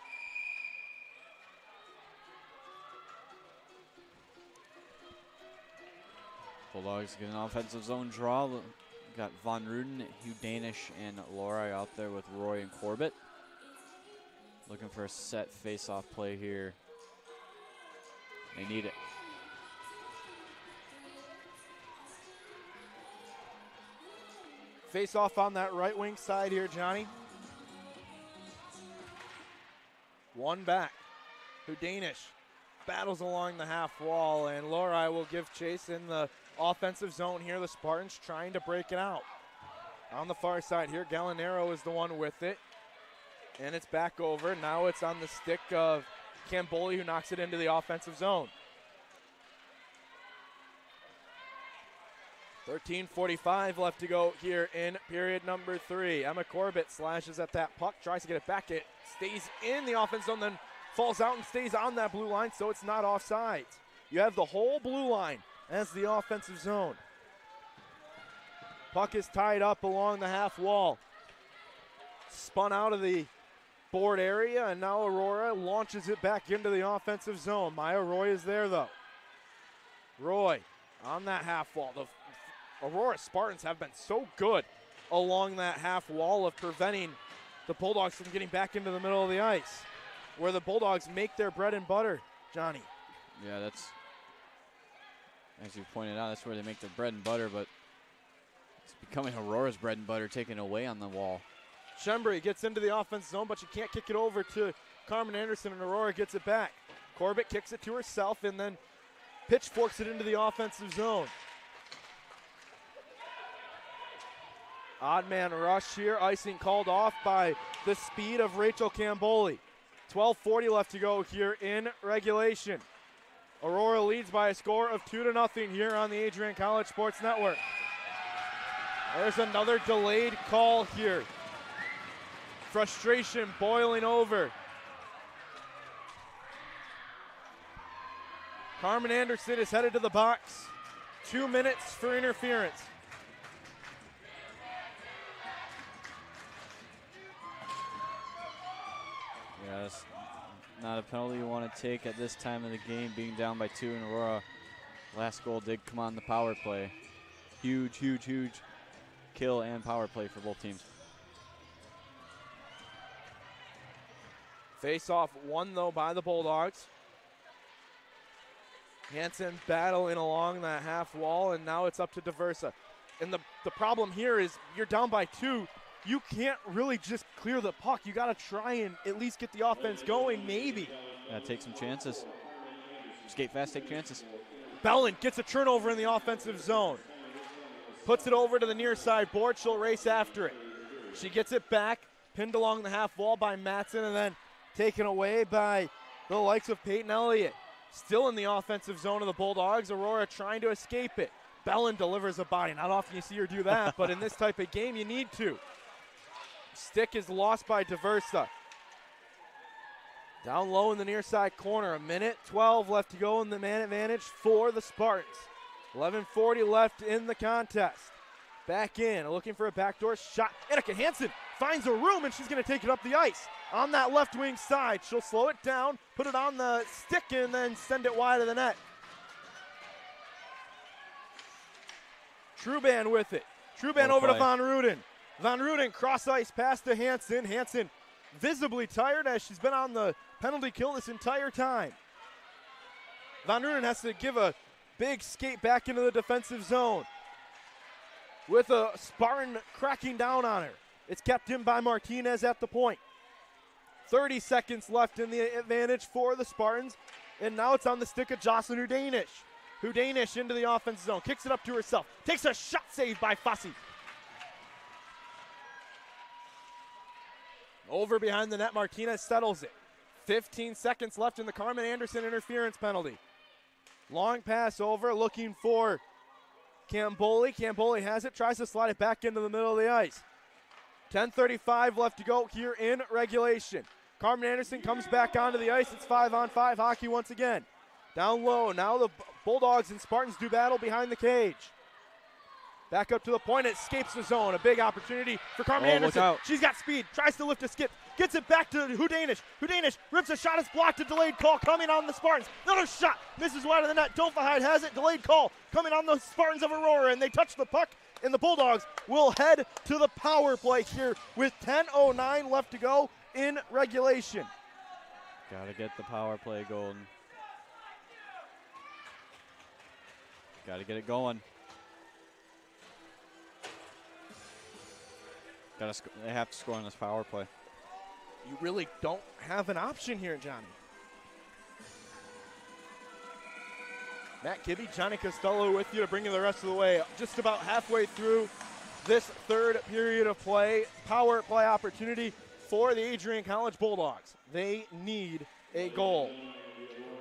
Bulldogs get an offensive zone draw. Got Von Ruden, Hugh Danish, and Laura out there with Roy and Corbett. Looking for a set face-off play here. They need it. Face off on that right wing side here, Johnny. One back. Hudanish battles along the half wall, and Lori will give chase in the offensive zone here. The Spartans trying to break it out. On the far side here, Gallinaro is the one with it. And it's back over. Now it's on the stick of Camboli, who knocks it into the offensive zone. 13:45 left to go here in period number 3. Emma Corbett slashes at that puck, tries to get it back. It stays in the offense zone, then falls out and stays on that blue line, so it's not offside. You have the whole blue line as the offensive zone. Puck is tied up along the half wall. Spun out of the board area, and now Aurora launches it back into the offensive zone. Maya Roy is there, though. Roy on that half wall. The Aurora Spartans have been so good along that half wall of preventing the Bulldogs from getting back into the middle of the ice, where the Bulldogs make their bread and butter, Johnny. Yeah, that's, as you pointed out, that's where they make their bread and butter, but it's becoming Aurora's bread and butter, taken away on the wall. Shembri gets into the offense zone, but she can't kick it over to Carmen Anderson, and Aurora gets it back. Corbett kicks it to herself and then pitchforks it into the offensive zone. Odd man rush here. Icing called off by the speed of Rachel Camboli. 12:40 left to go here in regulation. Aurora leads by a score of 2-0 here on the Adrian College Sports Network. There's another delayed call here. Frustration boiling over. Carmen Anderson is headed to the box. 2 minutes for interference. Yeah, that's not a penalty you want to take at this time of the game, being down by 2 in Aurora. Last goal did come on the power play. Huge, huge, huge kill and power play for both teams. Face-off won, though, by the Bulldogs. Hansen battling along that half wall, and now it's up to Diversa. And the problem here is you're down by 2. You can't really just clear the puck. You got to try and at least get the offense going, maybe. Yeah, take some chances. Skate fast, take chances. Bellin gets a turnover in the offensive zone. Puts it over to the near side board. She'll race after it. She gets it back, pinned along the half wall by Matson, and then taken away by the likes of Peyton Elliott. Still in the offensive zone of the Bulldogs. Aurora trying to escape it. Bellin delivers a body. Not often you see her do that, but in this type of game, you need to. Stick is lost by Diversa. Down low in the near side corner. 1:12 left to go in the man advantage for the Spartans. 11:40 left in the contest. Back in, looking for a backdoor shot. Annika Hansen finds a room, and she's going to take it up the ice. On that left wing side, she'll slow it down, put it on the stick, and then send it wide of the net. Truban with it. Truban over to Von Ruden. Von Ruden cross ice pass to Hansen. Hansen visibly tired as she's been on the penalty kill this entire time. Von Ruden has to give a big skate back into the defensive zone with a Spartan cracking down on her. It's kept in by Martinez at the point. 30 seconds left in the advantage for the Spartans, and now it's on the stick of Jocelyn Hudanish. Hudanish into the offensive zone, kicks it up to herself, takes a shot saved by Fossey. Over behind the net, Martinez settles it. 15 seconds left in the Carmen Anderson interference penalty. Long pass over, looking for Camboli. Camboli has it, tries to slide it back into the middle of the ice. 10:35 left to go here in regulation. Carmen Anderson comes back onto the ice. It's 5-on-5 hockey once again. Down low, now the Bulldogs and Spartans do battle behind the cage. Back up to the point, it escapes the zone. A big opportunity for Carmen Anderson. She's got speed, tries to lift a skip, gets it back to Hudanish. Hudanish rips a shot, it's blocked, a delayed call coming on the Spartans. Another shot, misses wide of the net. Dolphahide has it, delayed call coming on the Spartans of Aurora, and they touch the puck, and the Bulldogs will head to the power play here with 10:09 left to go in regulation. Gotta get the power play going. Gotta get it going. They have to score on this power play. You really don't have an option here, Johnny. Matt Kibbe, Johnny Costello with you to bring you the rest of the way. Just about halfway through this third period of play. Power play opportunity for the Adrian College Bulldogs. They need a goal.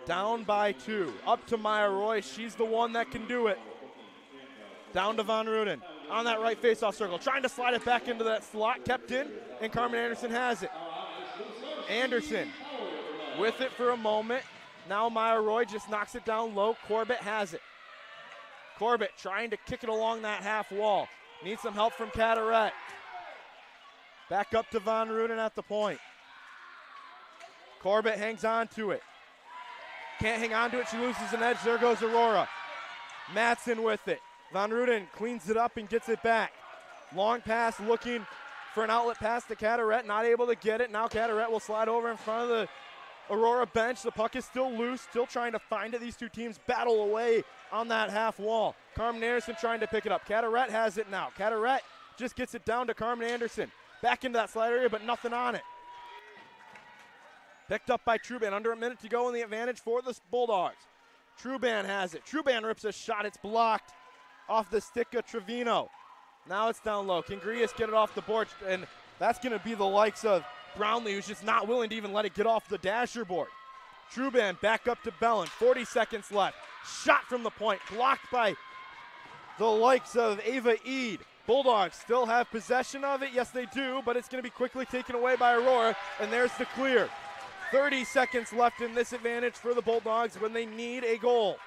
Down by 2. Up to Maya Roy. She's the one that can do it. Down to Von Ruden on that right faceoff circle. Trying to slide it back into that slot. Kept in, and Carmen Anderson has it. Anderson with it for a moment. Now Maya Roy just knocks it down low. Corbett has it. Corbett trying to kick it along that half wall. Needs some help from Caderet. Back up to Von Ruden at the point. Corbett hangs on to it. Can't hang on to it. She loses an edge. There goes Aurora. Matson with it. Von Ruden cleans it up and gets it back. Long pass looking for an outlet pass to Caderet. Not able to get it. Now Caderet will slide over in front of the Aurora bench. The puck is still loose. Still trying to find it. These two teams battle away on that half wall. Carmen Anderson trying to pick it up. Caderet has it now. Caderet just gets it down to Carmen Anderson. Back into that slide area, but nothing on it. Picked up by Truban. Under a minute to go in the advantage for the Bulldogs. Truban has it. Truban rips a shot. It's blocked off the stick of Trevino. Now it's down low. Can Grias get it off the board? And that's going to be the likes of Brownlee, who's just not willing to even let it get off the dasher board. Truban back up to Bellin. 40 seconds left. Shot from the point. Blocked by the likes of Ava Eade. Bulldogs still have possession of it. Yes, they do, but it's going to be quickly taken away by Aurora, and there's the clear. 30 seconds left in this advantage for the Bulldogs when they need a goal.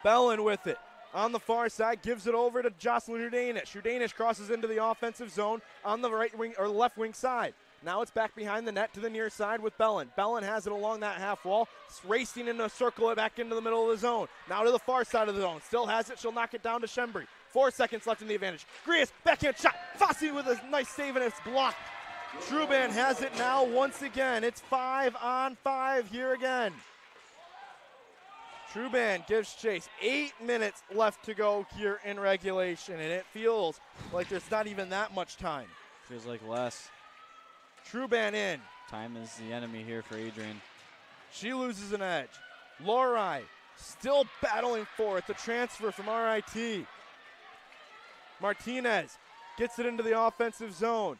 Bellin with it. On the far side, gives it over to Jocelyn Hudanish. Hudanish crosses into the offensive zone on the right wing or left wing side. Now it's back behind the net to the near side with Bellin. Bellin has it along that half wall. It's racing in a circle back into the middle of the zone. Now to the far side of the zone. Still has it. She'll knock it down to Shembri. 4 seconds left in the advantage. Grias, backhand shot. Fossey with a nice save, and it's blocked. Truban has it now once again. It's 5-on-5 here again. Truban gives chase. 8 minutes left to go here in regulation, and it feels like there's not even that much time. Feels like less. Truban in. Time is the enemy here for Adrian. She loses an edge. Lorai still battling for it. The transfer from RIT. Martinez gets it into the offensive zone.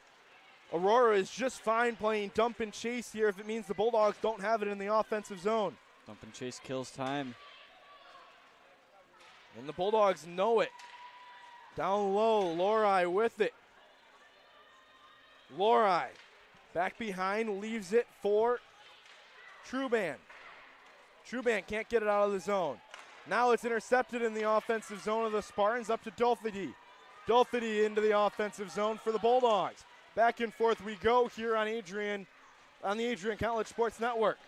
Aurora is just fine playing dump and chase here if it means the Bulldogs don't have it in the offensive zone. Dump and chase kills time. And the Bulldogs know it. Down low, Lorai with it. Lorai back behind, leaves it for Truban. Truban can't get it out of the zone. Now it's intercepted in the offensive zone of the Spartans, up to Dolphedy. Dolphedy into the offensive zone for the Bulldogs. Back and forth we go here on the Adrian College Sports Network.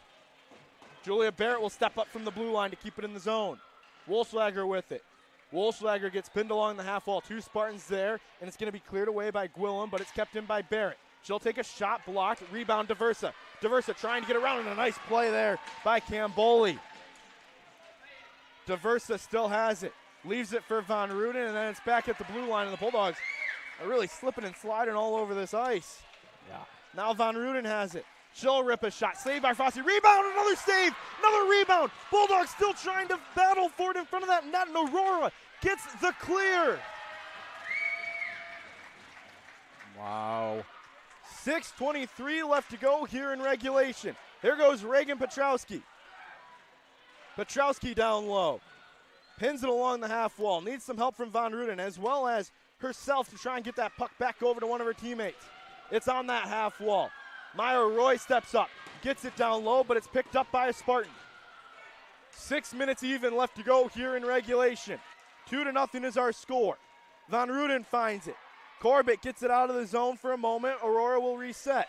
Julia Barrett will step up from the blue line to keep it in the zone. Wolfslager with it. Wolfslager gets pinned along the half wall. 2 Spartans there, and it's going to be cleared away by Gwillem, but it's kept in by Barrett. She'll take a shot, blocked, rebound Diversa. Diversa trying to get around, and a nice play there by Camboli. Diversa still has it. Leaves it for Von Ruden, and then it's back at the blue line, and the Bulldogs are really slipping and sliding all over this ice. Yeah. Now Von Ruden has it. She'll rip a shot. Saved by Fossey. Rebound, another save, another rebound. Bulldogs still trying to battle for it in front of that net, and Aurora gets the clear. Wow. 6:23 left to go here in regulation. There goes Reagan Petrowski. Petrowski down low. Pins it along the half wall. Needs some help from Von Ruden as well as herself to try and get that puck back over to one of her teammates. It's on that half wall. Maya Roy steps up, gets it down low, but it's picked up by a Spartan. 6 minutes even left to go here in regulation. 2-0 is our score. Von Ruden finds it. Corbett gets it out of the zone for a moment. Aurora will reset.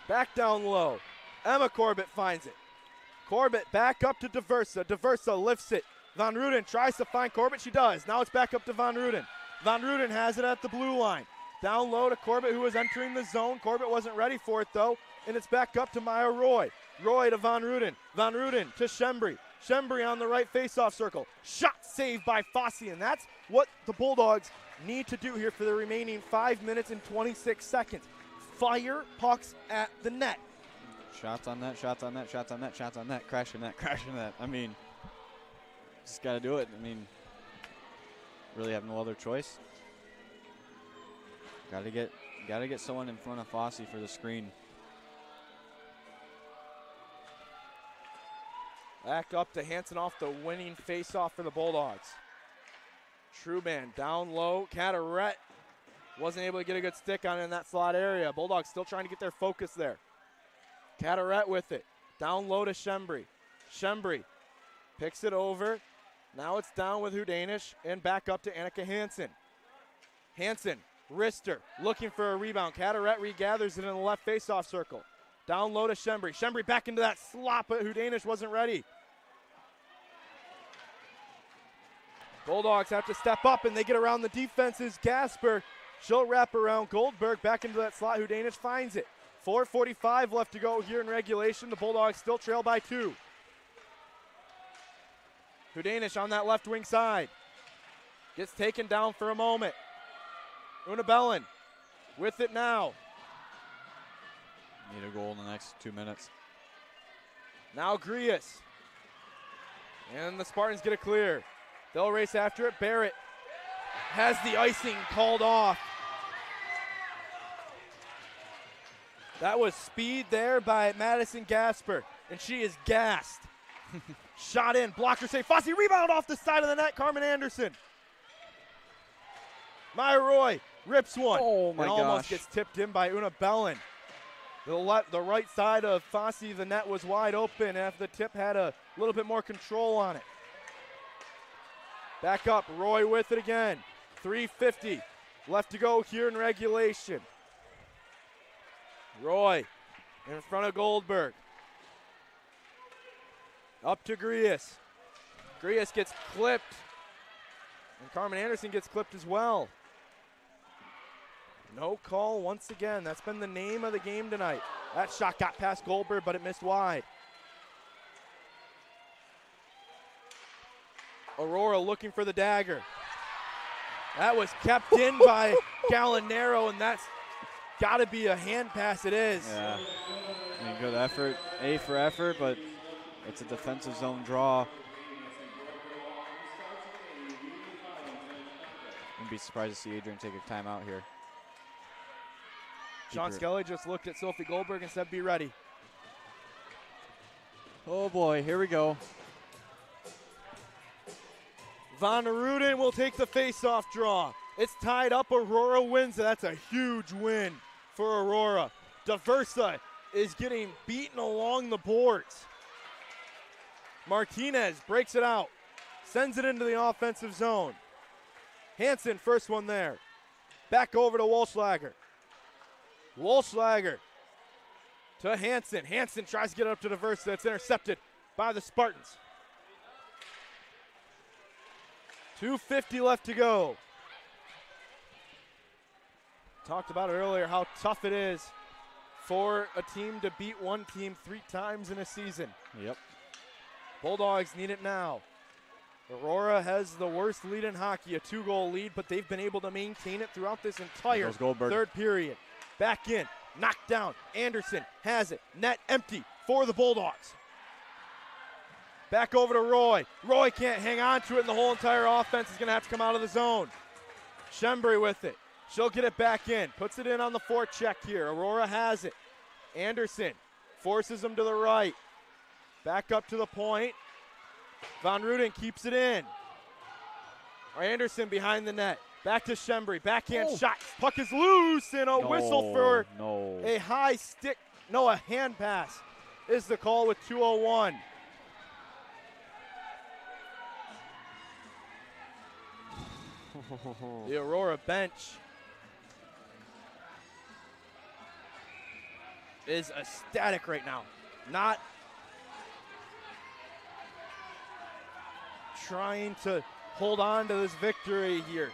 Back down low. Emma Corbett finds it. Corbett back up to Diversa. Diversa lifts it. Van Ruden tries to find Corbett. She does. Now it's back up to Van Ruden. Van Ruden has it at the blue line. Down low to Corbett, who was entering the zone. Corbett wasn't ready for it, though. And it's back up to Maya Roy. Roy to Van Ruden. Van Ruden to Schembri. Schembri on the right faceoff circle. Shot saved by Fosse, and that's what the Bulldogs need to do here for the remaining 5 minutes and 26 seconds. Fire pucks at the net. Shots on net, shots on net, shots on net, shots on net, crashing net, crashing net. I mean, just got to do it. I mean, really have no other choice. Got to get someone in front of Fosse for the screen. Back up to Hansen off the winning faceoff for the Bulldogs. Truban down low. Carteret wasn't able to get a good stick on it in that slot area. Bulldogs still trying to get their focus there. Carteret with it. Down low to Schembri. Schembri picks it over. Now it's down with Hudanish and back up to Annika Hansen. Hansen, wrister, looking for a rebound. Carteret regathers it in the left faceoff circle. Down low to Schembri. Schembri back into that slot, but Hudanish wasn't ready. Bulldogs have to step up, and they get around the defenses. Gasper, she'll wrap around Goldberg, back into that slot. Hudanish finds it. 4:45 left to go here in regulation. The Bulldogs still trail by 2. Hudanish on that left wing side. Gets taken down for a moment. Una Bellin with it now. Need a goal in the next 2 minutes. Now Grius. And the Spartans get it clear. They'll race after it. Barrett has the icing called off. That was speed there by Madison Gasper, and she is gassed. Shot in, blocker save. Fosse rebound off the side of the net. Carmen Anderson. Maya Roy rips one. Oh my and gosh. Almost gets tipped in by Una Bellin. The right side of Fosse, the net was wide open after the tip had a little bit more control on it. Back up, Roy with it again. 3:50 left to go here in regulation. Roy in front of Goldberg. Up to Grius. Grius gets clipped. And Carmen Anderson gets clipped as well. No call once again. That's been the name of the game tonight. That shot got past Goldberg, but it missed wide. Aurora looking for the dagger. That was kept in by Gallinaro, and that's got to be a hand pass. It is. Yeah. I mean, good effort. A for effort, but it's a defensive zone draw. I'd be surprised to see Adrian take a timeout here. Sean Skelly just looked at Sophie Goldberg and said, be ready. Oh boy, here we go. Van Ruden will take the face-off draw. It's tied up. Aurora wins. That's a huge win for Aurora. Diversa is getting beaten along the boards. Martinez breaks it out, sends it into the offensive zone. Hansen, first one there. Back over to Walschlager. Walschlager to Hansen. Hansen tries to get it up to Diversa. It's intercepted by the Spartans. 2:50 left to go. Talked about it earlier, how tough it is for a team to beat one team 3 times in a season. Yep. Bulldogs need it now. Aurora has the worst lead in hockey, a 2-goal lead, but they've been able to maintain it throughout this entire third period. Back in, knocked down. Anderson has it. Net empty for the Bulldogs. Back over to Roy. Roy can't hang on to it, and the whole entire offense is going to have to come out of the zone. Schembri with it. She'll get it back in. Puts it in on the forecheck here. Aurora has it. Anderson forces him to the right. Back up to the point. Van Ruden keeps it in. Anderson behind the net. Back to Schembri. Backhand shot. Puck is loose, and a whistle for a high stick. No, a hand pass is the call with 2:01. The Aurora bench is ecstatic right now. Not trying to hold on to this victory here.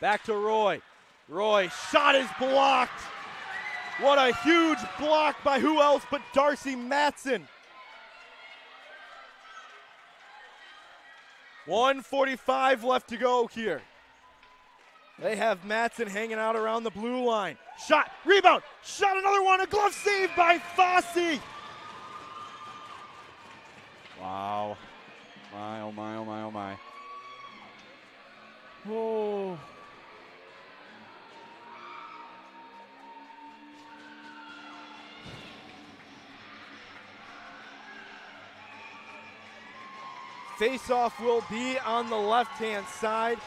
Back to Roy. Roy, shot is blocked. What a huge block by who else but Darcy Matson. 1:45 left to go here. They have Matson hanging out around the blue line. Shot, rebound, shot another one, a glove save by Fossey. Wow. My, oh my, oh my, oh my. Oh. Face-off will be on the left-hand side.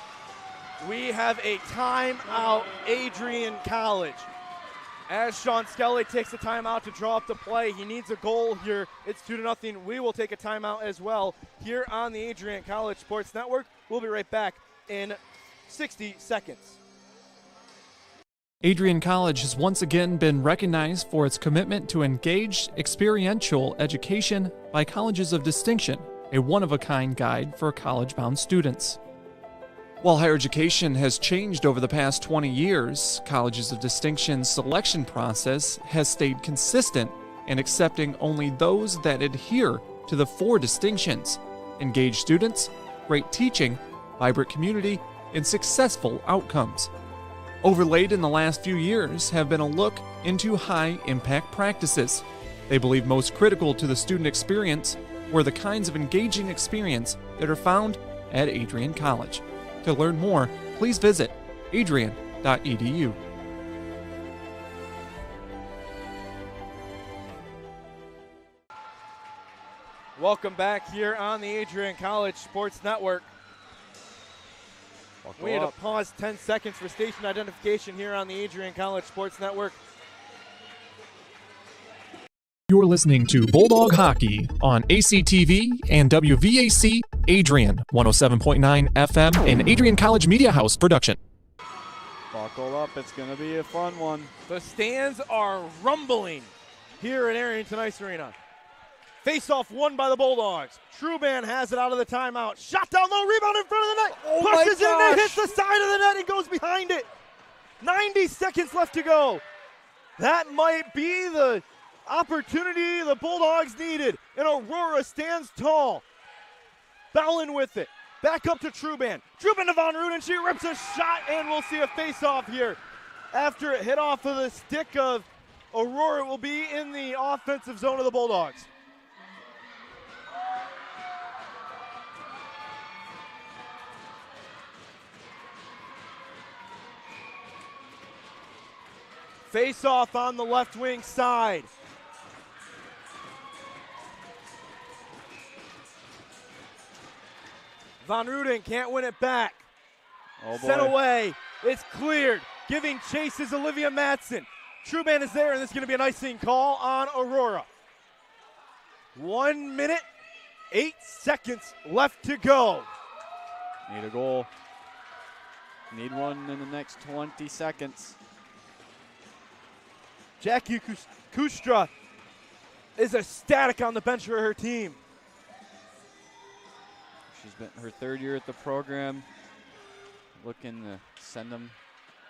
We have a timeout, Adrian College. As Sean Skelly takes a timeout to draw up the play, he needs a goal here. It's 2-0. We will take a timeout as well here on the Adrian College Sports Network. We'll be right back in 60 seconds. Adrian College has once again been recognized for its commitment to engaged, experiential education by Colleges of Distinction, a one-of-a-kind guide for college-bound students. While higher education has changed over the past 20 years, Colleges of Distinction's selection process has stayed consistent in accepting only those that adhere to the 4 distinctions: engaged students, great teaching, vibrant community, and successful outcomes. Overlaid in the last few years have been a look into high-impact practices. They believe most critical to the student experience were the kinds of engaging experience that are found at Adrian College. To learn more, please visit adrian.edu. Welcome back here on the Adrian College Sports Network. We had to pause 10 seconds for station identification here on the Adrian College Sports Network. You're listening to Bulldog Hockey on ACTV and WVAC Adrian 107.9 FM and Adrian College Media House production. Buckle up, it's going to be a fun one. The stands are rumbling here at Arrington Ice Arena. Face-off won by the Bulldogs. Truban has it out of the timeout. Shot down low, rebound in front of the net. Oh Pushes my in gosh. and hits the side of the net and goes behind it. 90 seconds left to go. That might be the opportunity the Bulldogs needed. And Aurora stands tall. Bellin with it. Back up to Truban. Truban to Von Ruden. She rips a shot, and we'll see a face-off here. After it hit off of the stick of Aurora, it will be in the offensive zone of the Bulldogs. Face-off on the left wing side. Von Ruden can't win it back. Oh boy. Sent away. It's cleared. Giving chase is Olivia Matson. Truban is there, and this is going to be an icing call on Aurora. 1 minute, 8 seconds left to go. Need a goal. Need one in the next 20 seconds. Jackie Kustra is ecstatic on the bench for her team. She's been her 3rd year at the program. Looking to send them.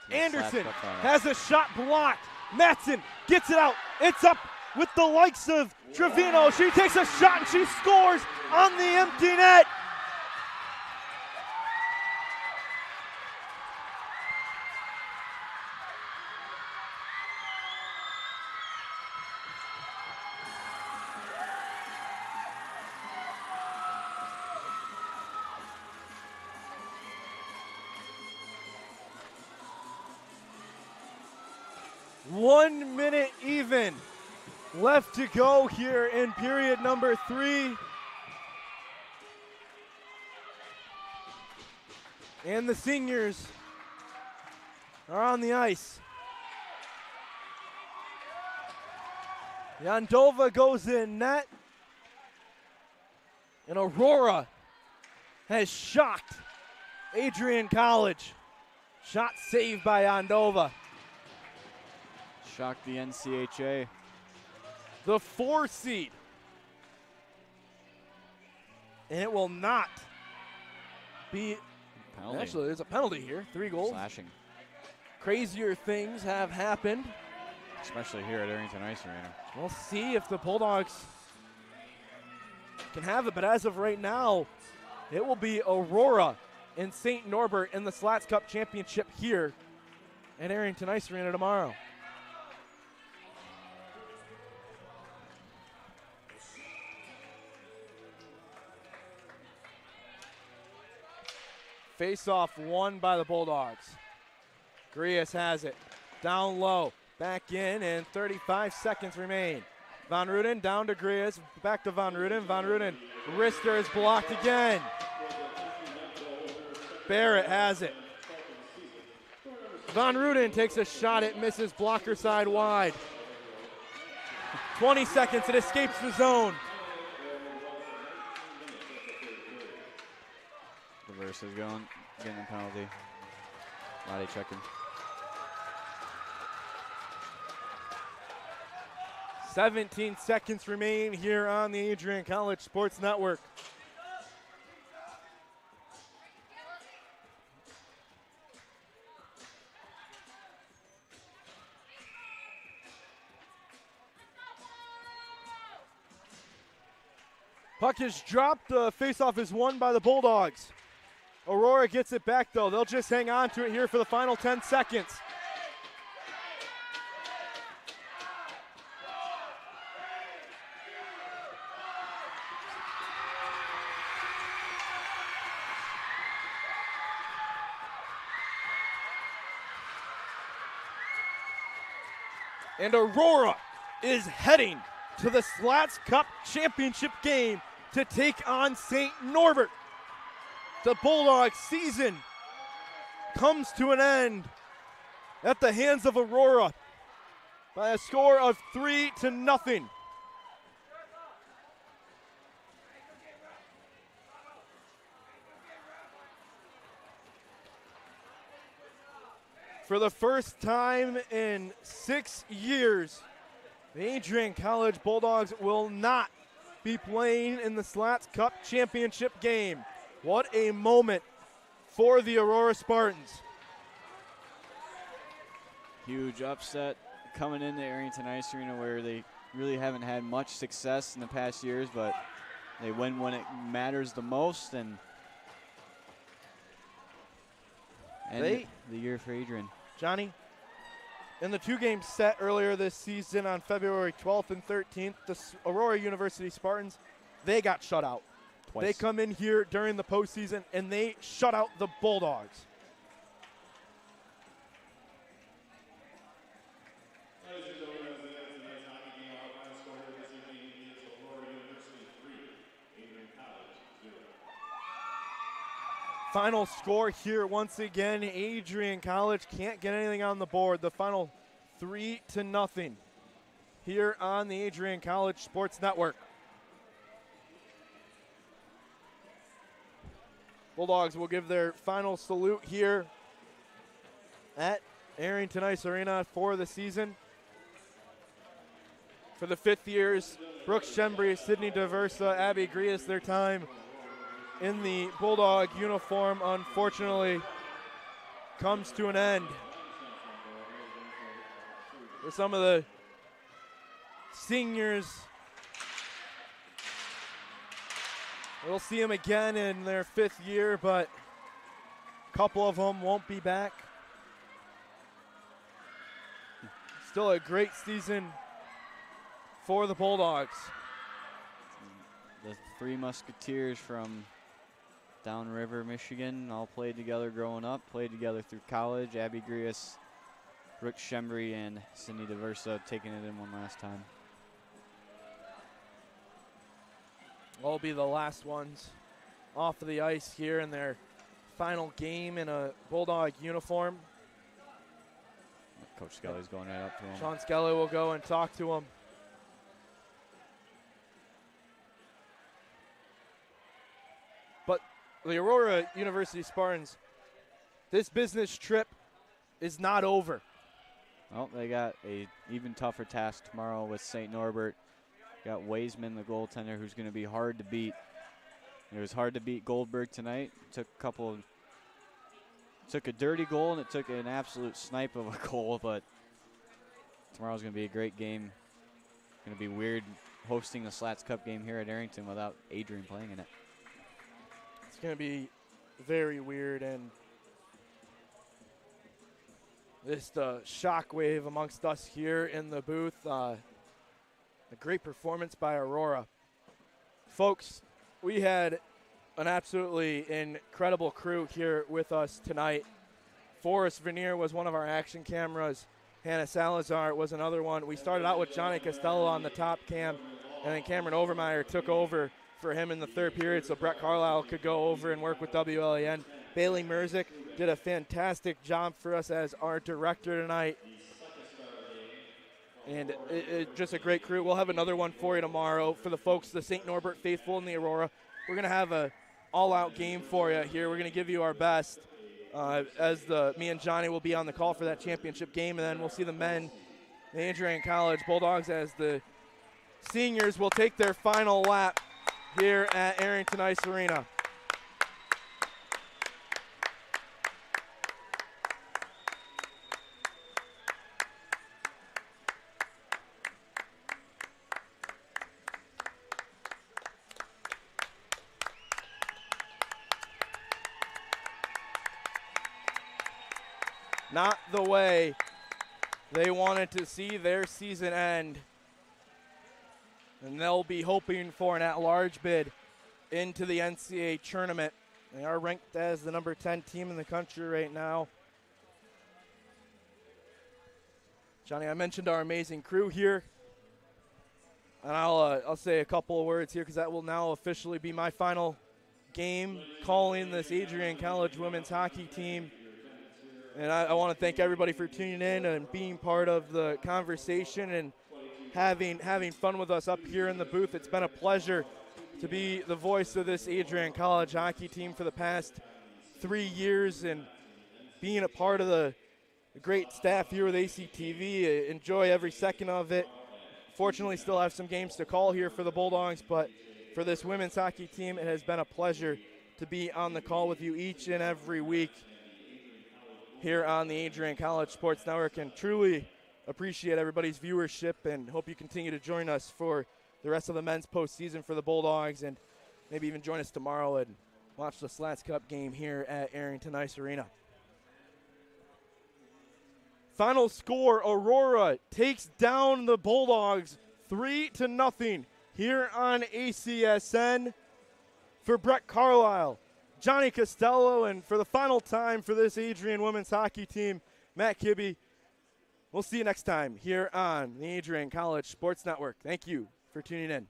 Anderson has a shot blocked. Matson gets it out. It's up with the likes of Trevino. She takes a shot and she scores on the empty net. One minute even left to go here in period number 3. And the seniors are on the ice. Yandova goes in net. And Aurora has shocked Adrian College. Shot saved by Andova. Shocked the NCAA. The 4 seed. And it will not be. Penalty. Actually, there's a penalty here. 3 goals. Slashing. Crazier things have happened. Especially here at Arrington Ice Arena. We'll see if the Bulldogs can have it, but as of right now, it will be Aurora and St. Norbert in the Slaats Cup Championship here at Arrington Ice Arena tomorrow. Face-off won by the Bulldogs. Grias has it. Down low, back in, and 35 seconds remain. Van Ruden down to Grias, back to Van Ruden. Van Ruden, wrister is blocked again. Barrett has it. Van Ruden takes a shot, it misses, blocker side wide. 20 seconds, it escapes the zone. Reverse is going, getting a penalty. Body checking. 17 seconds remain here on the Adrian College Sports Network. Puck is dropped. The faceoff is won by the Bulldogs. Aurora gets it back, though. They'll just hang on to it here for the final 10 seconds. And Aurora is heading to the Slaats Cup Championship game to take on St. Norbert. The Bulldogs season comes to an end at the hands of Aurora by a score of 3-0. For the first time in 6 years, the Adrian College Bulldogs will not be playing in the Slaats Cup Championship game. What a moment for the Aurora Spartans. Huge upset coming into Arrington Ice Arena, where they really haven't had much success in the past years, but they win when it matters the most, and the year for Adrian. Johnny, in the 2-game set earlier this season on February 12th and 13th, the Aurora University Spartans, they got shut out. Twice. They come in here during the postseason and they shut out the Bulldogs. Final score here once again, Adrian College can't get anything on the board. The final 3-0 here on the Adrian College Sports Network. Bulldogs will give their final salute here at Arrington Ice Arena for the season. For the 5th years, Brooks Shembry, Sydney Diversa, Abby Grias, their time in the Bulldog uniform unfortunately comes to an end. For some of the seniors, we'll see them again in their 5th year, but a couple of them won't be back. Still a great season for the Bulldogs. The 3 Musketeers from downriver Michigan all played together growing up, played together through college. Abby Grias, Brooke Shembry, and Sydney Diversa taking it in one last time. Will be the last ones off of the ice here in their final game in a Bulldog uniform. Coach Skelly's going right up to him. Sean Skelly will go and talk to him. But the Aurora University Spartans, this business trip is not over. Well, they got a even tougher task tomorrow with St. Norbert. Got Waisman, the goaltender, who's going to be hard to beat. It was hard to beat Goldberg tonight. Took a dirty goal, and it took an absolute snipe of a goal, but tomorrow's going to be a great game. Going to be weird hosting the Slaats Cup game here at Arrington without Adrian playing in it. It's going to be very weird, and this shockwave amongst us here in the booth. A great performance by Aurora. Folks, we had an absolutely incredible crew here with us tonight. Forrest Veneer was one of our action cameras. Hannah Salazar was another one. We started out with Johnny Costello on the top cam, and then Cameron Overmeyer took over for him in the third period so Brett Carlisle could go over and work with WLAN. Bailey Merzick did a fantastic job for us as our director tonight. And just a great crew. We'll have another one for you tomorrow for the folks, the St. Norbert faithful and the Aurora. We're going to have a all-out game for you here. We're going to give you our best me and Johnny will be on the call for that championship game, and then we'll see the men, the Adrian College Bulldogs, as the seniors will take their final lap here at Arrington Ice Arena. Not the way they wanted to see their season end. And they'll be hoping for an at-large bid into the NCAA tournament. They are ranked as the number 10 team in the country right now. Johnny, I mentioned our amazing crew here. And I'll say a couple of words here because that will now officially be my final game calling this Adrian College women's hockey team. And I want to thank everybody for tuning in and being part of the conversation and having fun with us up here in the booth. It's been a pleasure to be the voice of this Adrian College hockey team for the past 3 years and being a part of the great staff here with ACTV. Enjoy every second of it. Fortunately, still have some games to call here for the Bulldogs, but for this women's hockey team, it has been a pleasure to be on the call with you each and every week here on the Adrian College Sports Network, and truly appreciate everybody's viewership and hope you continue to join us for the rest of the men's postseason for the Bulldogs, and maybe even join us tomorrow and watch the Slaats Cup game here at Arrington Ice Arena. Final score, Aurora takes down the Bulldogs 3-0 here on ACSN. For Brett Carlisle, Johnny Costello, and for the final time for this Adrian women's hockey team, Matt Kibbe. We'll see you next time here on the Adrian College Sports Network. Thank you for tuning in.